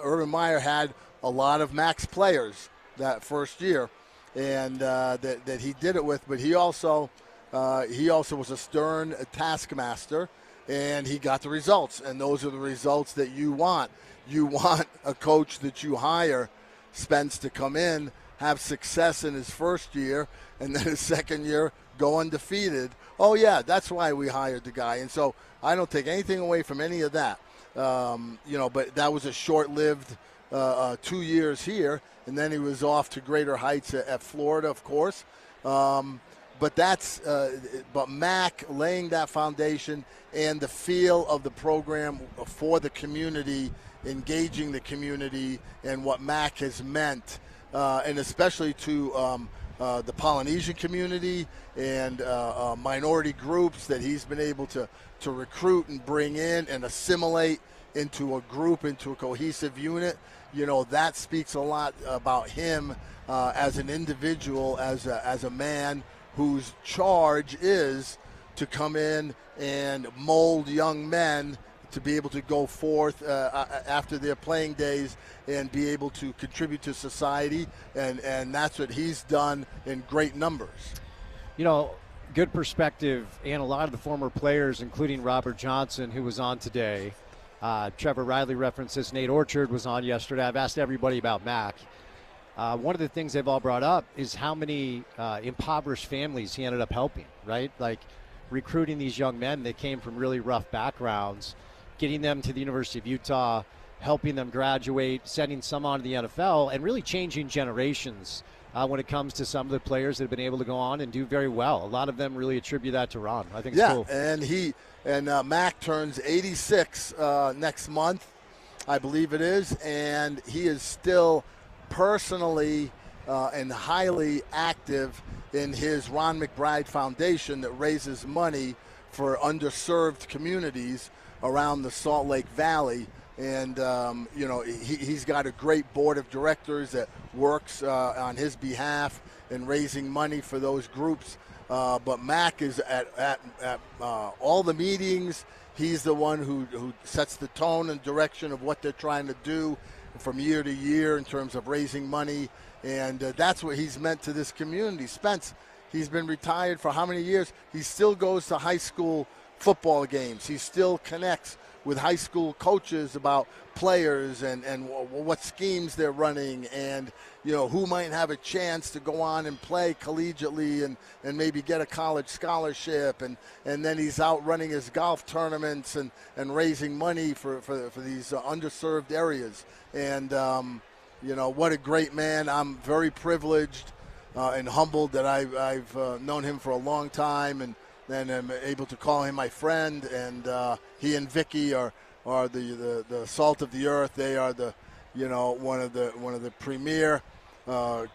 Urban Meyer had a lot of Mack's players that first year, and that he did it with, but he also was a stern taskmaster, and he got the results, and those are the results that you want. You want a coach that you hire, Spence, to come in, have success in his first year, and then his second year go undefeated. Oh, yeah, that's why we hired the guy. And so I don't take anything away from any of that. But that was a short-lived 2 years here, and then he was off to greater heights at Florida, of course. But Mack laying that foundation and the feel of the program for the community, engaging the community, and what Mack has meant, and especially to the Polynesian community and minority groups that he's been able to recruit and bring in and assimilate into a group, into a cohesive unit. That speaks a lot about him as an individual, as a man whose charge is to come in and mold young men to be able to go forth after their playing days and be able to contribute to society, and that's what he's done in great numbers. Good perspective, and a lot of the former players, including Robert Johnson, who was on today. Trevor Riley referenced this. Nate Orchard was on yesterday. I've asked everybody about Mack. One of the things they've all brought up is how many impoverished families he ended up helping, right? Like recruiting these young men that came from really rough backgrounds, getting them to the University of Utah, helping them graduate, sending some on to the NFL, and really changing generations when it comes to some of the players that have been able to go on and do very well. A lot of them really attribute that to Ron. I think it's cool. And Mack turns 86 next month, I believe it is, and he is still personally and highly active in his Ron McBride Foundation that raises money for underserved communities around the Salt Lake Valley. And, he's got a great board of directors that works on his behalf in raising money for those groups. But Mack is at all the meetings. He's the one who sets the tone and direction of what they're trying to do from year to year in terms of raising money. And that's what he's meant to this community. Spence, he's been retired for how many years? He still goes to high school football games. He still connects with high school coaches about players and what schemes they're running, and who might have a chance to go on and play collegiately and maybe get a college scholarship, and then he's out running his golf tournaments and raising money for these underserved areas. And what a great man. I'm very privileged and humbled that I've known him for a long time, and I'm able to call him my friend. And he and Vicky are the salt of the earth. They are one of the premier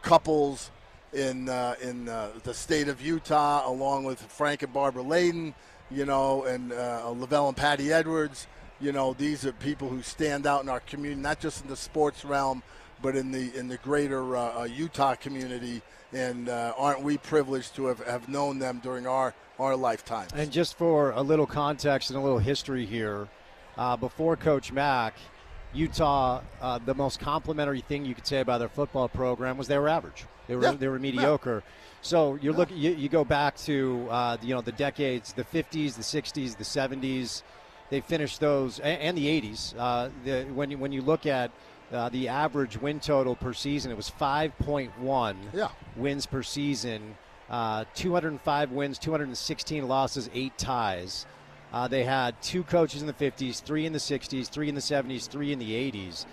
couples in the state of Utah, along with Frank and Barbara Layden, and Lavelle and Patty Edwards. These are people who stand out in our community, not just in the sports realm, but in the greater Utah community. And aren't we privileged to have known them during our lifetimes? And just for a little context and a little history here, before Coach Mack, Utah, the most complimentary thing you could say about their football program was they were average. They were mediocre. Yeah. So you go back to the decades, the 50s, the 60s, the 70s. They finished those, and the 80s. When you look at the average win total per season, it was 5.1 wins per season, 205 wins, 216 losses, 8 ties. They had 2 coaches in the 50s, 3 in the 60s, 3 in the 70s, 3 in the 80s.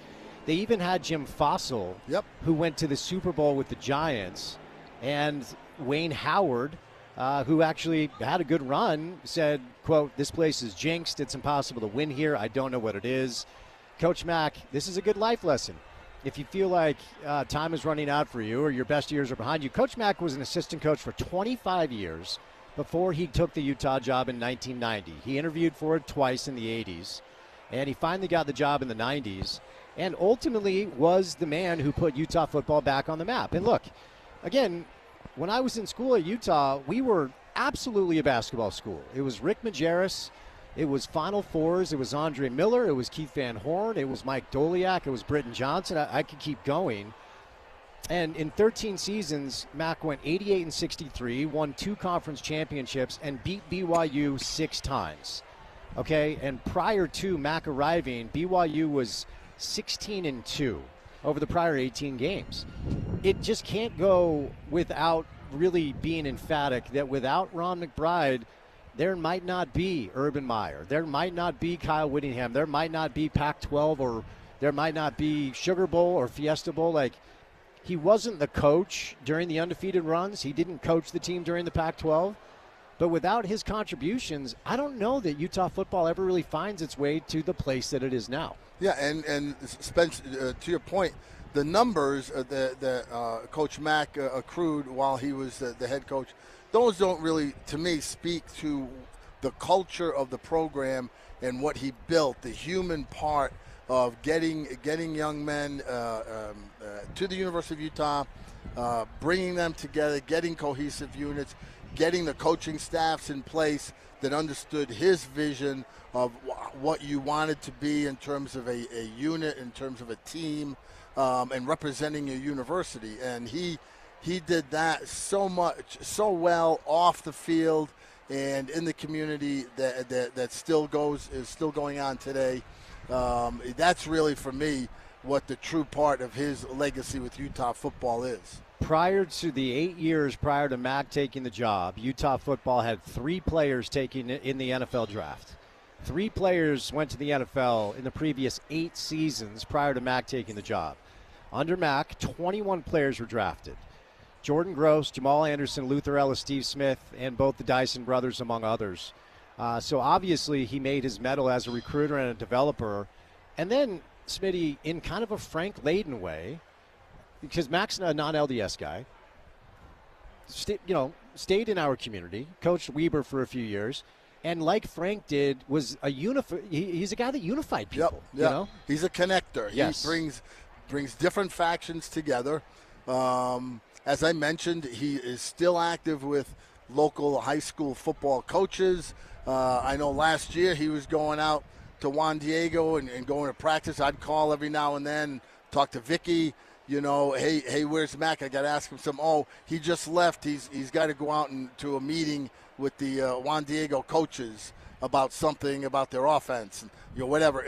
They even had Jim Fossil, who went to the Super Bowl with the Giants, and Wayne Howard, who actually had a good run, said, quote, "This place is jinxed. It's impossible to win here. I don't know what it is." Coach Mack, this is a good life lesson. If you feel like time is running out for you or your best years are behind you, Coach Mack was an assistant coach for 25 years before he took the Utah job in 1990. He interviewed for it twice in the 80s, and he finally got the job in the 90s, and ultimately was the man who put Utah football back on the map. And look, again, when I was in school at Utah, we were absolutely a basketball school. It was Rick Majerus. It was Final Fours. It was Andre Miller. It was Keith Van Horn. It was Mike Doliak. It was Britton Johnson. I could keep going. And in 13 seasons, Mac went 88-63, won 2 conference championships, and beat BYU 6 times. Okay, and prior to Mac arriving, BYU was 16-2 over the prior 18 games. It just can't go without really being emphatic that without Ron McBride, there might not be Urban Meyer. There might not be Kyle Whittingham. There might not be Pac-12, or there might not be Sugar Bowl or Fiesta Bowl. Like, he wasn't the coach during the undefeated runs. He didn't coach the team during the Pac-12. But without his contributions, I don't know that Utah football ever really finds its way to the place that it is now. Yeah, and Spence, to your point, the numbers that Coach Mack accrued while he was the head coach, those don't really, to me, speak to the culture of the program and what he built, the human part of getting young men to the University of Utah, bringing them together, getting cohesive units, getting the coaching staffs in place that understood his vision of what you wanted to be in terms of a unit, in terms of a team, and representing your university. And he did that so well off the field and in the community that is still going on today. That's really, for me, what the true part of his legacy with Utah football is. Prior to the 8 years prior to Mac taking the job, Utah football had 3 players taken in the NFL draft. 3 players went to the NFL in the previous 8 seasons prior to Mac taking the job. Under Mac, 21 players were drafted. Jordan Gross, Jamal Anderson, Luther Ellis, Steve Smith, and both the Dyson brothers, among others. So obviously he made his mettle as a recruiter and a developer. And then, Smitty, in kind of a Frank Layden way, because Mac's a non-LDS guy, stayed in our community, coached Weber for a few years, and like Frank did, was he's a guy that unified people. Yep. You know? He's a connector. Yes. He brings different factions together. As I mentioned, he is still active with local high school football coaches. I know last year he was going out to Juan Diego and going to practice. I'd call every now and then, talk to Vicky. Hey, where's Mac? I got to ask him something. Oh, he just left. He's got to go out to a meeting with the Juan Diego coaches about something about their offense, whatever.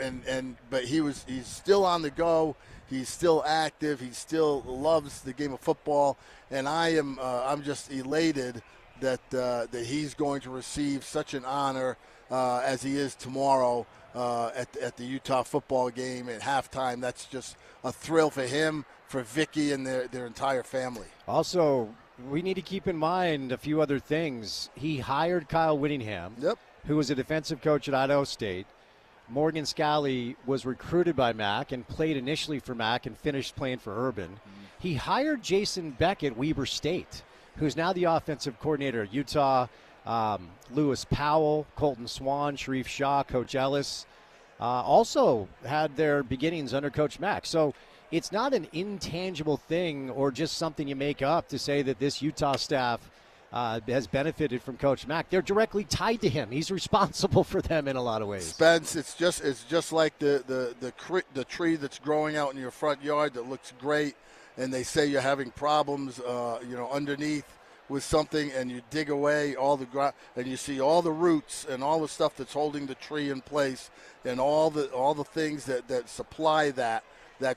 But he's still on the go. He's still active. He still loves the game of football, and I'm just elated that he's going to receive such an honor as he is tomorrow at the Utah football game at halftime. That's just a thrill for him, for Vicky, and their entire family. Also, we need to keep in mind a few other things. He hired Kyle Whittingham, who was a defensive coach at Idaho State. Morgan Scally was recruited by Mac and played initially for Mac and finished playing for Urban. He hired Jason Beck at Weber State, who's now the offensive coordinator at Utah. Lewis Powell, Colton Swan, Sharif Shah, Coach Ellis also had their beginnings under Coach Mac. So it's not an intangible thing or just something you make up to say that this Utah staff has benefited from Coach Mac. They're directly tied to him. He's responsible for them in a lot of ways. Spence, it's just like the tree that's growing out in your front yard that looks great, and they say you're having problems, underneath with something, and you dig away all the ground, and you see all the roots and all the stuff that's holding the tree in place, and all the things that supply that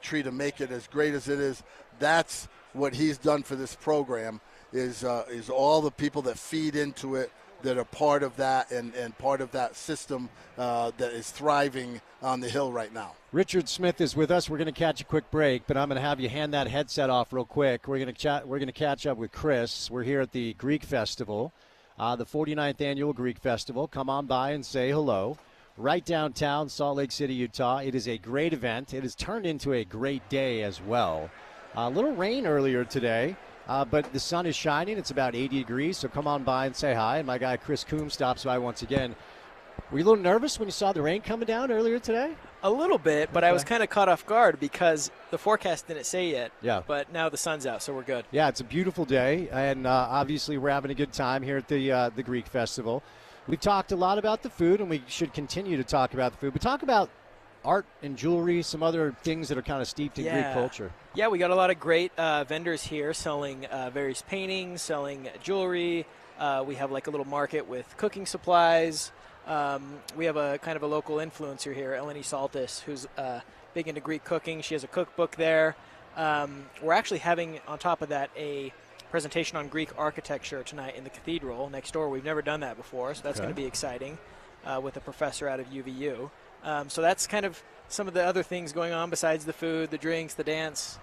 tree to make it as great as it is. That's what he's done for this program. Is all the people that feed into it, that are part of that and part of that system that is thriving on the Hill right now. Richard Smith is with us. We're going to catch a quick break, but I'm going to have you hand that headset off real quick. We're going to chat. We're going to catch up with Chris. We're here at the Greek Festival, the 49th annual Greek Festival. Come on by and say hello. Right downtown Salt Lake City, Utah. It is a great event. It has turned into a great day as well. A little rain earlier today. But the sun is shining. It's about 80 degrees, so come on by and say hi. And my guy Chris Coombs stops by once again. Were you a little nervous when you saw the rain coming down earlier today? A little bit, but I was kind of caught off guard because the forecast didn't say yet. Yeah. But now the sun's out, so we're good. Yeah, it's a beautiful day, and obviously we're having a good time here at the Greek Festival. We've talked a lot about the food, and we should continue to talk about the food. But talk about art and jewelry, some other things that are kind of steeped in Greek culture. Yeah, we got a lot of great vendors here selling various paintings, selling jewelry. We have like a little market with cooking supplies. We have a kind of a local influencer here, Eleni Saltis, who's big into Greek cooking. She has a cookbook there. We're actually having, on top of that, a presentation on Greek architecture tonight in the cathedral next door. We've never done that before, so that's going to be exciting with a professor out of UVU. So that's kind of some of the other things going on besides the food, the drinks, the dance.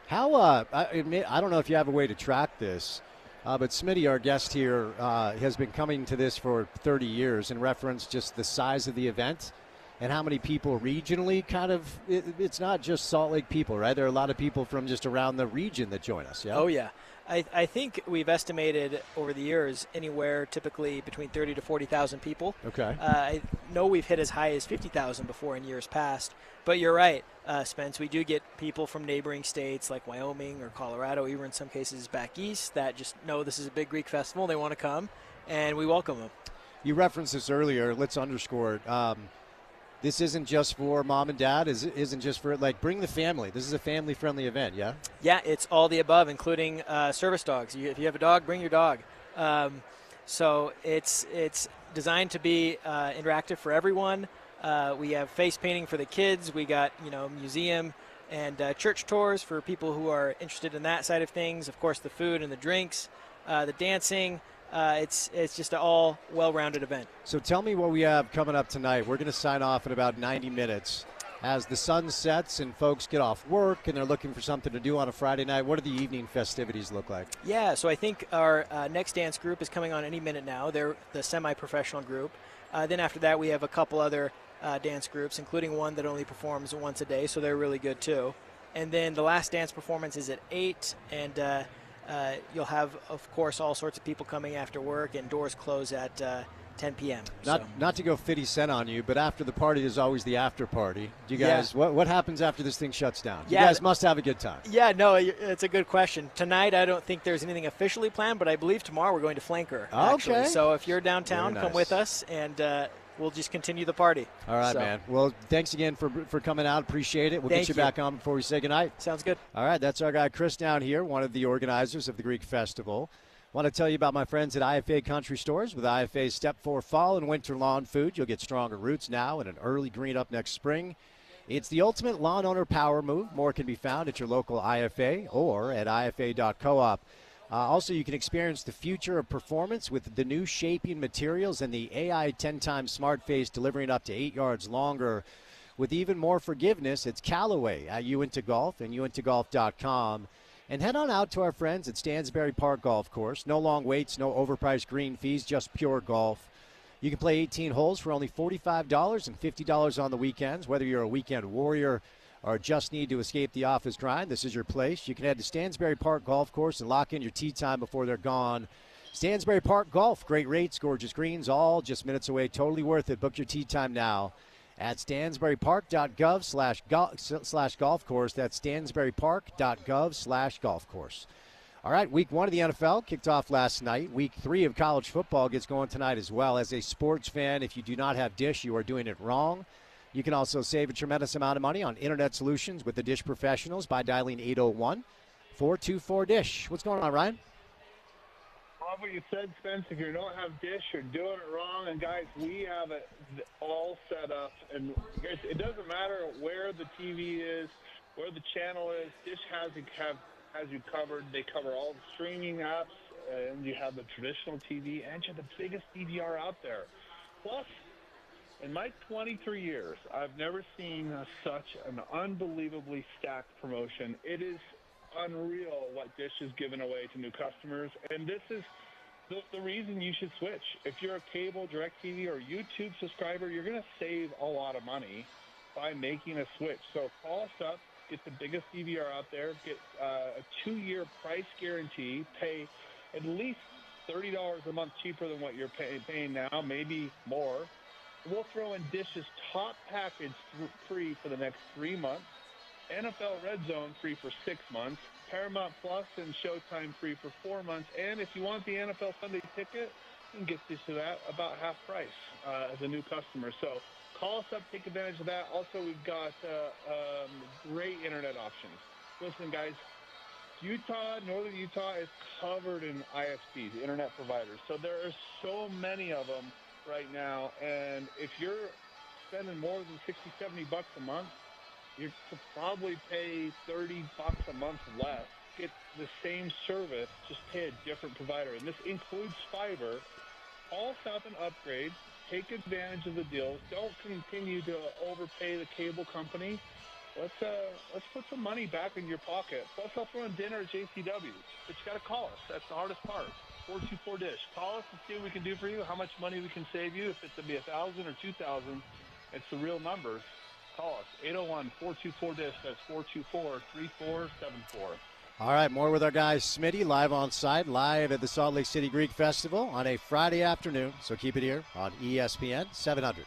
How, I don't know if you have a way to track this, but Smitty, our guest here, has been coming to this for 30 years in reference just the size of the event and how many people regionally it's not just Salt Lake people, right? There are a lot of people from just around the region that join us, yeah? Oh, yeah. I think we've estimated over the years anywhere typically between 30 to 40,000 people. Okay. I know we've hit as high as 50,000 before in years past. But you're right, Spence. We do get people from neighboring states like Wyoming or Colorado, even in some cases back east, that just know this is a big Greek festival. They want to come, and we welcome them. You referenced this earlier. Let's underscore it. This isn't just for mom and dad. Isn't just for, bring the family. This is a family-friendly event, yeah? Yeah, it's all the above, including service dogs. If you have a dog, bring your dog. So it's designed to be interactive for everyone. We have face painting for the kids. We got, museum and church tours for people who are interested in that side of things. Of course, the food and the drinks, the dancing. It's just an all well-rounded event. So tell me what we have coming up tonight. We're going to sign off in about 90 minutes. As the sun sets and folks get off work and they're looking for something to do on a Friday night, what do the evening festivities look like? Yeah, so I think our next dance group is coming on any minute now. They're the semi-professional group. Then after that, we have a couple other dance groups, including one that only performs once a day, so they're really good too. And then the last dance performance is at 8, and you'll have, of course, all sorts of people coming after work, and doors close at 10 p.m. Not to go 50 Cent on you, but after the party is always the after party. Do you guys, what happens after this thing shuts down? You guys must have a good time. Yeah, no, it's a good question. Tonight, I don't think there's anything officially planned, but I believe tomorrow we're going to Flanker, actually. Okay. So if you're downtown, come with us, and we'll just continue the party. All right, man. Well, thanks again for coming out. Appreciate it. We'll get you back on before we say goodnight. Sounds good. All right, that's our guy Chris down here, one of the organizers of the Greek Festival. Want to tell you about my friends at IFA Country Stores. With IFA's Step 4 Fall and Winter Lawn Food, you'll get stronger roots now and an early green up next spring. It's the ultimate lawn owner power move. More can be found at your local IFA or at ifa.coop. Also, you can experience the future of performance with the new shaping materials and the AI 10-time Smart Face delivering up to 8 yards longer. With even more forgiveness, it's Callaway at Uinta Golf and uintagolf.com. And head on out to our friends at Stansbury Park Golf Course. No long waits, no overpriced green fees, just pure golf. You can play 18 holes for only $45 and $50 on the weekends. Whether you're a weekend warrior or just need to escape the office grind, this is your place. You can head to Stansbury Park Golf Course and lock in your tee time before they're gone. Stansbury Park Golf, great rates, gorgeous greens, all just minutes away. Totally worth it. Book your tee time now at stansburypark.gov/golf course. That's stansburypark.gov/golf course. All right, week 1 of the NFL kicked off last night. Week 3 of college football gets going tonight as well. As a sports fan, if you do not have Dish, you are doing it wrong. You can also save a tremendous amount of money on internet solutions with the Dish professionals by dialing 801-424-DISH. What's going on, Ryan? Love what you said, Spence. If you don't have Dish, you're doing it wrong. And, guys, we have it all set up. And it doesn't matter where the TV is, where the channel is. Dish has you covered. They cover all the streaming apps, and you have the traditional TV, and you have the biggest DVR out there. Plus, in my 23 years, I've never seen such an unbelievably stacked promotion. It is unreal what Dish is giving away to new customers, and this is the reason you should switch. If you're a cable, DirecTV, or YouTube subscriber, you're going to save a lot of money by making a switch. So call us up, get the biggest DVR out there, get a 2-year price guarantee, pay at least $30 a month cheaper than what you're paying now, maybe more. We'll throw in Dish's top package free for the next 3 months, NFL Red Zone free for 6 months, Paramount Plus and Showtime free for 4 months, and if you want the NFL Sunday ticket, you can get this to that about half price as a new customer. So call us up, take advantage of that. Also, we've got great internet options. Listen, guys, northern Utah is covered in ISPs, the internet providers. So there are so many of them right now, and if you're spending more than $60-70 a month, you could probably pay $30 a month less, get the same service, just pay a different provider. And this includes fiber. All stop and upgrade. Take advantage of the deals. Don't continue to overpay the cable company. Let's put some money back in your pocket. Plus, I'll throw in dinner at JCW's. But you got to call us. That's the hardest part. 424-DISH. Call us and see what we can do for you, how much money we can save you. If it's to be $1,000 or $2,000, it's the real numbers. Call us, 801-424-DISH. That's 424-3474. All right, more with our guy Smitty live on site, live at the Salt Lake City Greek Festival on a Friday afternoon. So keep it here on ESPN 700.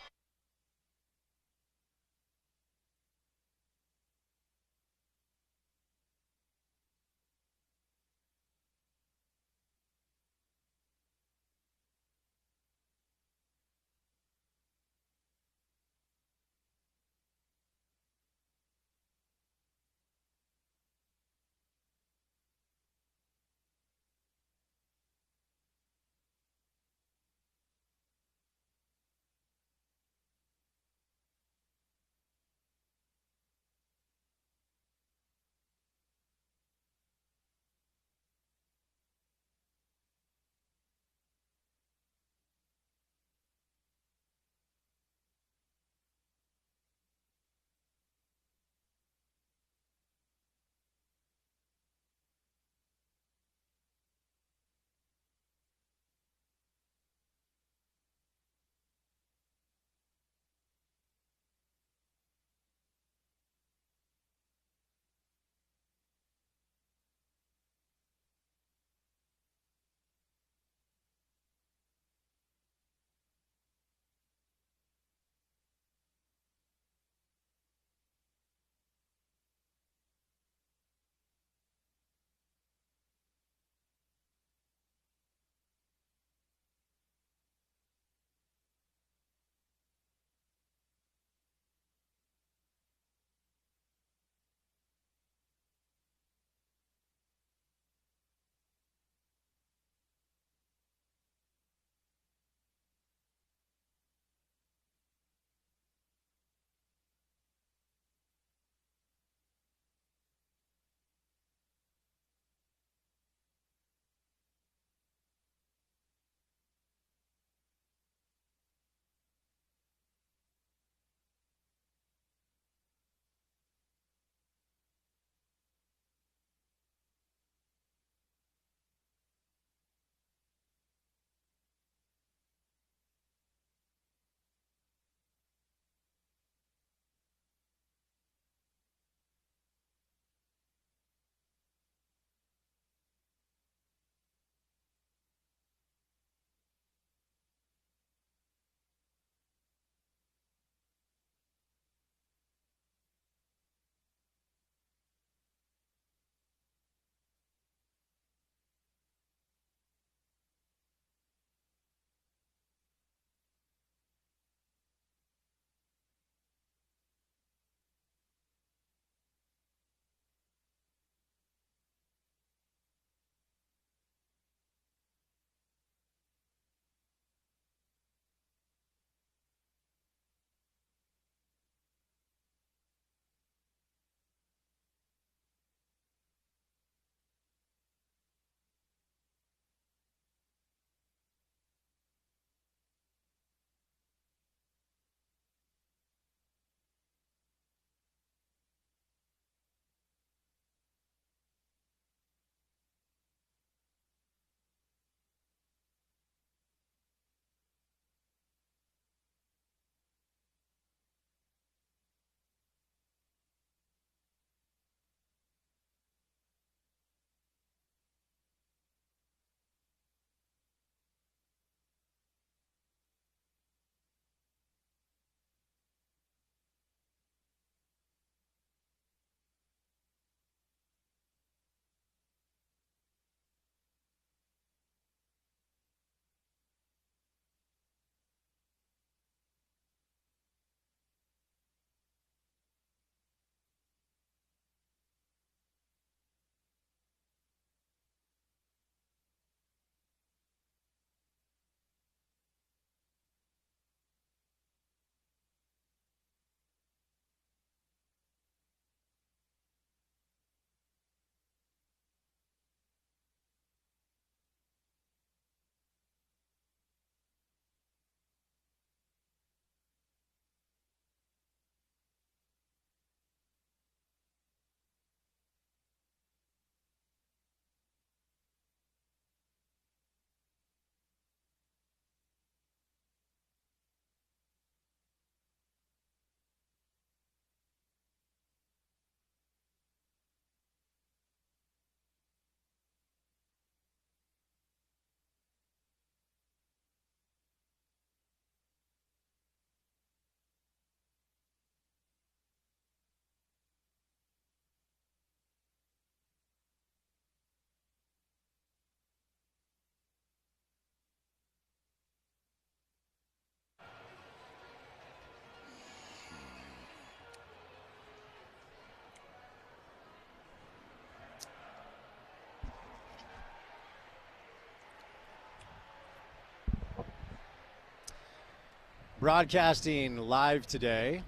Broadcasting live today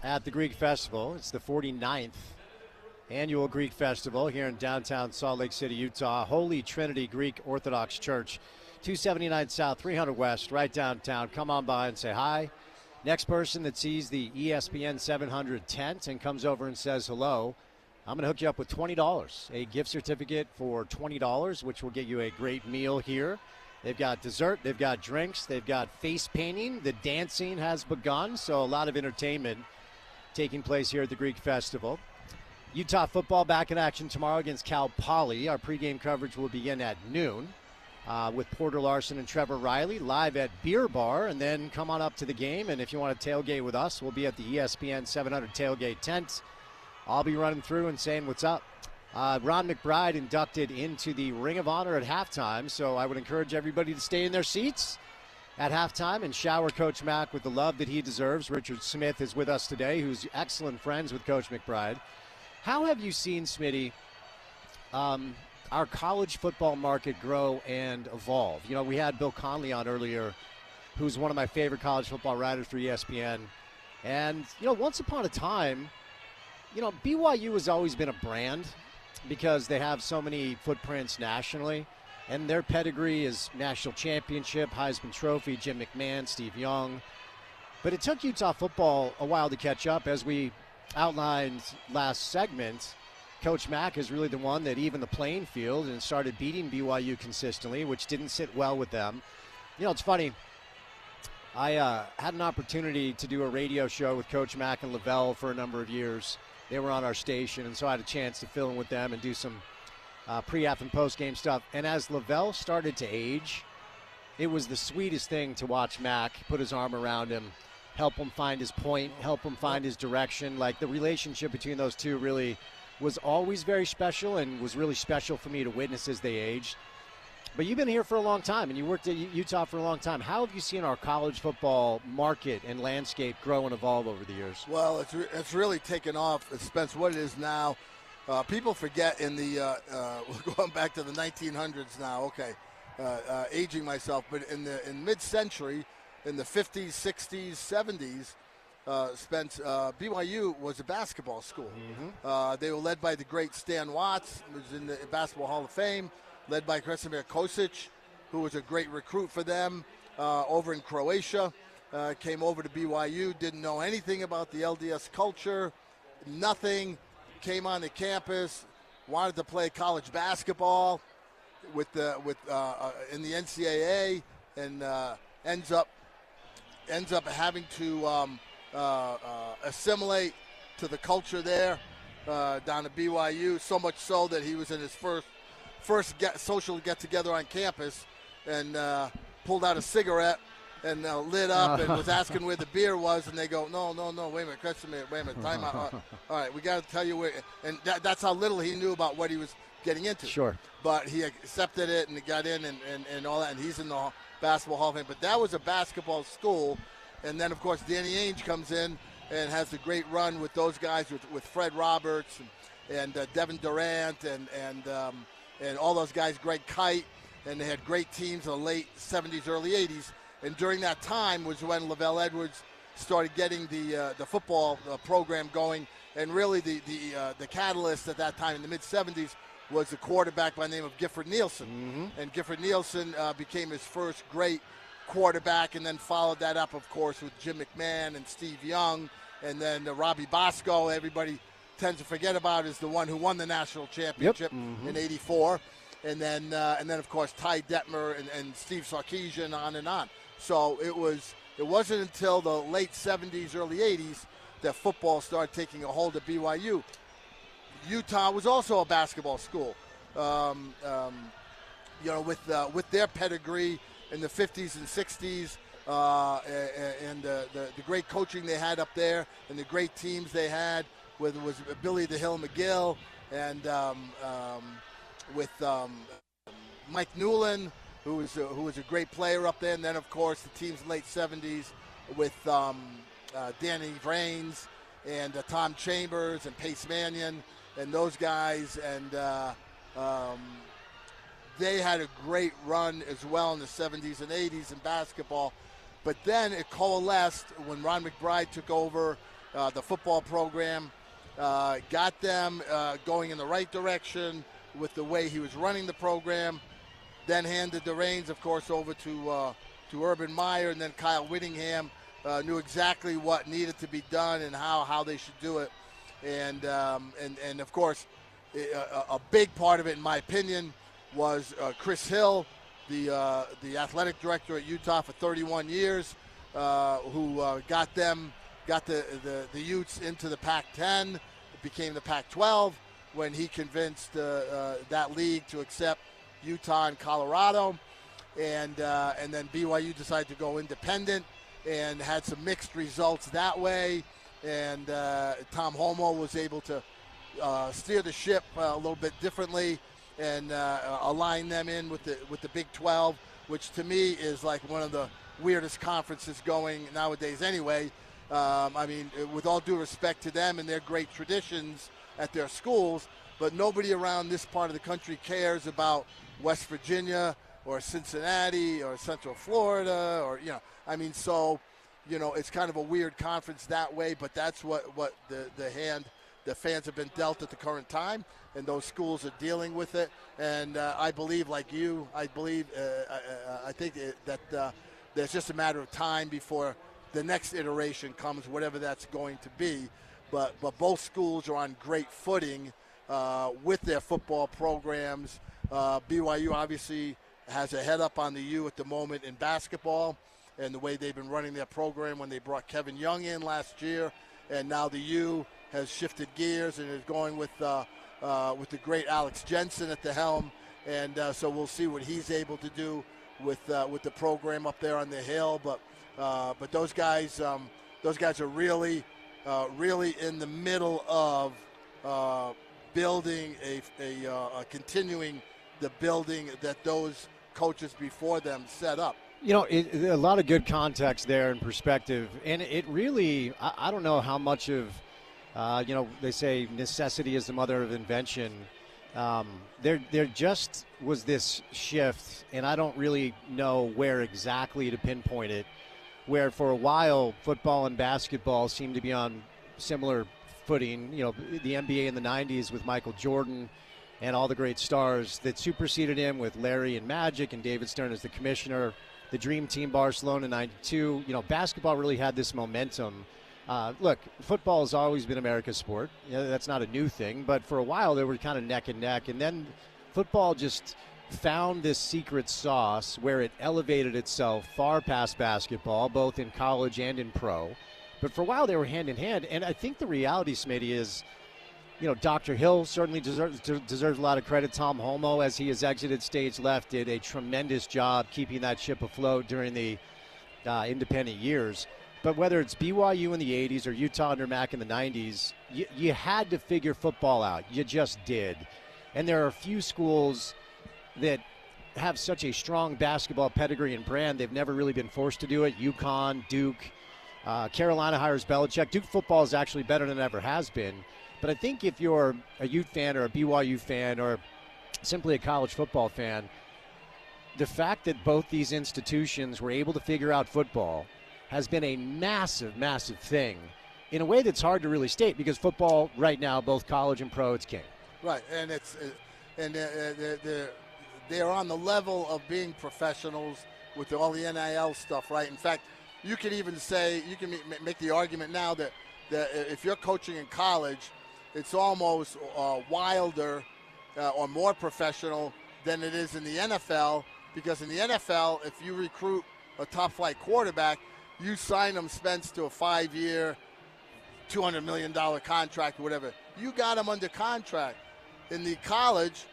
at the Greek Festival. It's the 49th annual Greek Festival here in downtown Salt Lake City, Utah. Holy Trinity Greek Orthodox Church, 279 South, 300 West, right downtown. Come on by and say hi. Next person that sees the ESPN 700 tent and comes over and says hello, I'm going to hook you up with $20, a gift certificate for $20, which will get you a great meal here. They've got dessert, they've got drinks, they've got face painting. The dancing has begun, so a lot of entertainment taking place here at the Greek Festival. Utah football back in action tomorrow against Cal Poly. Our pregame coverage will begin at noon with Porter Larson and Trevor Riley live at Beer Bar, and then come on up to the game. And if you want to tailgate with us, we'll be at the ESPN 700 tailgate tent. I'll be running through and saying what's up. Ron McBride inducted into the Ring of Honor at halftime, so I would encourage everybody to stay in their seats at halftime and shower Coach Mack with the love that he deserves. Richard Smith is with us today, who's excellent friends with Coach McBride. How have you seen, Smitty, our college football market grow and evolve? You know, we had Bill Conley on earlier, who's one of my favorite college football writers for ESPN. And, you know, once upon a time, you know, BYU has always been a brand because they have so many footprints nationally. And their pedigree is national championship, Heisman Trophy, Jim McMahon, Steve Young. But it took Utah football a while to catch up. As we outlined last segment, Coach Mack is really the one that evened the playing field and started beating BYU consistently, which didn't sit well with them. You know, it's funny. I had an opportunity to do a radio show with Coach Mack and Lavelle for a number of years. They were on our station, and so I had a chance to fill in with them and do some pre-half and post-game stuff. And as Lavelle started to age, it was the sweetest thing to watch Mack put his arm around him, help him find his point, help him find his direction. Like, the relationship between those two really was always very special, and was really special for me to witness as they aged. But you've been here for a long time, and you worked at Utah for a long time. How have you seen our college football market and landscape grow and evolve over the years? Well, it's really taken off, Spence, what it is now. People forget in the we're going back to the 1900s now. Okay, aging myself, but in mid-century, in the 50s, 60s, 70s, Spence, BYU was a basketball school. Mm-hmm. They were led by the great Stan Watts, who was in the Basketball Hall of Fame, led by Krasimir Kosic, who was a great recruit for them over in Croatia. Came over to BYU, didn't know anything about the LDS culture, nothing. Came on the campus, wanted to play college basketball in the NCAA, and ends up having to assimilate to the culture there down at BYU. So much so that he was in his first social get-together on campus and pulled out a cigarette and lit up and was asking where the beer was, and they go, no, wait a minute, time out. All right, we got to tell you where. And that's how little he knew about what he was getting into. Sure. But he accepted it and got in and all that, and he's in the Basketball Hall of Fame. But that was a basketball school, and then, of course, Danny Ainge comes in and has a great run with those guys, with Fred Roberts and Devin Durant and all those guys, Greg Kite, and they had great teams in the late 70s, early 80s. And during that time was when Lavelle Edwards started getting the football program going. And really the catalyst at that time in the mid-70s was a quarterback by the name of Gifford Nielsen. Mm-hmm. And Gifford Nielsen became his first great quarterback, and then followed that up, of course, with Jim McMahon and Steve Young. And then Robbie Bosco, everybody tends to forget about, is the one who won the national championship in '84. And then, of course, Ty Detmer and Steve Sarkisian, on and on. So it wasn't until the late 70s, early 80s that football started taking a hold of BYU. Utah was also a basketball school, with their pedigree in the 50s and 60s, and the great coaching they had up there, and the great teams they had, whether it was Billy the Hill McGill and with Mike Newland, who was a great player up there, and then, of course, the teams in the late 70s with Danny Vrains and Tom Chambers and Pace Mannion and those guys, and they had a great run as well in the 70s and 80s in basketball. But then it coalesced when Ron McBride took over the football program, got them going in the right direction with the way he was running the program, then handed the reins, of course, over to Urban Meyer, and then Kyle Whittingham knew exactly what needed to be done and how they should do it. And of course, a big part of it, in my opinion, was Chris Hill, the athletic director at Utah for 31 years, who got the Utes into the Pac-10, became the Pac-12 when he convinced that league to accept Utah and Colorado, and then BYU decided to go independent and had some mixed results that way. And Tom Homo was able to steer the ship a little bit differently and align them in with the Big 12, which to me is like one of the weirdest conferences going nowadays anyway. I mean, with all due respect to them and their great traditions at their schools, but nobody around this part of the country cares about West Virginia or Cincinnati or Central Florida or, I mean, so, it's kind of a weird conference that way, but that's what the hand the fans have been dealt at the current time, and those schools are dealing with it. And I believe, like you, I think that there's just a matter of time before the next iteration comes, whatever that's going to be. But both schools are on great footing with their football programs. BYU obviously has a head up on the U at the moment in basketball and the way they've been running their program when they brought Kevin Young in last year. And now the U has shifted gears and is going with the great Alex Jensen at the helm. And so we'll see what he's able to do with the program up there on the hill. But those guys are really in the middle of building continuing the building that those coaches before them set up. A lot of good context there and perspective, and it really, I don't know how much of, they say necessity is the mother of invention. There just was this shift, and I don't really know where exactly to pinpoint it, where for a while football and basketball seemed to be on similar footing. The NBA in the 90s with Michael Jordan and all the great stars that superseded him with Larry and Magic and David Stern as the commissioner. The Dream Team Barcelona in 92. Basketball really had this momentum. Look, football has always been America's sport. That's not a new thing. But for a while, they were kind of neck and neck. And then football just found this secret sauce where it elevated itself far past basketball, both in college and in pro. But for a while, they were hand in hand. And I think the reality, Smitty, is, Dr. Hill certainly deserves a lot of credit. Tom Homo, as he has exited stage left, did a tremendous job keeping that ship afloat during the independent years. But whether it's BYU in the 80s or Utah under Mac in the 90s, you had to figure football out. You just did. And there are a few schools that have such a strong basketball pedigree and brand, they've never really been forced to do it. UConn, Duke, Carolina hires Belichick. Duke football is actually better than it ever has been. But I think if you're a Ute fan or a BYU fan or simply a college football fan, the fact that both these institutions were able to figure out football has been a massive, massive thing in a way that's hard to really state, because football right now, both college and pro, it's king. Right, and they're on the level of being professionals with all the NIL stuff, right? In fact, you can even say, you can make the argument now that if you're coaching in college, it's almost wilder or more professional than it is in the NFL, because in the NFL, if you recruit a top-flight quarterback, you sign him, Spence, to a 5-year, $200 million contract or whatever. You got him under contract. In the college,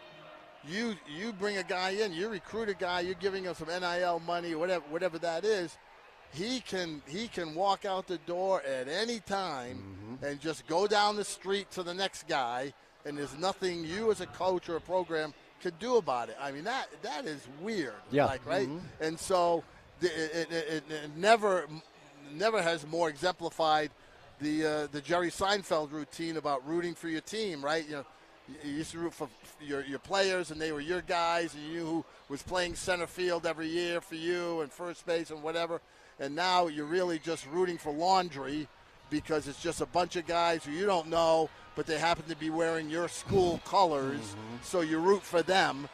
you bring a guy in, you recruit a guy, you're giving him some NIL money, whatever that is. He can walk out the door at any time and just go down the street to the next guy, and there's nothing you as a coach or a program could do about it. I mean, that is weird, right? And so it never has more exemplified the Jerry Seinfeld routine about rooting for your team, right? You used to root for your players, and they were your guys, and you knew who was playing center field every year for you and first base and whatever. and now you're really just rooting for laundry because it's just a bunch of guys who you don't know, but they happen to be wearing your school colors, so you root for them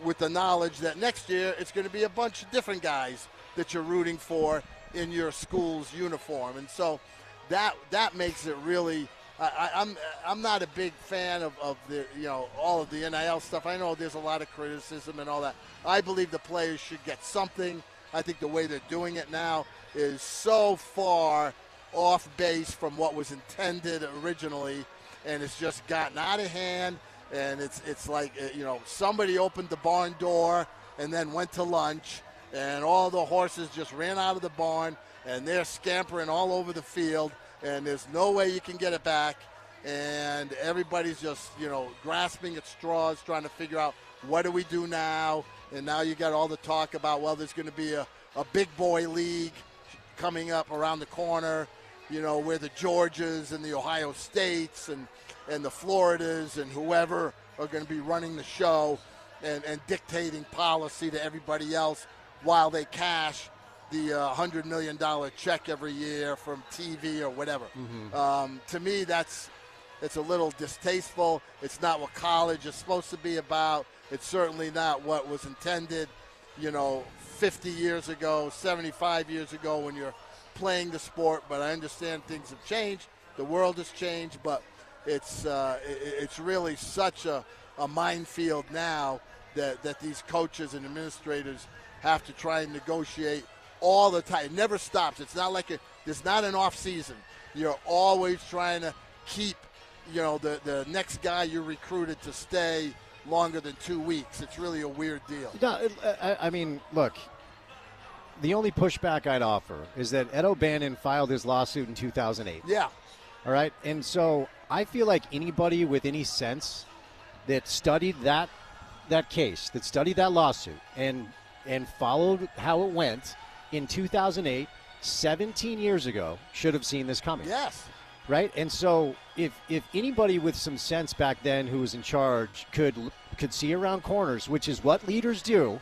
with the knowledge that next year it's going to be a bunch of different guys that you're rooting for in your school's uniform. And so that makes it really I'm not a big fan of the all of the NIL stuff. I know there's a lot of criticism and all that. I believe the players should get something. I think the way they're doing it now is so far off base from what was intended originally, and it's just gotten out of hand. And it's like somebody opened the barn door and then went to lunch, and all the horses just ran out of the barn, and they're scampering all over the field, and there's no way you can get it back. And everybody's just, grasping at straws, trying to figure out what do we do now. And now you got all the talk about, well, there's going to be a big boy league coming up around the corner, where the Georgias and the Ohio States and the Floridas and whoever are going to be running the show and dictating policy to everybody else while they cash the $100 million check every year from TV or whatever. To me, it's a little distasteful. It's not what college is supposed to be about. It's certainly not what was intended, 50 years ago, 75 years ago when you're playing the sport. But I understand things have changed. The world has changed, but it's really such a minefield now that these coaches and administrators have to try and negotiate all the time. It never stops. It's not like there's not an off season. You're always trying to keep, the next guy you recruited to stay longer than 2 weeks. It's really a weird deal. No, I mean, look, the only pushback I'd offer is that Ed O'Bannon filed his lawsuit in 2008. Yeah. All right. And so I feel like anybody with any sense that studied that case, that studied that lawsuit and followed how it went in 2008, 17 years ago, should have seen this coming. Yes. Right? And so if anybody with some sense back then who was in charge could see around corners, which is what leaders do,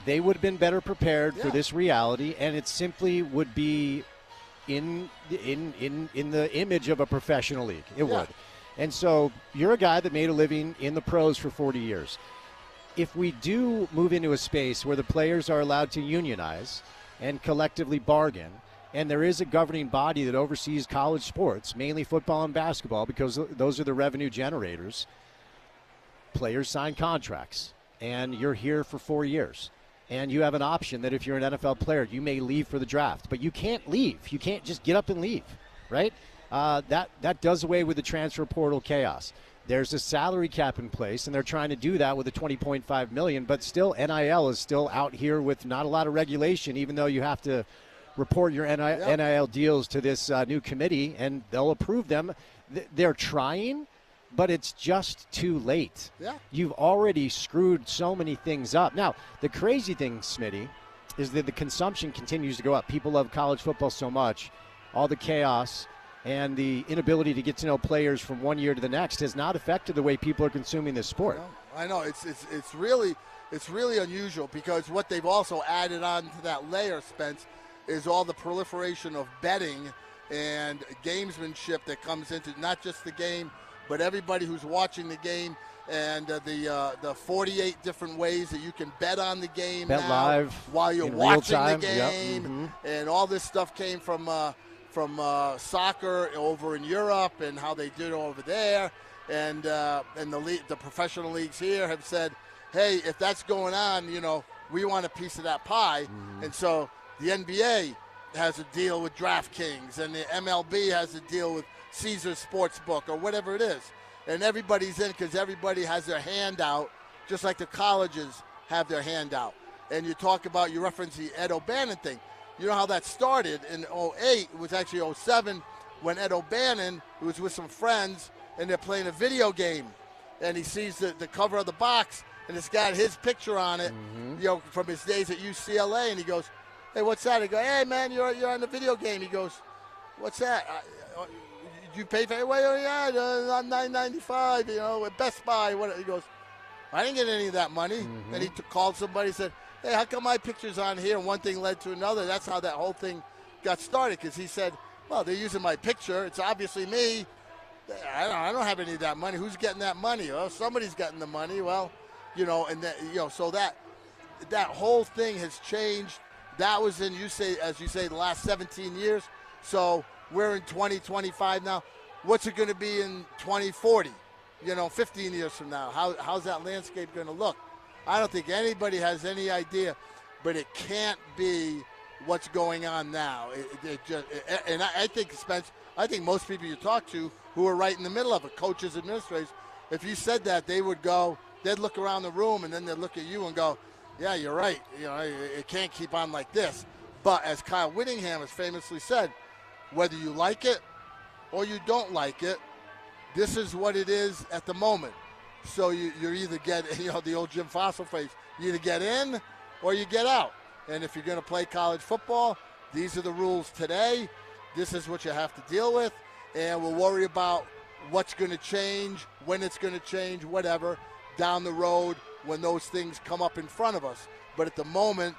they would have been better prepared for this reality, and it simply would be in the image of a professional league. It would. And so you're a guy that made a living in the pros for 40 years. If we do move into a space where the players are allowed to unionize and collectively bargain, and there is a governing body that oversees college sports, mainly football and basketball, because those are the revenue generators, players sign contracts, and you're here for 4 years. And you have an option that if you're an NFL player, you may leave for the draft. But you can't leave. You can't just get up and leave, right? That does away with the transfer portal chaos. There's a salary cap in place, and they're trying to do that with a $20.5 million. But still, NIL is still out here with not a lot of regulation, even though you have to report your NIL deals to this new committee, and they'll approve them. They're trying, but it's just too late. Yeah. You've already screwed so many things up. Now, the crazy thing, Smitty, is that the consumption continues to go up. People love college football so much. All the chaos and the inability to get to know players from one year to the next has not affected the way people are consuming this sport. I know. It's really unusual, because what they've also added on to that layer, Spence, is all the proliferation of betting and gamesmanship that comes into not just the game, but everybody who's watching the game, and the 48 different ways that you can bet on the game bet now live while you're in watching real time. the game. And all this stuff came from soccer over in Europe and how they did over there, and the professional leagues here have said, hey, if that's going on, we want a piece of that pie. And so the NBA has a deal with DraftKings, and the MLB has a deal with Caesars Sportsbook or whatever it is. And everybody's in because everybody has their hand out, just like the colleges have their hand out. And you reference the Ed O'Bannon thing. You know how that started in 2008. It was actually 2007 when Ed O'Bannon was with some friends, and they're playing a video game. And he sees the cover of the box, and it's got his picture on it, from his days at UCLA. And he goes, hey, what's that? I go, hey, man, you're on the video game. He goes, what's that? Did you pay for it? Well, yeah, I'm $9.95, at Best Buy. What? He goes, I didn't get any of that money. And he called somebody and said, hey, how come my picture's on here? And one thing led to another. That's how that whole thing got started, because he said, well, they're using my picture. It's obviously me. I don't have any of that money. Who's getting that money? Well, somebody's getting the money. Well, and that, so that whole thing has changed. That was in, as you say, the last 17 years. So we're in 2025 now. What's it going to be in 2040? 15 years from now. How's that landscape going to look? I don't think anybody has any idea, but it can't be what's going on now. And I think, Spence, most people you talk to who are right in the middle of it, coaches, administrators, if you said that, they'd look around the room and then they'd look at you and go, yeah, you're right. It can't keep on like this. But as Kyle Whittingham has famously said, whether you like it or you don't like it, this is what it is at the moment. So you're either the old Jim Fossil phrase, you either get in or you get out. And if you're going to play college football, these are the rules today. This is what you have to deal with. And we'll worry about what's going to change, when it's going to change, whatever, down the road when those things come up in front of us. But at the moment,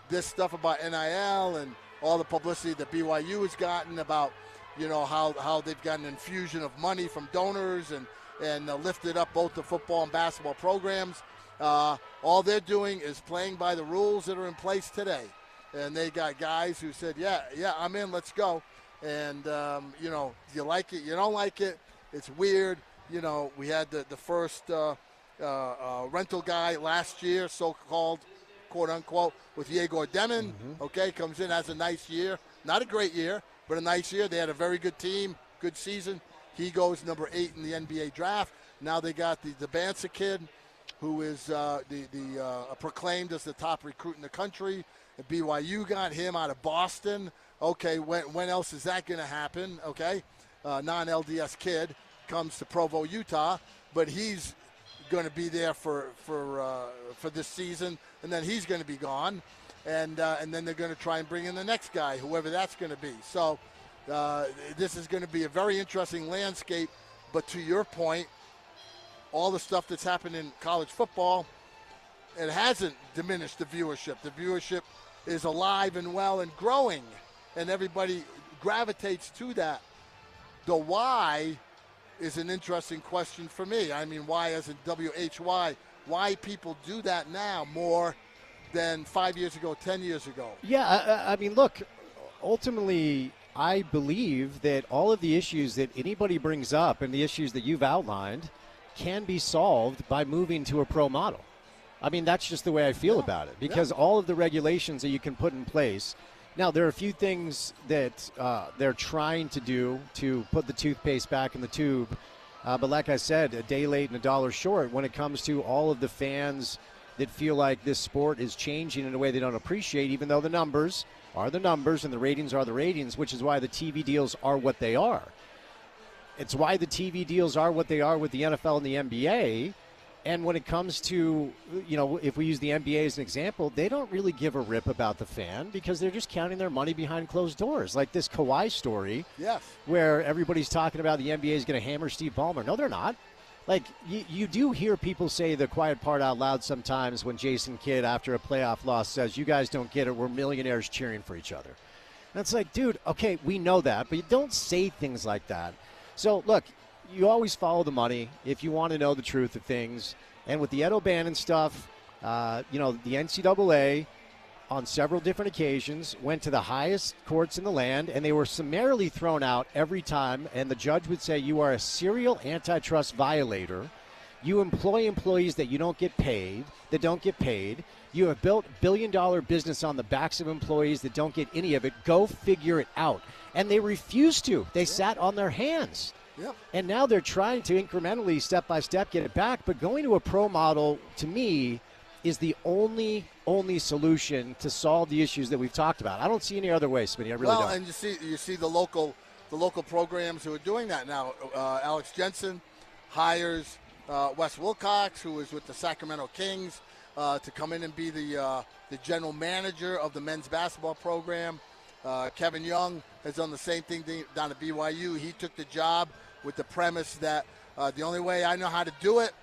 this stuff about NIL and all the publicity that BYU has gotten about, how they've got an infusion of money from donors and lifted up both the football and basketball programs. All they're doing is playing by the rules that are in place today. And they got guys who said, yeah, I'm in, let's go. And, you like it, you don't like it, it's weird. We had the first rental guy last year, so-called, quote-unquote, with Yegor Demin, comes in, has a nice year. Not a great year, but a nice year. They had a very good team, good season. He goes number 8 in the NBA draft. Now they got the Bansa kid, who is proclaimed as the top recruit in the country. And BYU got him out of Boston. Okay, when else is that going to happen? Okay, non-LDS kid comes to Provo, Utah, but he's going to be there for this season, and then he's going to be gone, and then they're going to try and bring in the next guy, whoever that's going to be. So this is going to be a very interesting landscape. But to your point, all the stuff that's happened in college football, it hasn't diminished the viewership. The viewership is alive and well and growing, and everybody gravitates to that. The why is an interesting question for me. I mean, why as in WHY? Why people do that now more than 5 years ago, 10 years ago? Yeah, I mean, look, ultimately, I believe that all of the issues that anybody brings up and the issues that you've outlined can be solved by moving to a pro model. I mean, that's just the way I feel about it, because all of the regulations that you can put in place. Now, there are a few things that they're trying to do to put the toothpaste back in the tube. But like I said, a day late and a dollar short when it comes to all of the fans that feel like this sport is changing in a way they don't appreciate, even though the numbers are the numbers and the ratings are the ratings, which is why the TV deals are what they are. It's why the TV deals are what they are with the NFL and the NBA. And when it comes to, if we use the NBA as an example, they don't really give a rip about the fan because they're just counting their money behind closed doors. Like this Kawhi story, where everybody's talking about the NBA is going to hammer Steve Ballmer. No, they're not. Like, you do hear people say the quiet part out loud sometimes when Jason Kidd, after a playoff loss, says, you guys don't get it, we're millionaires cheering for each other. And it's like, dude, okay, we know that, but you don't say things like that. So, look, you always follow the money if you want to know the truth of things. And with the Ed O'Bannon stuff, the NCAA on several different occasions went to the highest courts in the land, and they were summarily thrown out every time. And the judge would say, you are a serial antitrust violator. You employ employees that you don't get paid, that don't get paid. You have built billion-dollar business on the backs of employees that don't get any of it. Go figure it out. And they refused to. They sat on their hands. Yep. And now they're trying to incrementally, step by step, get it back. But going to a pro model, to me, is the only solution to solve the issues that we've talked about. I don't see any other way, Smitty. I really don't. And you see the local programs who are doing that now. Alex Jensen hires Wes Wilcox, who is with the Sacramento Kings, to come in and be the general manager of the men's basketball program. Kevin Young has done the same thing down at BYU. He took the job with the premise that the only way I know how to do it,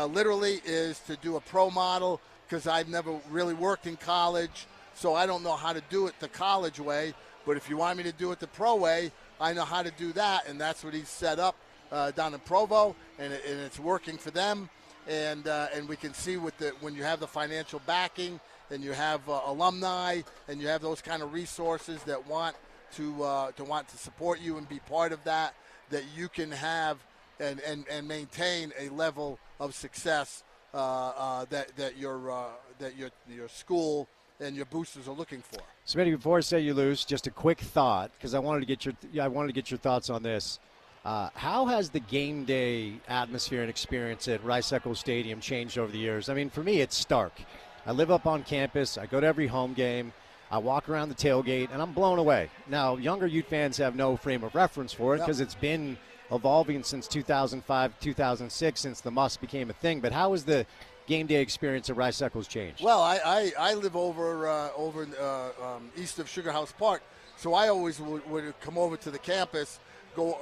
literally, is to do a pro model because I've never really worked in college, so I don't know how to do it the college way. But if you want me to do it the pro way, I know how to do that, and that's what he's set up down in Provo, and it's working for them. And we can see when you have the financial backing, and you have alumni, and you have those kind of resources that want to support you and be part of that you can have and maintain a level of success that your school and your boosters are looking for. Smitty, before I say you lose, just a quick thought, because I wanted to get your thoughts on this. How has the game day atmosphere and experience at Rice-Eccles Stadium changed over the years? I mean, for me, it's stark. I live up on campus. I go to every home game. I walk around the tailgate, and I'm blown away. Now, younger Ute fans have no frame of reference for it because it's been evolving since 2005, 2006, since the Must became a thing. But how has the game day experience at Rice-Eccles changed? Well, I live over east of Sugar House Park, so I always would come over to the campus, go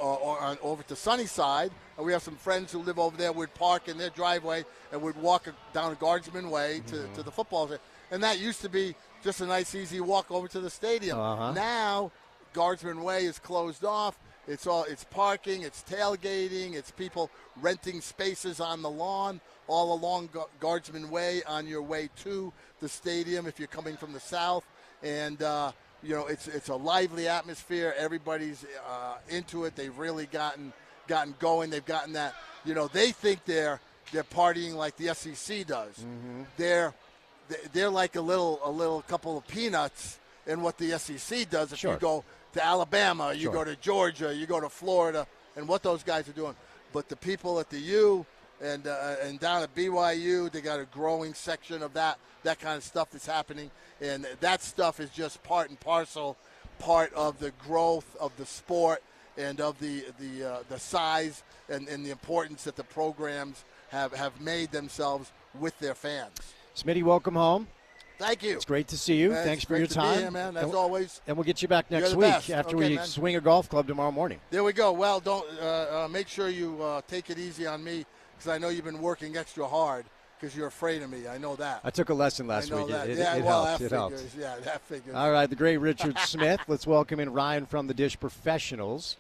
over to Sunnyside, and we have some friends who live over there. Would park in their driveway and would walk down Guardsman Way to the football field. And that used to be just a nice, easy walk over to the stadium. Now, Guardsman Way is closed off. It's parking, it's tailgating, it's people renting spaces on the lawn all along Guardsman Way on your way to the stadium if you're coming from the south. And it's a lively atmosphere. Everybody's into it. They've really gotten going. They've gotten that. They think they're partying like the SEC does. They're like a little couple of peanuts in what the SEC does. If you go to Alabama, you go to Georgia, you go to Florida, and what those guys are doing. But the people at the U and down at BYU, they got a growing section of that kind of stuff that's happening, and that stuff is just part and parcel, part of the growth of the sport and of the size and the importance that the programs have made themselves with their fans. Smitty, welcome home. Thank you. It's great to see you. Man, Thanks for your time. Be here, man, as always. And we'll get you back next week after we swing a golf club tomorrow morning. There we go. Well, don't make sure you take it easy on me, because I know you've been working extra hard because you're afraid of me. I know that. I took a lesson last week. It helped. It helped. Yeah, that figures. All right, the great Richard Smith. Let's welcome in Ryan from the Dish Professionals.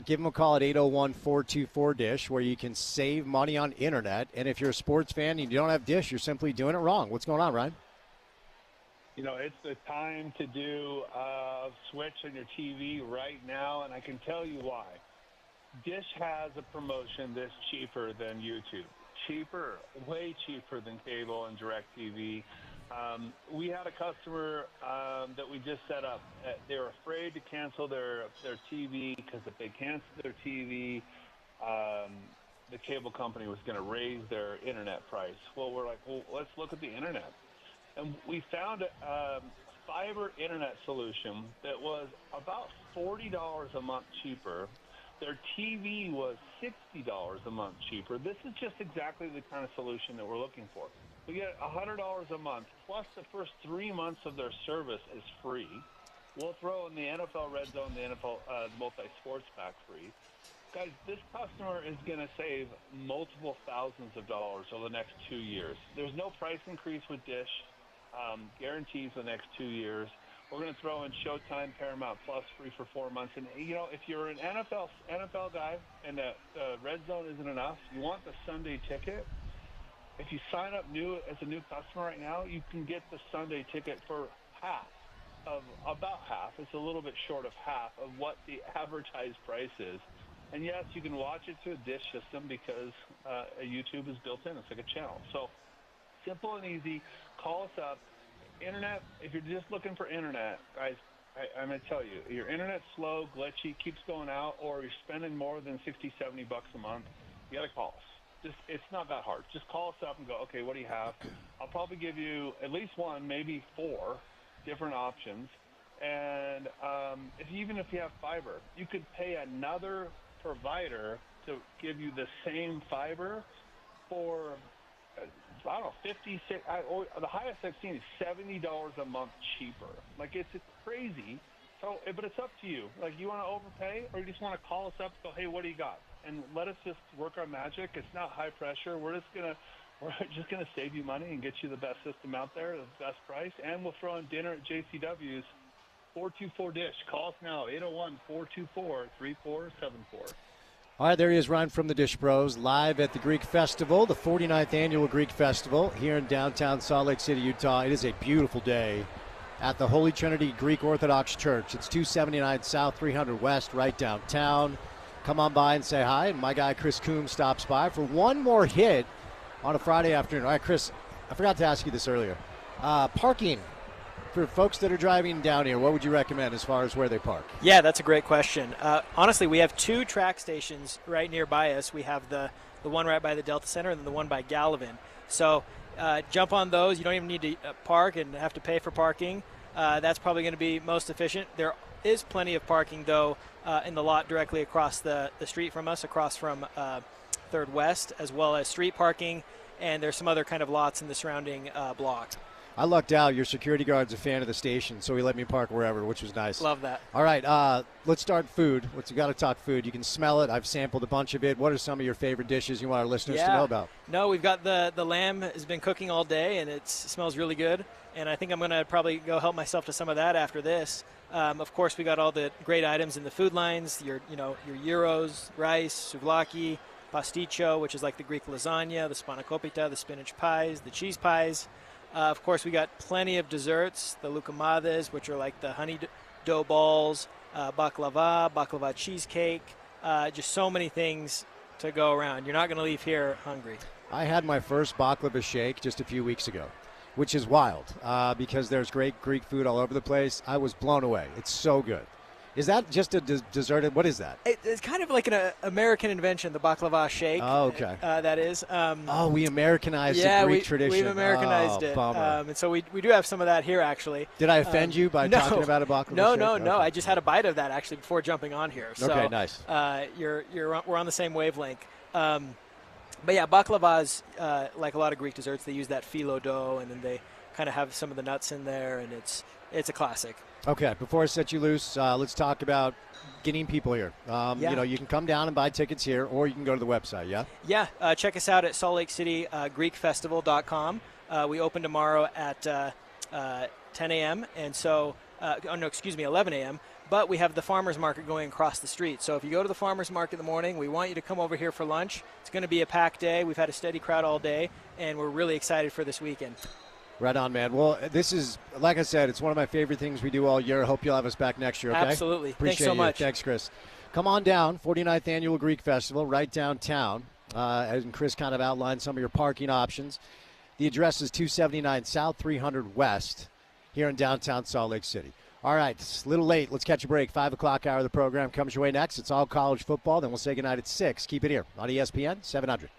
Give them a call at 801-424-DISH, where you can save money on internet. And if you're a sports fan and you don't have Dish, you're simply doing it wrong. What's going on, Ryan? It's the time to do a switch on your TV right now, and I can tell you why. Dish has a promotion that's cheaper than YouTube. Cheaper, way cheaper than cable and DirecTV. We had a customer that we just set up. They were afraid to cancel their TV because if they canceled their TV, the cable company was going to raise their internet price. Well, we're like, let's look at the internet. And we found a fiber internet solution that was about $40 a month cheaper. Their TV was $60 a month cheaper. This is just exactly the kind of solution that we're looking for. We get $100 a month, plus the first 3 months of their service is free. We'll throw in the NFL Red Zone, the NFL multi-sports pack free. Guys, this customer is going to save multiple thousands of dollars over the next 2 years. There's no price increase with Dish. Guarantees the next 2 years. We're going to throw in Showtime, Paramount Plus free for 4 months. And, if you're an NFL guy and the Red Zone isn't enough, you want the Sunday ticket, if you sign up as a new customer right now, you can get the Sunday ticket for about half. It's a little bit short of half of what the advertised price is. And, yes, you can watch it through a Dish system because YouTube is built in. It's like a channel. So simple and easy. Call us up. Internet, if you're just looking for internet, guys, I'm going to tell you, your internet's slow, glitchy, keeps going out, or you're spending more than $60, $70 a month, you got to call us. It's not that hard. Just call us up and go, okay, what do you have? I'll probably give you at least one, maybe 4 different options. And even if you have fiber, you could pay another provider to give you the same fiber for, I don't know, 56. The highest I've seen is $70 a month cheaper. Like, it's crazy. So, but it's up to you. Like, you want to overpay, or you just want to call us up and go, hey, what do you got? And let us just work our magic. It's not high pressure. We're just going to we're just going to save you money and get you the best system out there, the best price, and we'll throw in dinner at JCW's. 424-DISH. Call us now, 801-424-3474. All right, there he is, Ryan from the Dish Bros, live at the Greek Festival, the 49th annual Greek Festival here in downtown Salt Lake City, Utah. It is a beautiful day at the Holy Trinity Greek Orthodox Church. It's 279 South, 300 West, right downtown. Come on by and say hi. And my guy Chris Coombs stops by for one more hit on a Friday afternoon. All right, Chris, I forgot to ask you this earlier. Parking. For folks that are driving down here, what would you recommend as far as where they park? Yeah, that's a great question. Honestly, we have 2 track stations right nearby us. We have the one right by the Delta Center and then the one by Gallivan. So jump on those. You don't even need to park and have to pay for parking. That's probably going to be most efficient. There is plenty of parking, though, in the lot directly across the street from us, across from 3rd West, as well as street parking. And there's some other kind of lots in the surrounding block. I lucked out. Your security guard's a fan of the station, so he let me park wherever, which was nice. Love that. All right, let's start food. We got to talk food. You can smell it. I've sampled a bunch of it. What are some of your favorite dishes you want our listeners to know about? No, we've got the lamb has been cooking all day, and it smells really good. And I think I'm going to probably go help myself to some of that after this. Of course, we got all the great items in the food lines. Your gyros, rice, souvlaki, pasticcio, which is like the Greek lasagna, the spanakopita, the spinach pies, the cheese pies. Of course, we got plenty of desserts, the loukoumades, which are like the honey dough balls, baklava cheesecake, just so many things to go around. You're not going to leave here hungry. I had my first baklava shake just a few weeks ago, which is wild because there's great Greek food all over the place. I was blown away. It's so good. Is that just a dessert? What is that? It's kind of like an American invention, the baklava shake. Oh, okay. That is. We Americanized the Greek tradition. We've Americanized it. And so we do have some of that here, actually. Did I offend you by talking about a baklava shake? No. Okay. I just had a bite of that, actually, before jumping on here. So, okay, nice. We're on the same wavelength. But yeah, baklavas, like a lot of Greek desserts, they use that phyllo dough, and then they kind of have some of the nuts in there, and it's a classic. Okay, before I set you loose, let's talk about getting people here. You can come down and buy tickets here, or you can go to the website, yeah? Yeah, check us out at Salt Lake City, GreekFestival.com. We open tomorrow at 10 a.m., and so, 11 a.m., but we have the farmer's market going across the street. So if you go to the farmer's market in the morning, we want you to come over here for lunch. It's going to be a packed day. We've had a steady crowd all day, and we're really excited for this weekend. Right on, man. Well, this is, like I said, it's one of my favorite things we do all year. I hope you'll have us back next year, okay? Absolutely. Appreciate Thanks so you. much. Thanks, Chris. Come on down, 49th Annual Greek Festival, right downtown. And Chris kind of outlined some of your parking options. The address is 279 South, 300 West, here in downtown Salt Lake City. All right, it's a little late. Let's catch a break. 5 o'clock hour of the program comes your way next. It's all college football. Then we'll say goodnight at 6. Keep it here on ESPN 700.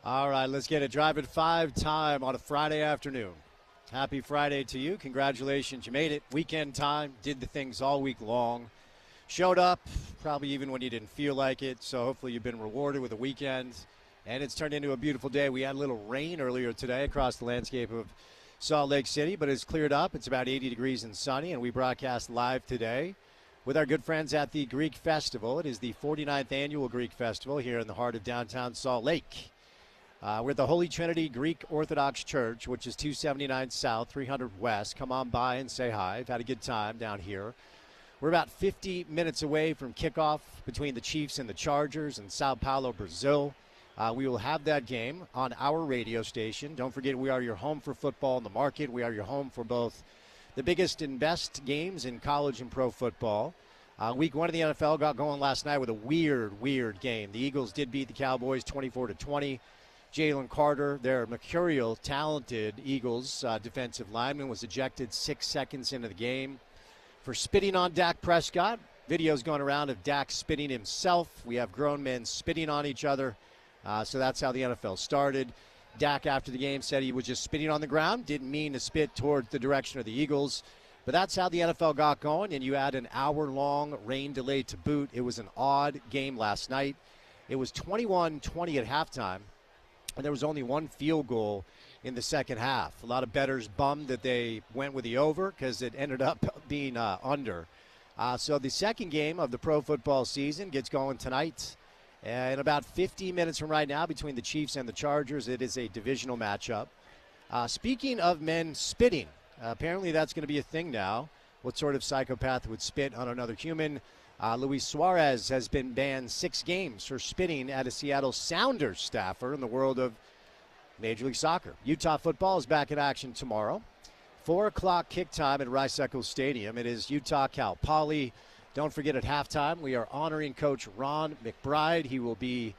All right, let's get it. Drive at 5 time on a Friday afternoon. Happy Friday to you. Congratulations. You made it. Weekend time. Did the things all week long. Showed up, probably even when you didn't feel like it. So hopefully you've been rewarded with a weekend. And it's turned into a beautiful day. We had a little rain earlier today across the landscape of Salt Lake City, but it's cleared up. It's about 80 degrees and sunny, and we broadcast live today with our good friends at the Greek Festival. It is the 49th annual Greek Festival here in the heart of downtown Salt Lake. We're at the Holy Trinity Greek Orthodox Church, which is 279 South, 300 West. Come on by and say hi. I've had a good time down here. We're about 50 minutes away from kickoff between the Chiefs and the Chargers in Sao Paulo, Brazil. We will have that game on our radio station. Don't forget, we are your home for football in the market. We are your home for both the biggest and best games in college and pro football. Week 1 of the NFL got going last night with a weird game. The Eagles did beat the Cowboys 24-20. Jalen Carter, their mercurial, talented Eagles defensive lineman, was ejected 6 seconds into the game for spitting on Dak Prescott. Videos going around of Dak spitting himself. We have grown men spitting on each other. So that's how the NFL started. Dak, after the game, said he was just spitting on the ground. Didn't mean to spit toward the direction of the Eagles. But that's how the NFL got going, and you add an hour-long rain delay to boot. It was an odd game last night. It was 21-20 at halftime. And there was only one field goal in the second half. A lot of bettors bummed that they went with the over because it ended up being under. So the second game of the pro football season gets going tonight. In about 15 minutes from right now between the Chiefs and the Chargers. It is a divisional matchup. Speaking of men spitting, apparently that's going to be a thing now. What sort of psychopath would spit on another human? Luis Suarez has been banned 6 games for spitting at a Seattle Sounders staffer in the world of Major League Soccer. Utah football is back in action tomorrow. 4 o'clock kick time at Rice-Eccles Stadium. It is Utah-Cal Poly. Don't forget, at halftime, we are honoring Coach Ron McBride. He will be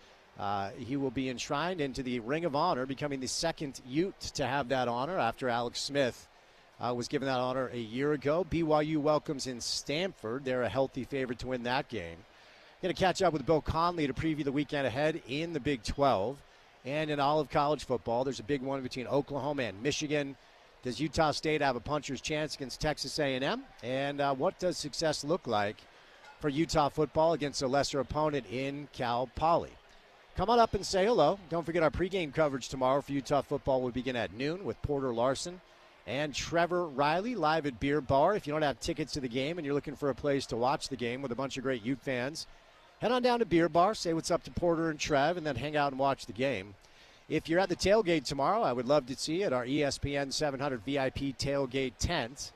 enshrined into the Ring of Honor, becoming the second Ute to have that honor after Alex Smith was given that honor a year ago. BYU welcomes in Stanford. They're a healthy favorite to win that game. Going to catch up with Bill Conley to preview the weekend ahead in the Big 12. And in all of college football, there's a big one between Oklahoma and Michigan. Does Utah State have a puncher's chance against Texas A&M? And what does success look like for Utah football against a lesser opponent in Cal Poly? Come on up and say hello. Don't forget, our pregame coverage tomorrow for Utah football will begin at noon with Porter Larson and Trevor Riley live at Beer Bar. If you don't have tickets to the game and you're looking for a place to watch the game with a bunch of great Ute fans, head on down to Beer Bar, say what's up to Porter and Trev, and then hang out and watch the game. If you're at the tailgate tomorrow, I would love to see you at our ESPN 700 VIP tailgate tent.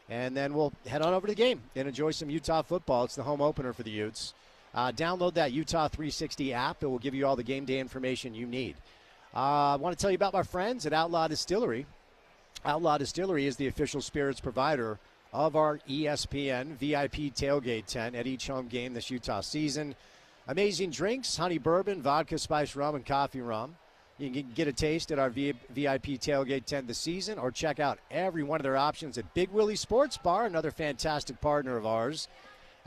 And then we'll head on over to the game and enjoy some Utah football. It's the home opener for the Utes. Download that Utah 360 app. It will give you all the game day information you need. I want to tell you about my friends at Outlaw Distillery. Outlaw Distillery is the official spirits provider of our ESPN VIP tailgate tent at each home game this Utah season. Amazing drinks, honey bourbon, vodka, spice rum, and coffee rum. You can get a taste at our VIP tailgate tent this season, or check out every one of their options at Big Willie Sports Bar, another fantastic partner of ours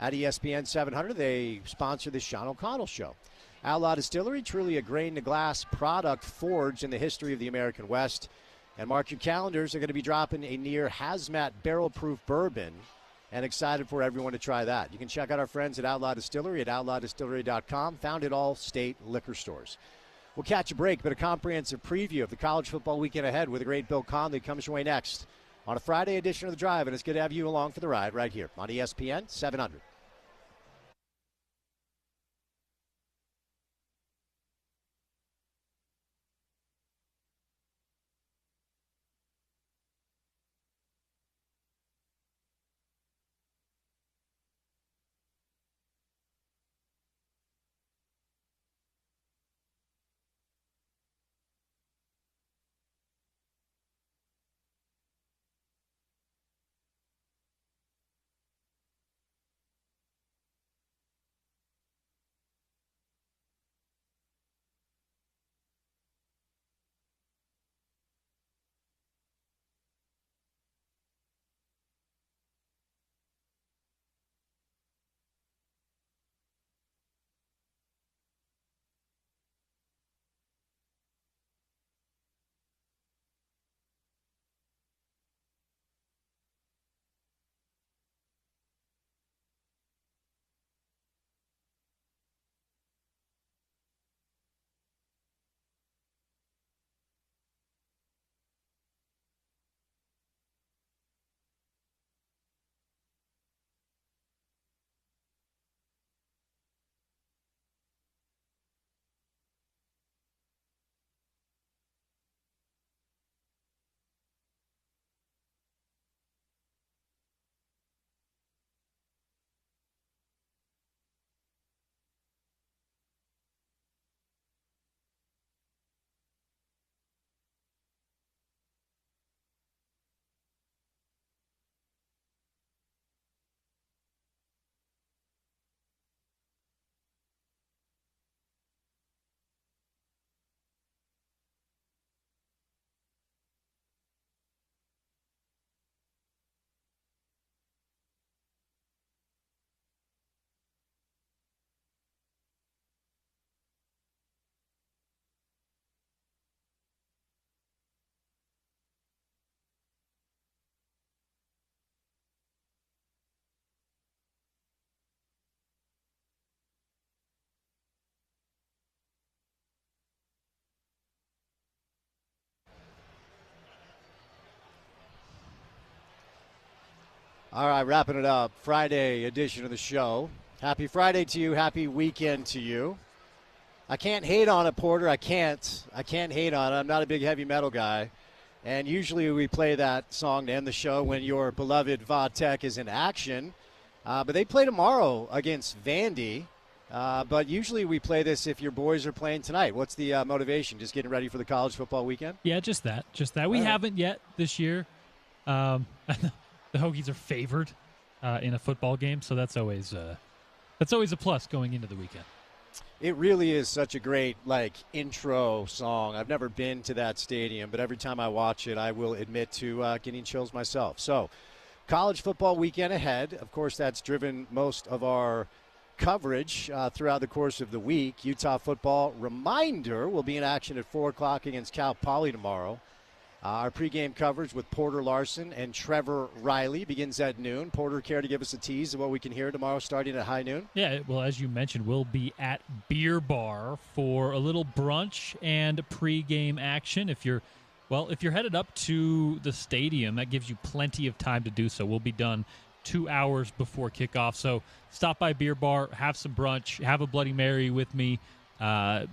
at ESPN 700. They sponsor the Sean O'Connell Show. Outlaw Distillery, truly a grain-to-glass product forged in the history of the American West. And mark your calendars, they're going to be dropping a near hazmat barrel-proof bourbon, and excited for everyone to try that. You can check out our friends at Outlaw Distillery at outlawdistillery.com, found at all state liquor stores. We'll catch a break, but a comprehensive preview of the college football weekend ahead with the great Bill Conley comes your way next on a Friday edition of The Drive, and it's good to have you along for the ride right here on ESPN 700. All right, wrapping it up. Friday edition of the show. Happy Friday to you. Happy weekend to you. I can't hate on it, Porter. I can't hate on it. I'm not a big heavy metal guy. And usually we play that song to end the show when your beloved Vatek is in action. But they play tomorrow against Vandy. But usually we play this if your boys are playing tonight. What's the motivation? Just getting ready for the college football weekend? Yeah, just that. We haven't yet this year. The Hokies are favored in a football game, so that's always a plus going into the weekend. It really is such a great, intro song. I've never been to that stadium, but every time I watch it, I will admit to getting chills myself. So, college football weekend ahead. Of course, that's driven most of our coverage throughout the course of the week. Utah football, reminder, will be in action at 4 o'clock against Cal Poly tomorrow. Our pregame coverage with Porter Larson and Trevor Riley begins at noon. Porter, care to give us a tease of what we can hear tomorrow starting at high noon? Yeah, well, as you mentioned, we'll be at Beer Bar for a little brunch and pregame action. If you're headed up to the stadium, that gives you plenty of time to do so. We'll be done 2 hours before kickoff. So stop by Beer Bar, have some brunch, have a Bloody Mary with me,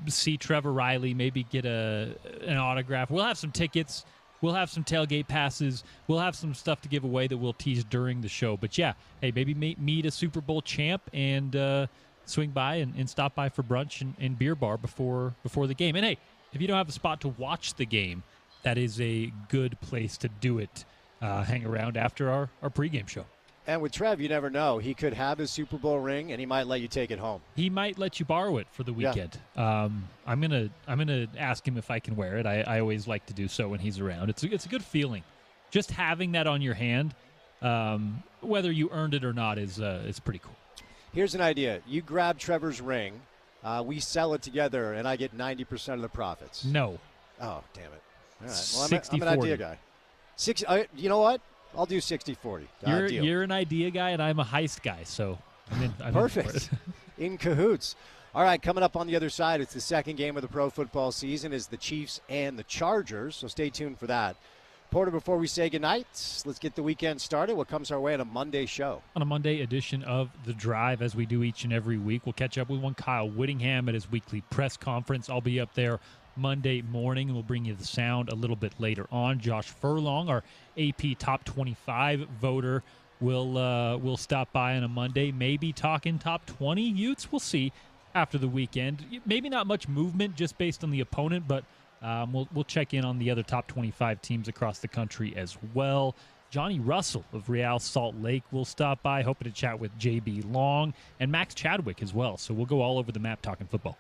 see Trevor Riley, maybe get an autograph. We'll have some tickets. We'll have some tailgate passes. We'll have some stuff to give away that we'll tease during the show. But, yeah, hey, maybe meet a Super Bowl champ and swing by and stop by for brunch and Beer Bar before the game. And, hey, if you don't have a spot to watch the game, that is a good place to do it. Hang around after our pregame show. And with Trev, you never know. He could have his Super Bowl ring, and he might let you take it home. He might let you borrow it for the weekend. Yeah. I'm gonna ask him if I can wear it. I always like to do so when he's around. It's a good feeling. Just having that on your hand, whether you earned it or not, is pretty cool. Here's an idea. You grab Trevor's ring. We sell it together, and I get 90% of the profits. No. Oh, damn it. All right. Well, I'm an idea guy. You know what? I'll do 60-40. You're an idea guy, and I'm a heist guy, so I'm perfect. In cahoots. All right, coming up on the other side, it's the second game of the pro football season is the Chiefs and the Chargers, so stay tuned for that. Porter, before we say goodnight, let's get the weekend started. What comes our way on a Monday show? On a Monday edition of The Drive, as we do each and every week, we'll catch up with one Kyle Whittingham at his weekly press conference. I'll be up there Monday morning, and we'll bring you the sound a little bit later on. Josh Furlong, our AP Top 25 voter, will stop by on a Monday, maybe talking Top 20 Utes. We'll see after the weekend. Maybe not much movement just based on the opponent, but we'll check in on the other Top 25 teams across the country as well. Johnny Russell of Real Salt Lake will stop by, hoping to chat with J.B. Long and Max Chadwick as well. So we'll go all over the map talking football.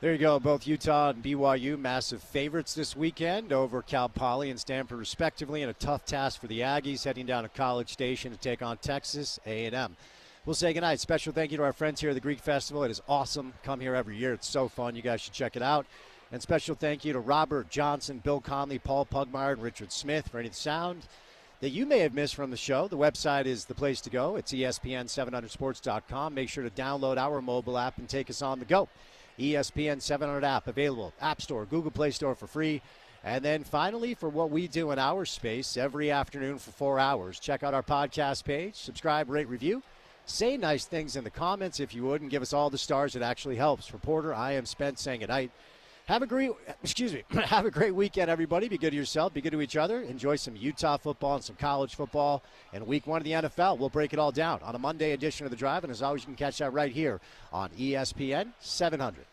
There you go. Both Utah and BYU, massive favorites this weekend over Cal Poly and Stanford, respectively, and a tough task for the Aggies heading down to College Station to take on Texas A&M. We'll say goodnight. Special thank you to our friends here at the Greek Festival. It is awesome. Come here every year. It's so fun. You guys should check it out. And special thank you to Robert Johnson, Bill Conley, Paul Pugmire, and Richard Smith for any sound that you may have missed from the show. The website is the place to go. It's ESPN700sports.com. Make sure to download our mobile app and take us on the go. ESPN 700 app available, App Store, Google Play Store for free. And then finally, for what we do in our space every afternoon for 4 hours, check out our podcast page, subscribe, rate, review. Say nice things in the comments if you would, and give us all the stars. It actually helps. Reporter, I am Spence saying goodnight. Have a great weekend, everybody. Be good to yourself. Be good to each other. Enjoy some Utah football and some college football. And week 1 of the NFL, we'll break it all down on a Monday edition of The Drive. And as always, you can catch that right here on ESPN 700.